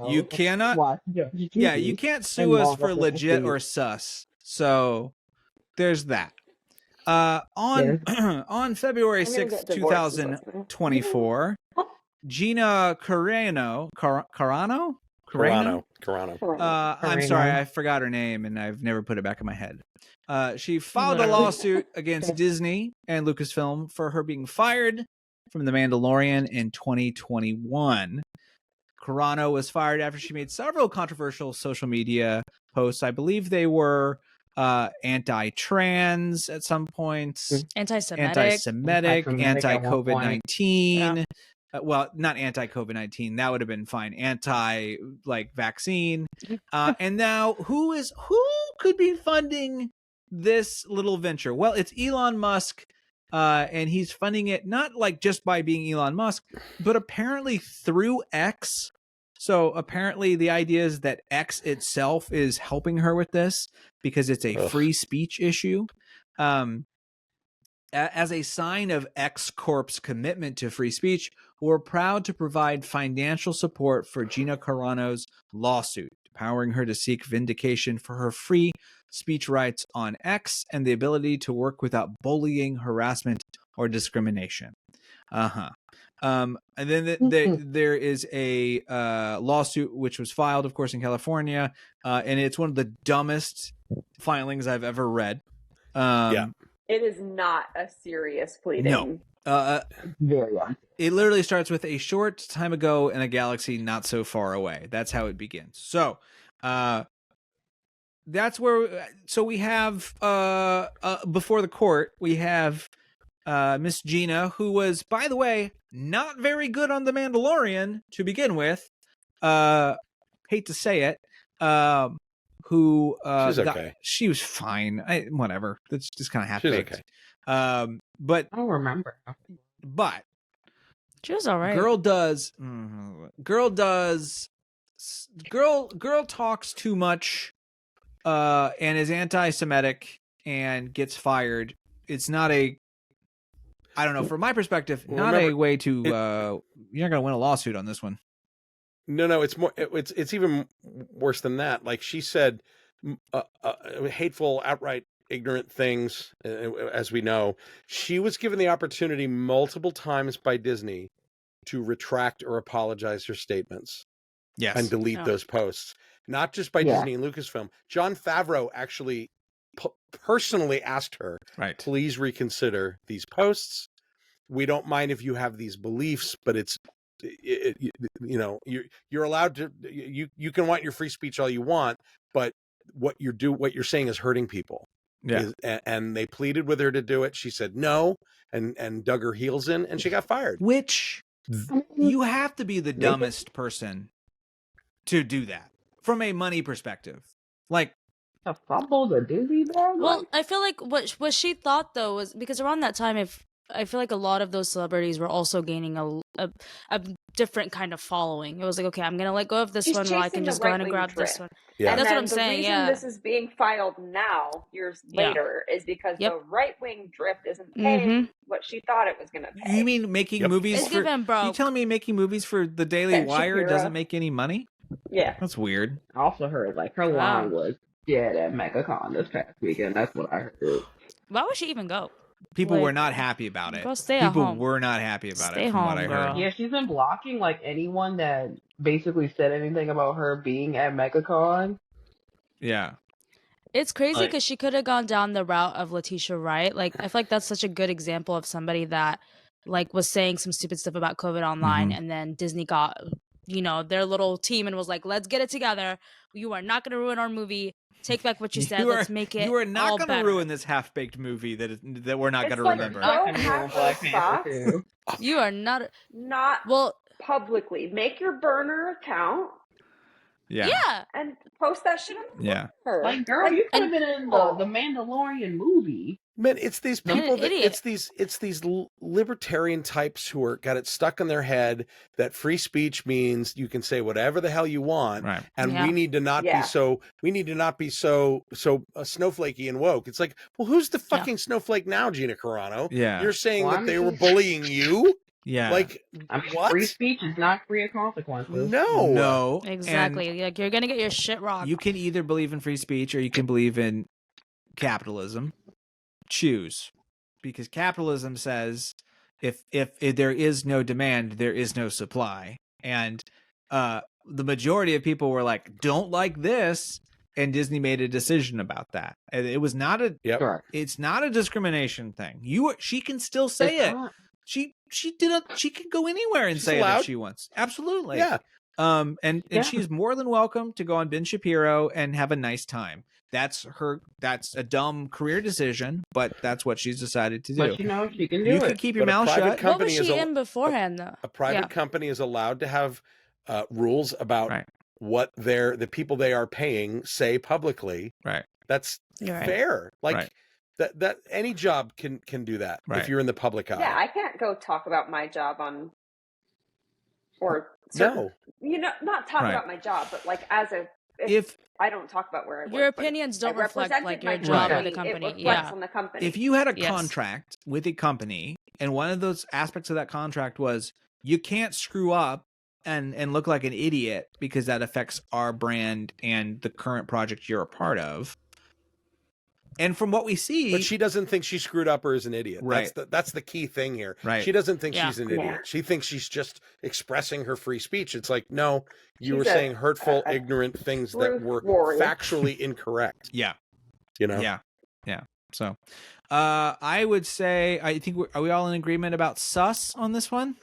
Speaker 1: you cannot.
Speaker 7: Watch.
Speaker 1: Yeah, you can't sue us for legit or sus. So there's that. On February
Speaker 8: I'm gonna
Speaker 1: 6th,
Speaker 8: get divorced with this, man.
Speaker 1: 2024, Gina Carano. I'm sorry, I forgot her name and I've never put it back in my head. She filed a lawsuit against Disney and Lucasfilm for her being fired from The Mandalorian in 2021. Carano was fired after she made several controversial social media posts. I believe they were anti-trans at some points,
Speaker 6: Anti-Semitic.
Speaker 1: anti-COVID-19. Well, not anti-COVID-19. That would have been fine. Vaccine. And now who could be funding this little venture? Well, it's Elon Musk, and he's funding it not like just by being Elon Musk, but apparently through X. So apparently the idea is that X itself is helping her with this because it's a free speech issue. As a sign of X Corp's commitment to free speech, we're proud to provide financial support for Gina Carano's lawsuit, empowering her to seek vindication for her free speech rights on X and the ability to work without bullying, harassment, or discrimination. And then there is a lawsuit which was filed, of course, in California, and it's one of the dumbest filings I've ever read.
Speaker 8: It is not a serious pleading.
Speaker 1: No.
Speaker 7: Very long.
Speaker 1: It literally starts with a short time ago in a galaxy not so far away. That's how it begins. So, that's where. So we have before the court, we have Miss Gina, who was, by the way, not very good on The Mandalorian to begin with. Hate to say it. Who
Speaker 5: she's okay.
Speaker 1: She was fine. Whatever. That's just kind of half baked.
Speaker 5: Okay.
Speaker 1: But
Speaker 7: I don't remember.
Speaker 1: But
Speaker 6: She was all right.
Speaker 1: girl talks too much, and is anti-Semitic and gets fired. It's not I don't know. From my perspective, not a way to. You're not going to win a lawsuit on this one.
Speaker 5: No, it's more. It's even worse than that. Like she said, hateful, outright ignorant things. As we know, she was given the opportunity multiple times by Disney to retract or apologize her statements.
Speaker 1: Yes,
Speaker 5: and delete those posts. Not just by Disney and Lucasfilm. Jon Favreau actually personally asked her,
Speaker 1: right,
Speaker 5: please reconsider these posts. We don't mind if you have these beliefs, but it's you're allowed to, you can want your free speech all you want, but what you're saying is hurting people.
Speaker 1: Yeah.
Speaker 5: And they pleaded with her to do it. She said no, and dug her heels in, and she got fired.
Speaker 1: Which you have to be the dumbest person to do that from a money perspective. Like,
Speaker 7: a fumble the Disney bag.
Speaker 6: Well, I feel like what she thought though was because around that time, if I feel like a lot of those celebrities were also gaining a different kind of following. It was like, okay, I'm gonna let go of this
Speaker 8: She's
Speaker 6: one, while I
Speaker 8: chasing
Speaker 6: can
Speaker 8: the
Speaker 6: just go ahead and
Speaker 8: right-wing
Speaker 6: grab this
Speaker 8: drip.
Speaker 6: one.
Speaker 5: Yeah.
Speaker 8: And
Speaker 6: That's what
Speaker 8: then
Speaker 6: I'm saying.
Speaker 8: The reason
Speaker 6: Yeah.
Speaker 8: this is being filed now, years
Speaker 6: Yeah.
Speaker 8: later, is because
Speaker 6: Yep.
Speaker 8: the right wing drip isn't paying what she thought it was going to pay.
Speaker 1: you mean making
Speaker 5: Yep.
Speaker 1: movies
Speaker 6: It's
Speaker 1: for?
Speaker 6: even broke.
Speaker 1: You telling me making movies for the Daily
Speaker 8: Ben
Speaker 1: Wire
Speaker 8: Shapiro.
Speaker 1: doesn't make any money?
Speaker 8: Yeah.
Speaker 1: That's weird.
Speaker 7: I also heard like her
Speaker 6: Wow.
Speaker 7: line was dead at MegaCon this past weekend. That's what I heard.
Speaker 6: Why would she even go?
Speaker 1: People
Speaker 6: Like,
Speaker 1: were not happy about it.
Speaker 6: go stay at
Speaker 1: People
Speaker 6: home.
Speaker 1: were not happy about
Speaker 6: Stay
Speaker 1: it, from what
Speaker 6: home,
Speaker 1: I
Speaker 6: girl.
Speaker 1: heard.
Speaker 7: Yeah, she's been blocking like anyone that basically said anything about her being at MegaCon.
Speaker 1: Yeah.
Speaker 6: It's crazy
Speaker 7: Like-
Speaker 6: because she could have gone down the route of Letitia Wright. Like, I feel like that's such a good example of somebody that like was saying some stupid stuff about COVID online,
Speaker 1: Mhm.
Speaker 6: and then Disney got, their little team and was like, "Let's get it together. You are not going to ruin our movie. Take back what you said. Let's make it.
Speaker 1: You are not
Speaker 6: all
Speaker 1: going to
Speaker 6: better."
Speaker 1: ruin this half-baked movie that we're not
Speaker 8: It's
Speaker 1: going to
Speaker 8: like
Speaker 1: remember.
Speaker 8: go
Speaker 7: I can
Speaker 8: have
Speaker 7: ruin Black
Speaker 8: those
Speaker 7: Panther
Speaker 8: thoughts,
Speaker 7: too.
Speaker 6: You are not.
Speaker 8: not
Speaker 6: Well,
Speaker 8: publicly. Make your burner account
Speaker 1: Yeah.
Speaker 6: yeah.
Speaker 8: and post that shit on
Speaker 1: Yeah.
Speaker 8: her.
Speaker 7: Like, girl, you could have
Speaker 6: and-
Speaker 7: been in the Mandalorian movie.
Speaker 5: Man, it's these
Speaker 6: You're an
Speaker 5: people that
Speaker 6: idiot.
Speaker 5: it's these libertarian types who are got it stuck in their head that free speech means you can say whatever the hell you want,
Speaker 1: Right.
Speaker 5: and
Speaker 6: Yeah.
Speaker 5: we need to not
Speaker 8: Yeah.
Speaker 5: be so snowflakey and woke. It's like, well, who's the fucking snowflake now, Gina Carano?
Speaker 1: Yeah.
Speaker 5: You're saying
Speaker 7: Well,
Speaker 5: that
Speaker 7: I'm
Speaker 5: they were
Speaker 7: just-
Speaker 5: bullying you?
Speaker 1: Yeah.
Speaker 5: Like,
Speaker 7: I mean,
Speaker 5: what?
Speaker 7: free speech is not free of consequences.
Speaker 5: No.
Speaker 1: No.
Speaker 6: Exactly. Like, you're gonna get your shit rocked.
Speaker 1: And you can either believe in free speech or you can believe in capitalism. Choose. Because capitalism says if there is no demand, there is no supply. And the majority of people were like, don't like this, and Disney made a decision about that. And it was not a
Speaker 5: Yep.
Speaker 7: Correct.
Speaker 1: it's not a discrimination thing. She can still say
Speaker 7: It's
Speaker 1: it.
Speaker 7: not.
Speaker 1: She can go anywhere and
Speaker 5: She's
Speaker 1: say it
Speaker 5: allowed.
Speaker 1: if she wants. Absolutely.
Speaker 5: Yeah.
Speaker 1: And
Speaker 7: Yeah.
Speaker 1: she's more than welcome to go on Ben Shapiro and have a nice time. That's a dumb career decision, but that's what she's decided to do.
Speaker 7: But she can do
Speaker 1: You
Speaker 7: it.
Speaker 1: can keep your
Speaker 5: But a
Speaker 1: mouth
Speaker 5: private
Speaker 1: shut.
Speaker 6: What
Speaker 5: company
Speaker 6: was
Speaker 5: is
Speaker 6: she
Speaker 5: a-
Speaker 6: in beforehand, though?
Speaker 5: A private
Speaker 6: Yeah.
Speaker 5: company is allowed to have rules about
Speaker 1: Right.
Speaker 5: what the people they are paying say publicly.
Speaker 1: Right.
Speaker 5: That's
Speaker 6: You're right.
Speaker 5: fair. Like
Speaker 1: Right.
Speaker 5: that any job can do that
Speaker 1: Right.
Speaker 5: if you're in the public eye.
Speaker 8: Yeah, I can't go talk about my job on, or certain,
Speaker 5: No.
Speaker 8: not talk
Speaker 1: Right.
Speaker 8: about my job, but like as a,
Speaker 1: If
Speaker 8: I don't talk about where I work.
Speaker 6: Your
Speaker 8: but
Speaker 6: opinions
Speaker 8: I
Speaker 6: don't reflect
Speaker 8: represented
Speaker 6: like
Speaker 8: my
Speaker 6: your job or
Speaker 1: Right.
Speaker 6: the company.
Speaker 8: It reflects
Speaker 6: Yeah.
Speaker 8: on the company.
Speaker 1: if you had a
Speaker 6: Yes.
Speaker 1: contract with a company and one of those aspects of that contract was you can't screw up and look like an idiot because that affects our brand and the current project you're a part of. And from what we see,
Speaker 5: But she doesn't think she screwed up or is an idiot.
Speaker 1: Right.
Speaker 5: That's the key thing here.
Speaker 1: Right.
Speaker 5: She doesn't think
Speaker 6: Yeah.
Speaker 5: she's an
Speaker 8: Yeah.
Speaker 5: idiot. She thinks she's just expressing her free speech. It's like, no, you were
Speaker 8: She's
Speaker 5: saying hurtful,
Speaker 8: a
Speaker 5: ignorant things that
Speaker 8: truth
Speaker 5: were
Speaker 8: warrior.
Speaker 5: factually incorrect.
Speaker 1: yeah.
Speaker 5: You know?
Speaker 1: Yeah. So, I would say, I think, are we all in agreement about sus on this one?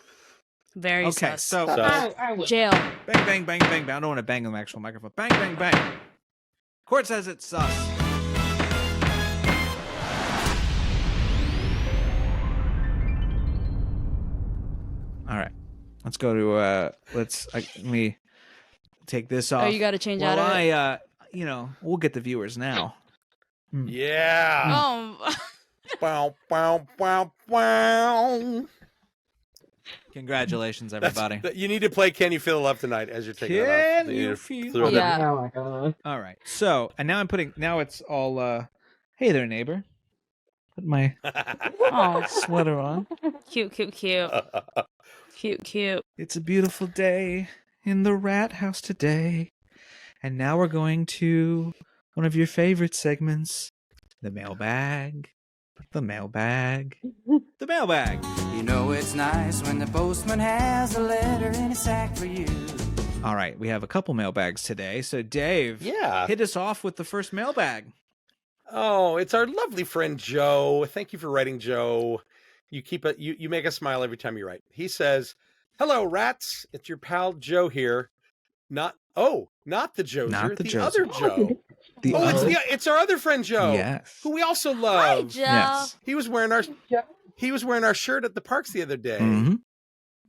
Speaker 6: Very
Speaker 1: Okay.
Speaker 6: sus.
Speaker 1: So,
Speaker 7: I would.
Speaker 6: Jail.
Speaker 1: bang, bang, bang, bang, bang. I don't want to bang on the actual microphone. Bang, bang, bang. Court says it's sus. All right. Let's go to, let me take this off.
Speaker 6: Oh, you got to change
Speaker 1: well,
Speaker 6: out of it.
Speaker 1: we'll get the viewers now.
Speaker 5: Yeah.
Speaker 6: Oh,
Speaker 5: Bow, bow, bow, bow.
Speaker 1: Congratulations, everybody.
Speaker 5: You need to play Can You Feel the Love Tonight as you're taking it off.
Speaker 1: Can
Speaker 5: need
Speaker 1: you
Speaker 5: to
Speaker 1: feel
Speaker 5: throw
Speaker 1: the
Speaker 5: that-
Speaker 6: Yeah.
Speaker 7: Oh my god.
Speaker 1: All right. So, and now it's all, hey there, neighbor. Put my
Speaker 6: oh,
Speaker 1: sweater on.
Speaker 6: cute.
Speaker 1: It's a beautiful day in the rat house today. And now we're going to one of your favorite segments, the mailbag. The mailbag. The mailbag.
Speaker 9: You know it's nice when the postman has a letter in a sack for you.
Speaker 1: All right, we have a couple mailbags today. So, Dave,
Speaker 5: Yeah.
Speaker 1: hit us off with the first mailbag.
Speaker 5: Oh, it's our lovely friend Joe. Thank you for writing, Joe. You keep it. You make us smile every time you write. He says, Hello, rats. It's your pal Joe here. Not the Jozier,
Speaker 1: Not the
Speaker 5: the
Speaker 1: Jozier.
Speaker 5: other Joe.
Speaker 1: The
Speaker 5: Oh,
Speaker 1: other-
Speaker 5: it's our other friend Joe.
Speaker 1: Yes.
Speaker 5: Who we also
Speaker 6: Hi,
Speaker 5: love.
Speaker 6: Joe.
Speaker 1: Yes.
Speaker 5: He was wearing our shirt at the parks the other day.
Speaker 1: Mhm.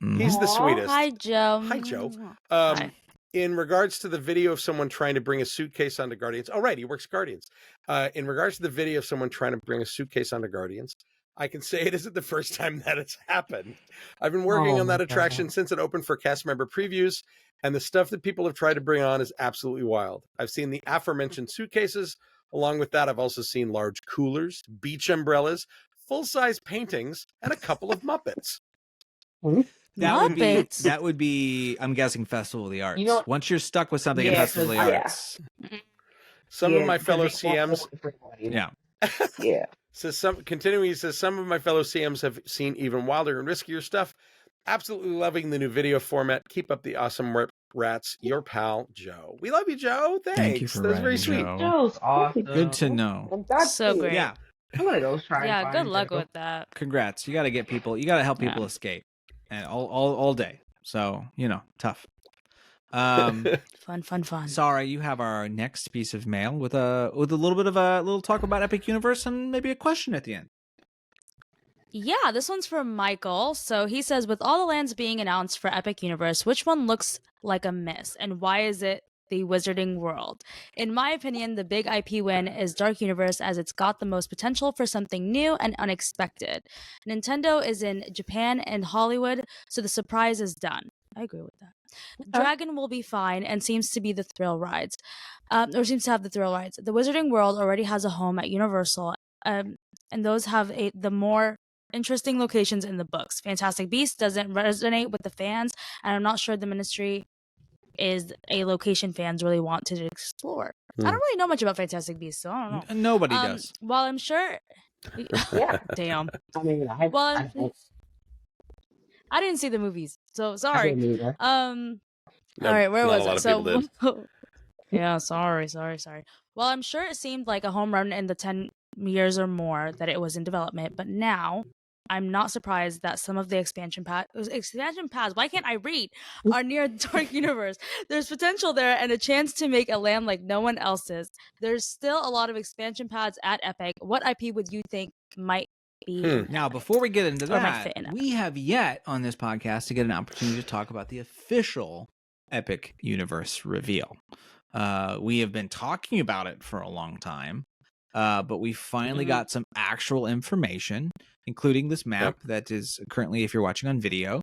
Speaker 1: Mhm.
Speaker 5: He's the
Speaker 8: Aw.
Speaker 5: sweetest.
Speaker 6: Hi, Joe.
Speaker 5: Hi, Joe.
Speaker 6: Hi.
Speaker 5: In regards to the video of someone trying to bring a suitcase onto Guardians. Oh, right, he works Guardians. In regards to the video of someone trying to bring a suitcase onto Guardians, I can say it isn't the first time that it's happened. I've been working on that attraction since it opened for cast member previews, and the stuff that people have tried to bring on is absolutely wild. I've seen the aforementioned suitcases. Along with that, I've also seen large coolers, beach umbrellas, full-size paintings, and a couple of Muppets.
Speaker 1: That would be I'm guessing Festival of the Arts. Once you're stuck with something at Festival of the Arts.
Speaker 5: Some of my fellow CMs
Speaker 7: Yeah.
Speaker 5: says some of my fellow CMs have seen even wilder and riskier stuff. Absolutely loving the new video format. Keep up the awesome work, rats. Your pal Joe. We love you, Joe. Thanks.
Speaker 1: Thank you for
Speaker 5: That was very
Speaker 1: writing,
Speaker 5: sweet.
Speaker 1: Joe.
Speaker 7: Joe's awesome.
Speaker 1: Good to know.
Speaker 6: So great.
Speaker 1: Yeah.
Speaker 7: I'm gonna go try.
Speaker 6: Yeah,
Speaker 7: and
Speaker 6: good
Speaker 7: find
Speaker 6: luck
Speaker 7: Joe.
Speaker 6: with that.
Speaker 1: Congrats. You got to get people. You got to help people escape, and all day. So tough.
Speaker 6: Fun.
Speaker 1: Sorry, you have our next piece of mail with a little bit of a little talk about Epic Universe and maybe a question at the end.
Speaker 6: Yeah, this one's from Michael. So he says, with all the lands being announced for Epic Universe, which one looks like a miss, and why is it the Wizarding World? In my opinion, the big IP win is Dark Universe, as it's got the most potential for something new and unexpected. Nintendo is in Japan and Hollywood, so the surprise is done. I agree with that. Dragon will be fine and seems to be the thrill rides, or seems to have the thrill rides. The Wizarding World already has a home at Universal, and those have the more interesting locations in the books. Fantastic Beasts doesn't resonate with the fans, and I'm not sure the Ministry is a location fans really want to explore. I don't really know much about Fantastic Beasts, so I don't know.
Speaker 1: Nobody does.
Speaker 6: While I'm sure,
Speaker 8: Yeah.
Speaker 6: damn.
Speaker 7: I mean,
Speaker 6: I didn't see the movies, so
Speaker 7: I
Speaker 6: sorry.
Speaker 7: didn't either.
Speaker 6: All right, where
Speaker 5: not
Speaker 6: was
Speaker 5: a lot
Speaker 6: it?
Speaker 5: of people
Speaker 6: So, yeah, sorry. Well, I'm sure it seemed like a home run in the 10 years or more that it was in development, but now I'm not surprised that some of the expansion paths, why can't I read, are near Dark Universe. There's potential there and a chance to make a land like no one else's. There's still a lot of expansion paths at Epic. What IP would you think might be
Speaker 1: Now, before we get into
Speaker 6: Or might fit
Speaker 1: that,
Speaker 6: in
Speaker 1: we have yet on this podcast to get an opportunity to talk about the official Epic Universe reveal. We have been talking about it for a long time, but we finally got some actual information, including this map that is currently, if you're watching on video,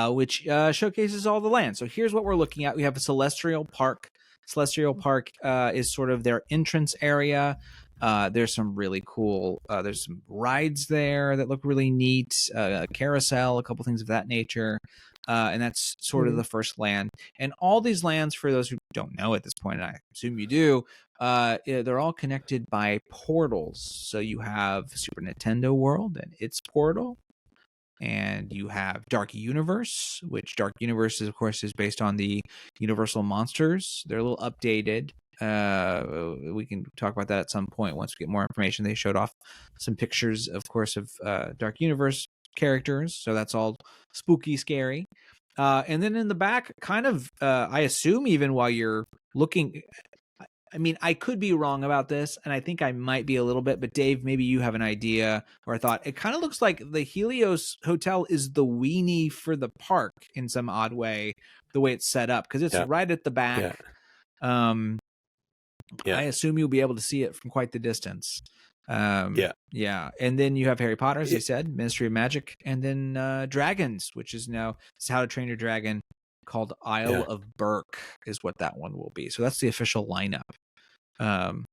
Speaker 1: which showcases all the land. So here's what we're looking at. We have a Celestial Park. Celestial Park is sort of their entrance area. There's some really cool, there's some rides there that look really neat, a carousel, a couple things of that nature. And that's sort of the first land. And all these lands, for those who don't know at this point, and I assume you do, they're all connected by portals. So you have Super Nintendo World and its portal. And you have Dark Universe, which Dark Universe, of course, is based on the Universal monsters. They're a little updated. We can talk about that at some point once we get more information. They showed off some pictures, of course, of Dark Universe characters, so that's all spooky, scary. And then in the back, kind of, I assume even while you're looking, I mean, I could be wrong about this, and I think I might be a little bit, but Dave, maybe you have an idea or a thought. It kind of looks like the Helios Hotel is the weenie for the park in some odd way, the way it's set up, because it's right at the back. I assume you'll be able to see it from quite the distance. Yeah. And then you have Harry Potter, as you said, Ministry of Magic, and then Dragons, which is now How to Train Your Dragon, called Isle of Berk is what that one will be. So that's the official lineup.
Speaker 5: None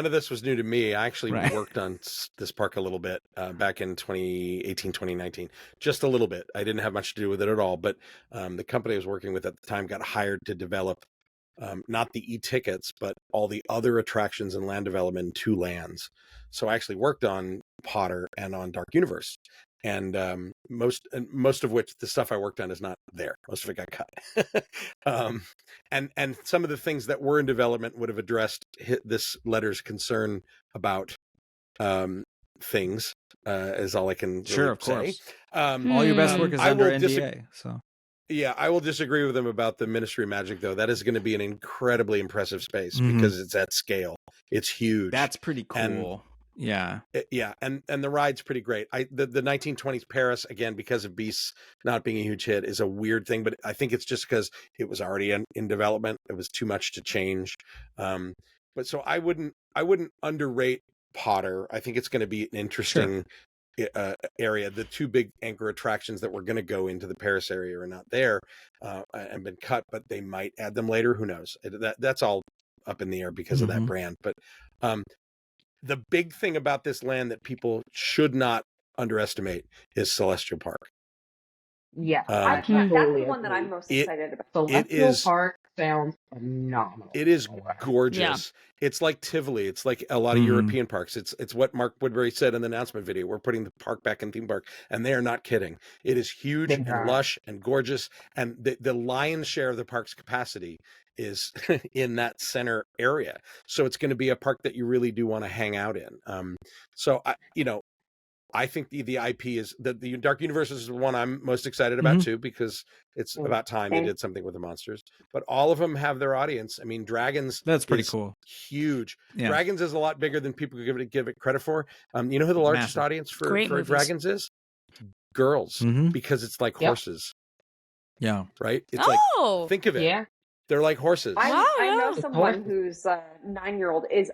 Speaker 5: of this was new to me. I actually worked on this park a little bit back in 2018, 2019, just a little bit. I didn't have much to do with it at all, but the company I was working with at the time got hired to develop not the e-tickets, but all the other attractions and land development in 2 lands. So I actually worked on Potter and on Dark Universe. And most of which the stuff I worked on is not there. Most of it got cut. And some of the things that were in development would have addressed this letter's concern about things. Is all I can really
Speaker 1: Sure, of
Speaker 5: say.
Speaker 1: course. All your best work is
Speaker 5: I
Speaker 1: under
Speaker 5: will
Speaker 1: NDA. So
Speaker 5: Yeah, I will disagree with them about the Ministry of Magic, though. That is going to be an incredibly impressive space
Speaker 1: Mhm.
Speaker 5: because it's at scale. It's huge.
Speaker 1: that's pretty cool. Yeah.
Speaker 5: Yeah, and the ride's pretty great. The 1920s Paris, again, because of Beasts not being a huge hit, is a weird thing, but I think it's just because it was already in development. It was too much to change. But so I wouldn't underrate Potter. I think it's going to be an interesting area. The two big anchor attractions that were going to go into the Paris area are not there and been cut, but they might add them later. Who knows? That's all up in the air because of that brand. But the big thing about this land that people should not underestimate is Celestial Park.
Speaker 7: Yeah,
Speaker 8: That's
Speaker 7: totally
Speaker 8: the one that I'm
Speaker 7: agree.
Speaker 8: most excited about.
Speaker 7: Celestial Park sounds phenomenal.
Speaker 5: It is gorgeous.
Speaker 6: Yeah.
Speaker 5: It's like Tivoli. It's like a lot of European parks. It's what Mark Woodbury said in the announcement video. We're putting the park back in theme park, and they are not kidding. It is huge and lush and gorgeous, and the lion's share of the park's capacity is in that center area. So it's going to be a park that you really do want to hang out in. I think the IP is the Dark Universe is the one I'm most excited about too, because it's about time they did something with the monsters. But all of them have their audience. I mean, Dragons
Speaker 1: That's pretty cool.
Speaker 5: Huge.
Speaker 1: Yeah.
Speaker 5: Dragons is a lot bigger than people give it credit for. You know who the largest
Speaker 1: Massive.
Speaker 5: audience for
Speaker 6: movies.
Speaker 5: Dragons is? Girls, because it's like horses,
Speaker 1: Yeah.
Speaker 5: right? It's
Speaker 6: Oh.
Speaker 5: like, think of it.
Speaker 7: Yeah.
Speaker 5: They're like horses.
Speaker 8: I know
Speaker 7: It's
Speaker 8: someone whose 9-year-old is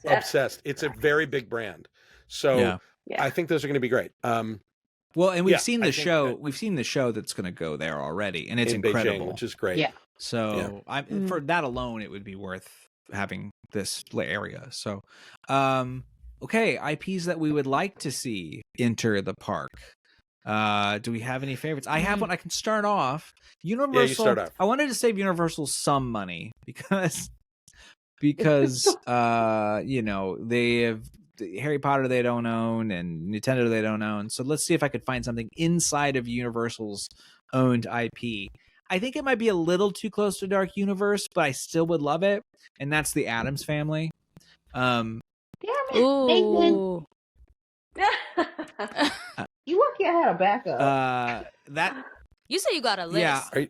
Speaker 5: Obsessed. It's a very big brand. So
Speaker 1: Yeah.
Speaker 5: I think those are going to be great.
Speaker 1: Well, and we've seen
Speaker 5: I
Speaker 1: the
Speaker 5: think
Speaker 1: show.
Speaker 5: that-
Speaker 1: We've seen the show that's going to go there already, and it's
Speaker 5: in
Speaker 1: incredible.
Speaker 5: Beijing, which is great.
Speaker 7: Yeah.
Speaker 1: So for that alone, it would be worth having this area. So, okay, IPs that we would like to see enter the park. Do we have any favorites? I have one. I can start off. Universal.
Speaker 5: Yeah, you start off.
Speaker 1: I wanted to save Universal some money because they have Harry Potter they don't own and Nintendo they don't own. So let's see if I could find something inside of Universal's owned IP. I think it might be a little too close to Dark Universe, but I still would love it. And that's the Addams Family.
Speaker 7: Damn it,
Speaker 6: Ooh.
Speaker 7: you lucky I had a backup.
Speaker 1: That
Speaker 6: You say you got a list.
Speaker 1: yeah.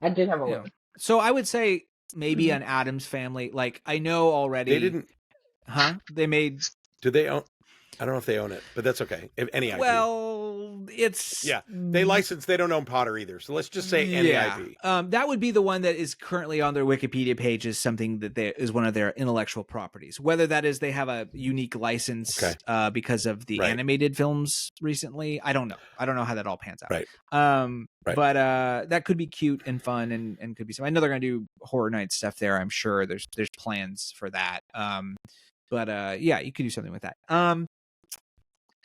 Speaker 7: I did have a
Speaker 1: Yeah.
Speaker 7: list.
Speaker 1: So I would say maybe an Addams Family. Like I know already.
Speaker 5: They didn't.
Speaker 1: They made.
Speaker 5: Do they own? I don't know if they own it, but that's okay. If any IP.
Speaker 1: Well, it's
Speaker 5: they license. They don't own Potter either. So let's just say any IP.
Speaker 1: That would be the one that is currently on their Wikipedia page is something that is one of their intellectual properties. Whether that is they have a unique license because of the animated films recently, I don't know. I don't know how that all pans out.
Speaker 5: Right.
Speaker 1: But that could be cute and fun and could be some. I know they're going to do Horror Night stuff there. I'm sure there's plans for that. But you could do something with that.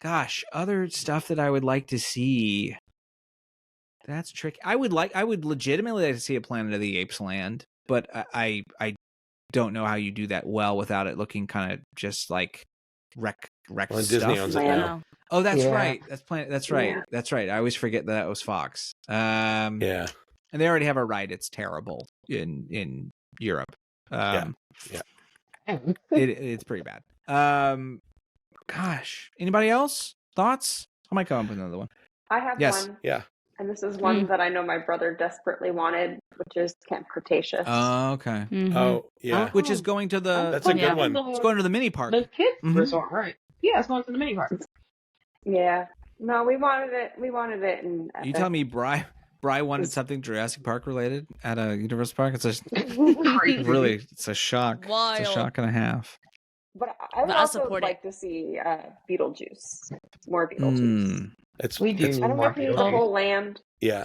Speaker 1: Gosh, other stuff that I would like to see. That's tricky. I would legitimately like to see a Planet of the Apes land, but I don't know how you do that well without it looking kind of just like wreck
Speaker 5: Well,
Speaker 1: stuff.
Speaker 5: Disney owns it now.
Speaker 1: Oh, that's
Speaker 7: Yeah.
Speaker 1: right. That's right.
Speaker 8: Yeah.
Speaker 1: That's right. I always forget that was Fox.
Speaker 5: Yeah.
Speaker 1: And they already have a ride. It's terrible in Europe. It's pretty bad. Gosh, anybody else? Thoughts? I might come up with another one.
Speaker 8: I have one.
Speaker 5: Yeah.
Speaker 8: And this is one that I know my brother desperately wanted, which is Camp Cretaceous.
Speaker 1: Oh, okay.
Speaker 6: Mhm.
Speaker 5: Oh, yeah.
Speaker 1: Which is going to the.
Speaker 5: That's a good one.
Speaker 1: It's going to the mini park.
Speaker 7: The kids
Speaker 1: Mhm.
Speaker 7: resort, right? Yeah, it's going to the mini park.
Speaker 8: Yeah. No, we wanted it. We wanted it. And
Speaker 1: You telling me Bri wanted something Jurassic Park related at a Universal Park? It's a shock.
Speaker 6: Wild.
Speaker 1: It's a shock and a half.
Speaker 8: But I would
Speaker 6: But I'll
Speaker 8: also
Speaker 6: support
Speaker 8: like to see Beetlejuice. More Beetlejuice.
Speaker 7: We do.
Speaker 5: It's-
Speaker 8: I don't know if you need the whole land.
Speaker 5: Yeah.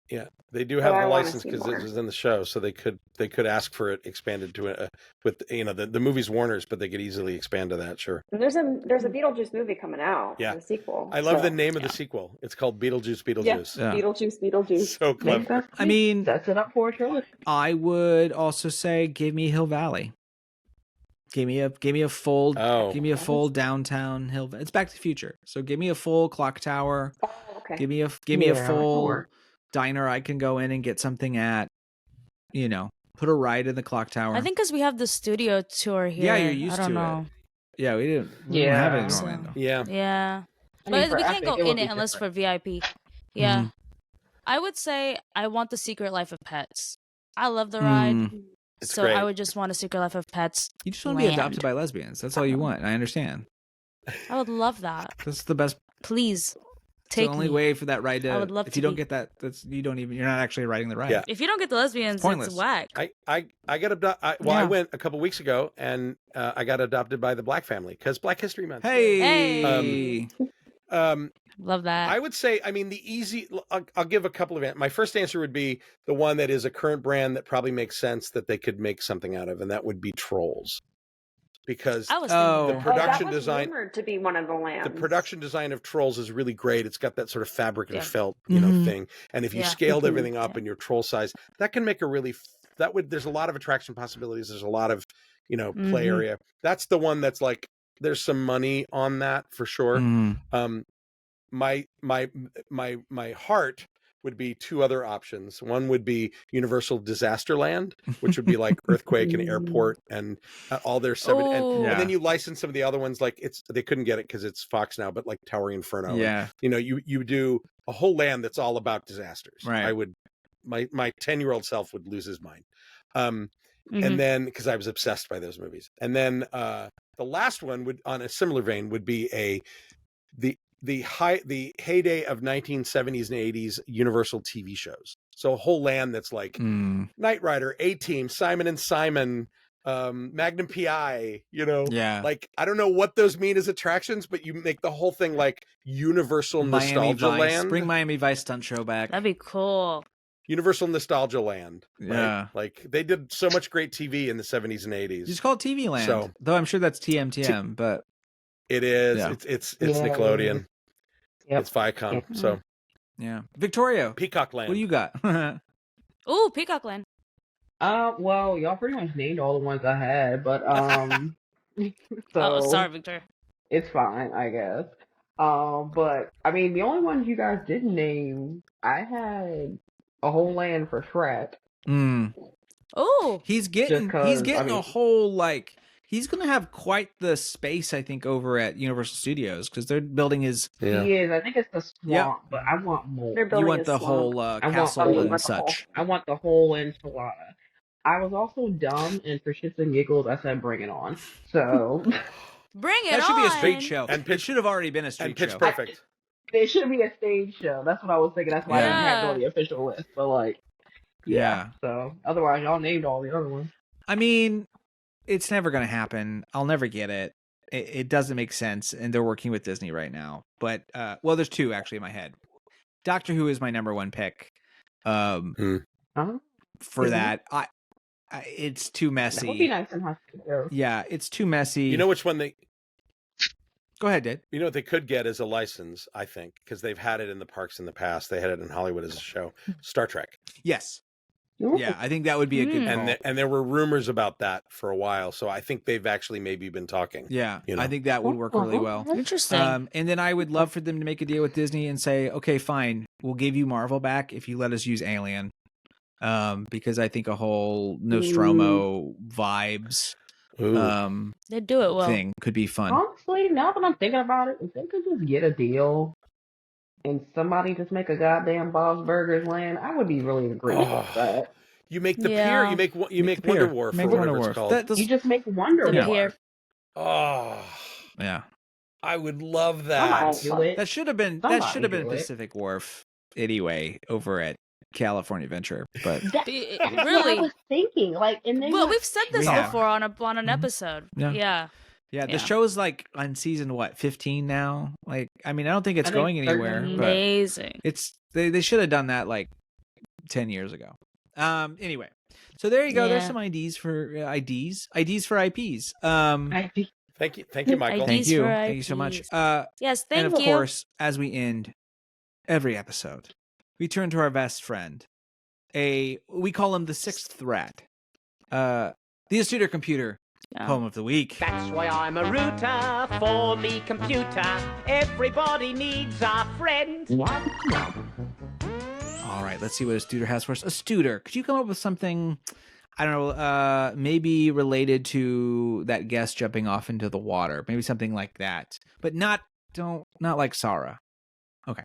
Speaker 5: Yeah. They do
Speaker 8: But
Speaker 5: have
Speaker 8: I
Speaker 5: the
Speaker 8: wanna
Speaker 5: license
Speaker 8: see
Speaker 5: because
Speaker 8: more.
Speaker 5: it was in the show, so they could ask for it expanded to with the movie's Warner's, but they could easily expand to that. Sure.
Speaker 8: And there's a Beetlejuice movie coming out.
Speaker 5: Yeah.
Speaker 8: The sequel.
Speaker 5: I love
Speaker 8: so-
Speaker 5: the name of the sequel. It's called Beetlejuice.
Speaker 8: Yeah.
Speaker 5: Beetlejuice.
Speaker 1: Yeah.
Speaker 8: Beetlejuice.
Speaker 5: So clever.
Speaker 1: I mean,
Speaker 7: Sets it up for a trilogy.
Speaker 1: I would also say give me Hill Valley. Give me a full downtown Hill. It's Back to the Future, so give me a full clock tower.
Speaker 8: Oh, okay.
Speaker 1: Give me a full
Speaker 7: sure.
Speaker 1: diner I can go in and get something at. Put a ride in the clock tower.
Speaker 6: I think because we have the studio tour here.
Speaker 1: Yeah, you're used
Speaker 6: I don't
Speaker 1: to it.
Speaker 6: know.
Speaker 1: Yeah, we didn't
Speaker 7: Yeah.
Speaker 1: have it in
Speaker 6: So-
Speaker 1: Orlando.
Speaker 5: Yeah.
Speaker 6: Yeah.
Speaker 7: I mean,
Speaker 6: But
Speaker 7: for
Speaker 6: we can't
Speaker 7: Epic,
Speaker 6: go
Speaker 7: it would
Speaker 6: in
Speaker 7: be
Speaker 6: it unless for
Speaker 7: different.
Speaker 6: VIP. Yeah. I would say I want the Secret Life of Pets. I love the ride.
Speaker 5: It's
Speaker 6: So
Speaker 5: great.
Speaker 6: I would just want a Secret Life of Pets.
Speaker 1: You just want to be
Speaker 6: land.
Speaker 1: adopted by lesbians. That's all you want. I understand.
Speaker 6: I would love that.
Speaker 1: That's the best.
Speaker 6: Please
Speaker 1: It's
Speaker 6: take
Speaker 1: the only
Speaker 6: me.
Speaker 1: way for that ride to.
Speaker 6: I would love
Speaker 1: if
Speaker 6: to
Speaker 1: you don't
Speaker 6: be-
Speaker 1: get that, that's you don't even. You're not actually riding the ride.
Speaker 5: Yeah.
Speaker 6: If you don't get the lesbians,
Speaker 1: pointless.
Speaker 6: it's whack.
Speaker 5: I got adopted. I
Speaker 6: Yeah.
Speaker 5: went a couple weeks ago, and I got adopted by the Black family because Black History Month.
Speaker 1: Hey.
Speaker 6: Love that.
Speaker 5: I would say, I mean, the easy. I'll give a couple of. My first answer would be the one that is a current brand that probably makes sense that they could make something out of, and that would be Trolls, because
Speaker 6: I was
Speaker 1: Oh.
Speaker 6: thinking
Speaker 5: the
Speaker 6: that.
Speaker 5: production
Speaker 8: that was
Speaker 5: design.
Speaker 8: rumored to be one of the lands.
Speaker 5: The production design of Trolls is really great. It's got that sort of fabric and
Speaker 6: Yeah.
Speaker 5: felt,
Speaker 1: Mhm.
Speaker 5: thing. And if you
Speaker 6: Yeah.
Speaker 5: scaled
Speaker 7: Mhm.
Speaker 5: everything up
Speaker 6: Yeah.
Speaker 5: in your troll size, that can make a really there's a lot of attraction possibilities. There's a lot of, play
Speaker 6: Mhm.
Speaker 5: area. That's the one that's like there's some money on that for sure.
Speaker 1: Mm.
Speaker 5: My heart would be two other options. One would be Universal Disaster Land, which would be like Earthquake and Airport and all their seven. And,
Speaker 6: Ooh.
Speaker 5: and then you license some of the other ones, like they couldn't get it because it's Fox now, but like Towering Inferno.
Speaker 1: Yeah.
Speaker 5: And, you do a whole land that's all about disasters.
Speaker 1: Right.
Speaker 5: I would, my 10-year-old self would lose his mind.
Speaker 6: Mhm.
Speaker 5: And then because I was obsessed by those movies. And then the last one would, on a similar vein, would be the heyday of 1970s and 80s Universal TV shows. So a whole land that's like
Speaker 1: Mm.
Speaker 5: Knight Rider, A-Team, Simon and Simon, Magnum PI,
Speaker 1: Yeah.
Speaker 5: like I don't know what those mean as attractions, but you make the whole thing like Universal
Speaker 1: Miami
Speaker 5: Nostalgia
Speaker 1: Vice.
Speaker 5: Land.
Speaker 1: Bring Miami Vice stunt show back.
Speaker 6: That'd be cool.
Speaker 5: Universal Nostalgia Land. Right?
Speaker 1: Yeah.
Speaker 5: Like they did so much great TV in the 70s and 80s.
Speaker 1: Just call it TV Land.
Speaker 5: So-
Speaker 1: Though I'm sure that's TMTM, but
Speaker 5: It is.
Speaker 1: Yeah.
Speaker 5: It's
Speaker 7: Yeah.
Speaker 5: Nickelodeon.
Speaker 7: Yep.
Speaker 5: It's Viacom.
Speaker 6: Yeah.
Speaker 5: So
Speaker 1: yeah. Victoria,
Speaker 5: Peacock Land.
Speaker 1: what do you got?
Speaker 6: Ooh, Peacock Land.
Speaker 7: Well, y'all pretty much named all the ones I had, but so
Speaker 6: Oh, sorry, Victor.
Speaker 7: it's fine, I guess. But I mean, the only ones you guys didn't name, I had a whole land for Shrek.
Speaker 1: Mm.
Speaker 6: Ooh.
Speaker 1: He's getting
Speaker 7: 'cause,
Speaker 1: a
Speaker 7: I mean-
Speaker 1: whole he's gonna have quite the space, I think, over at Universal Studios because they're building his.
Speaker 5: Yeah.
Speaker 7: He is. I think it's the swamp,
Speaker 1: Yep.
Speaker 7: but I want more.
Speaker 8: They're
Speaker 1: You
Speaker 8: building
Speaker 1: want
Speaker 8: a
Speaker 1: the
Speaker 8: swamp.
Speaker 1: whole
Speaker 7: I want
Speaker 1: castle
Speaker 7: the
Speaker 1: and
Speaker 8: whole-
Speaker 1: such.
Speaker 7: I want the whole enchilada. I was also dumb, and for shits and giggles, I said, "Bring it on." So
Speaker 6: Bring it
Speaker 1: That should be a
Speaker 6: on.
Speaker 1: street show.
Speaker 5: And
Speaker 1: It
Speaker 5: Pitch-
Speaker 1: should have already been a street
Speaker 5: And Pitch
Speaker 1: show.
Speaker 5: Perfect.
Speaker 7: it should be a stage show. That's what I was thinking. That's why I didn't have it on the official list. But
Speaker 1: Yeah.
Speaker 7: So otherwise, y'all named all the other ones.
Speaker 1: I mean, it's never gonna happen. I'll never get it. It doesn't make sense, and they're working with Disney right now. But well, there's two actually in my head. Doctor Who is my number one pick.
Speaker 7: Uh-huh.
Speaker 1: For
Speaker 7: Mhm.
Speaker 1: that, it's too
Speaker 7: That would be
Speaker 1: messy.
Speaker 7: nice and hospitable.
Speaker 1: Yeah, it's too messy.
Speaker 5: You know which one they
Speaker 1: Go ahead, Did.
Speaker 5: You know what they could get as a license, I think, because they've had it in the parks in the past. They had it in Hollywood as a show. Star Trek.
Speaker 1: Yes. Yeah, I think that would be a good call.
Speaker 5: And there were rumors about that for a while, so I think they've actually maybe been talking.
Speaker 1: Yeah,
Speaker 5: you know.
Speaker 1: I think that would work really well.
Speaker 6: Interesting.
Speaker 1: And then I would love for them to make a deal with Disney and say, okay, fine, we'll give you Marvel back if you let us use Alien. Because I think a whole Nostromo vibes
Speaker 5: Ooh.
Speaker 6: They do it well.
Speaker 1: thing could be fun.
Speaker 7: Honestly, now that I'm thinking about it, if they could just get a deal and somebody just make a goddamn Bob's Burgers land, I would be really agreeable with that.
Speaker 5: You make the
Speaker 6: Yeah.
Speaker 5: pier. You make
Speaker 1: the pier.
Speaker 5: Wonder Wharf
Speaker 1: Make
Speaker 5: or whatever
Speaker 1: Wonder
Speaker 5: it's
Speaker 1: Wharf.
Speaker 5: called.
Speaker 1: That does-
Speaker 7: You just make Wonder
Speaker 6: The
Speaker 7: Wharf.
Speaker 6: pier.
Speaker 5: Oh,
Speaker 1: yeah,
Speaker 5: I would love
Speaker 7: Somebody
Speaker 5: that.
Speaker 7: do it.
Speaker 1: that should have been
Speaker 7: Somebody do it.
Speaker 1: Pacific Wharf anyway over at California Adventure, but
Speaker 7: That's
Speaker 6: Be-
Speaker 7: what I
Speaker 6: really?
Speaker 7: was thinking. And they
Speaker 6: Well,
Speaker 7: were-
Speaker 6: we've said this
Speaker 1: We have.
Speaker 6: before on an episode.
Speaker 1: Yeah.
Speaker 6: Yeah.
Speaker 1: yeah, the
Speaker 6: Yeah.
Speaker 1: show's like on season 15 now. Like, I mean, I don't think it's
Speaker 7: I think
Speaker 1: going anywhere,
Speaker 7: 13.
Speaker 1: but
Speaker 6: Amazing.
Speaker 1: it's they should have done that like 10 years ago. Anyway, so there you go. There's
Speaker 6: Yeah.
Speaker 1: some IDs for IDs for IPs.
Speaker 5: Thank you, Michael.
Speaker 1: Thank
Speaker 6: IDs
Speaker 1: you,
Speaker 6: for
Speaker 1: thank you so much.
Speaker 6: IPs. Yes,
Speaker 1: And
Speaker 6: thank
Speaker 1: of
Speaker 6: you.
Speaker 1: course, as we end every episode, we turn to our best friend. We call him the sixth rat. The Astuter Computer
Speaker 6: Yeah.
Speaker 1: Poem of the Week.
Speaker 4: That's why I'm a router for me computer. Everybody needs a friend.
Speaker 1: All right, let's see what Astuter has for us. Astuter, could you come up with something, I don't know, maybe related to that guest jumping off into the water, maybe something like that, but not like Sarah. Okay.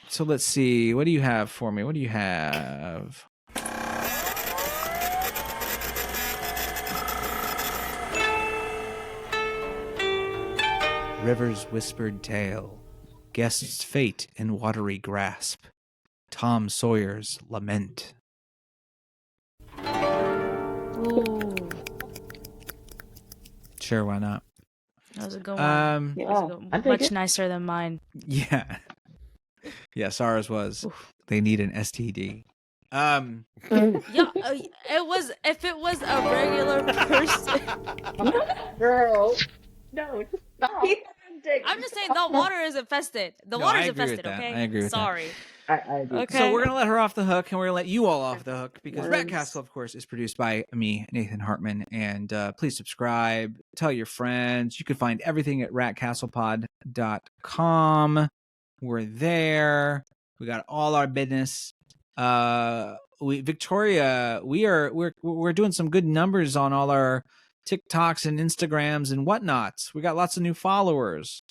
Speaker 1: So let's see. What do you have for me? What do you have? River's whispered tale, guest's fate in watery grasp, Tom Sawyer's lament.
Speaker 6: Ooh,
Speaker 1: Sure, why not?
Speaker 6: that was a good one. That was a good one.
Speaker 7: I dig
Speaker 6: Much
Speaker 7: it.
Speaker 6: nicer than mine.
Speaker 1: Yeah. Yeah, Sarah's was, they need an STD.
Speaker 6: Yeah, it was. If it was a regular person,
Speaker 7: Girl, no, just stop.
Speaker 6: I'm just saying the water is infested. The
Speaker 1: No,
Speaker 6: water
Speaker 1: I
Speaker 6: is
Speaker 1: agree with
Speaker 6: infested.
Speaker 1: that.
Speaker 6: Okay,
Speaker 1: I agree with that.
Speaker 6: Sorry.
Speaker 7: I agree.
Speaker 6: Okay.
Speaker 1: So we're going to let her off the hook, and we're going to let you all off the hook, because Rat
Speaker 7: Words.
Speaker 1: Castle, of course, is produced by me, Nathan Hartman. And please subscribe, tell your friends. You can find everything at ratcastlepod.com. We're there. We got all our business. Victoria, we're doing some good numbers on all our TikToks and Instagrams and whatnots. We got lots of new followers.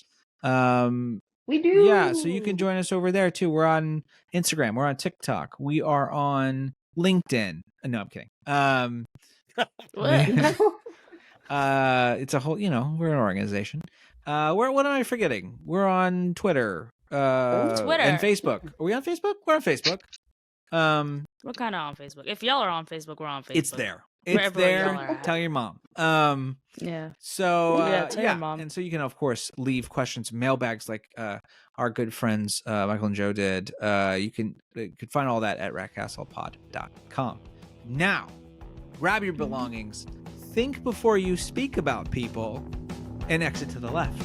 Speaker 7: We do.
Speaker 1: Yeah, so you can join us over there too. We're on Instagram. We're on TikTok. We are on LinkedIn. No, I'm kidding. It's a whole, we're an organization. What am I forgetting? We're on Twitter.
Speaker 6: Twitter.
Speaker 1: And Facebook. Are we on Facebook? We're on Facebook.
Speaker 6: We're kind of on Facebook. If y'all are on Facebook, we're on Facebook.
Speaker 1: It's there. It's
Speaker 6: Wherever
Speaker 1: there.
Speaker 6: y'all are at.
Speaker 1: Tell your mom.
Speaker 6: Yeah.
Speaker 1: So
Speaker 6: tell your mom.
Speaker 1: And so you can of course leave questions, mailbags like our good friends Michael and Joe did. You can find all that at ratcastlepod.com. Now, grab your belongings, think before you speak about people, and exit to the left.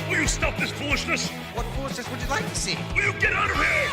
Speaker 3: Will you stop this foolishness?
Speaker 10: What foolishness would you like to see?
Speaker 3: Will you get out of here?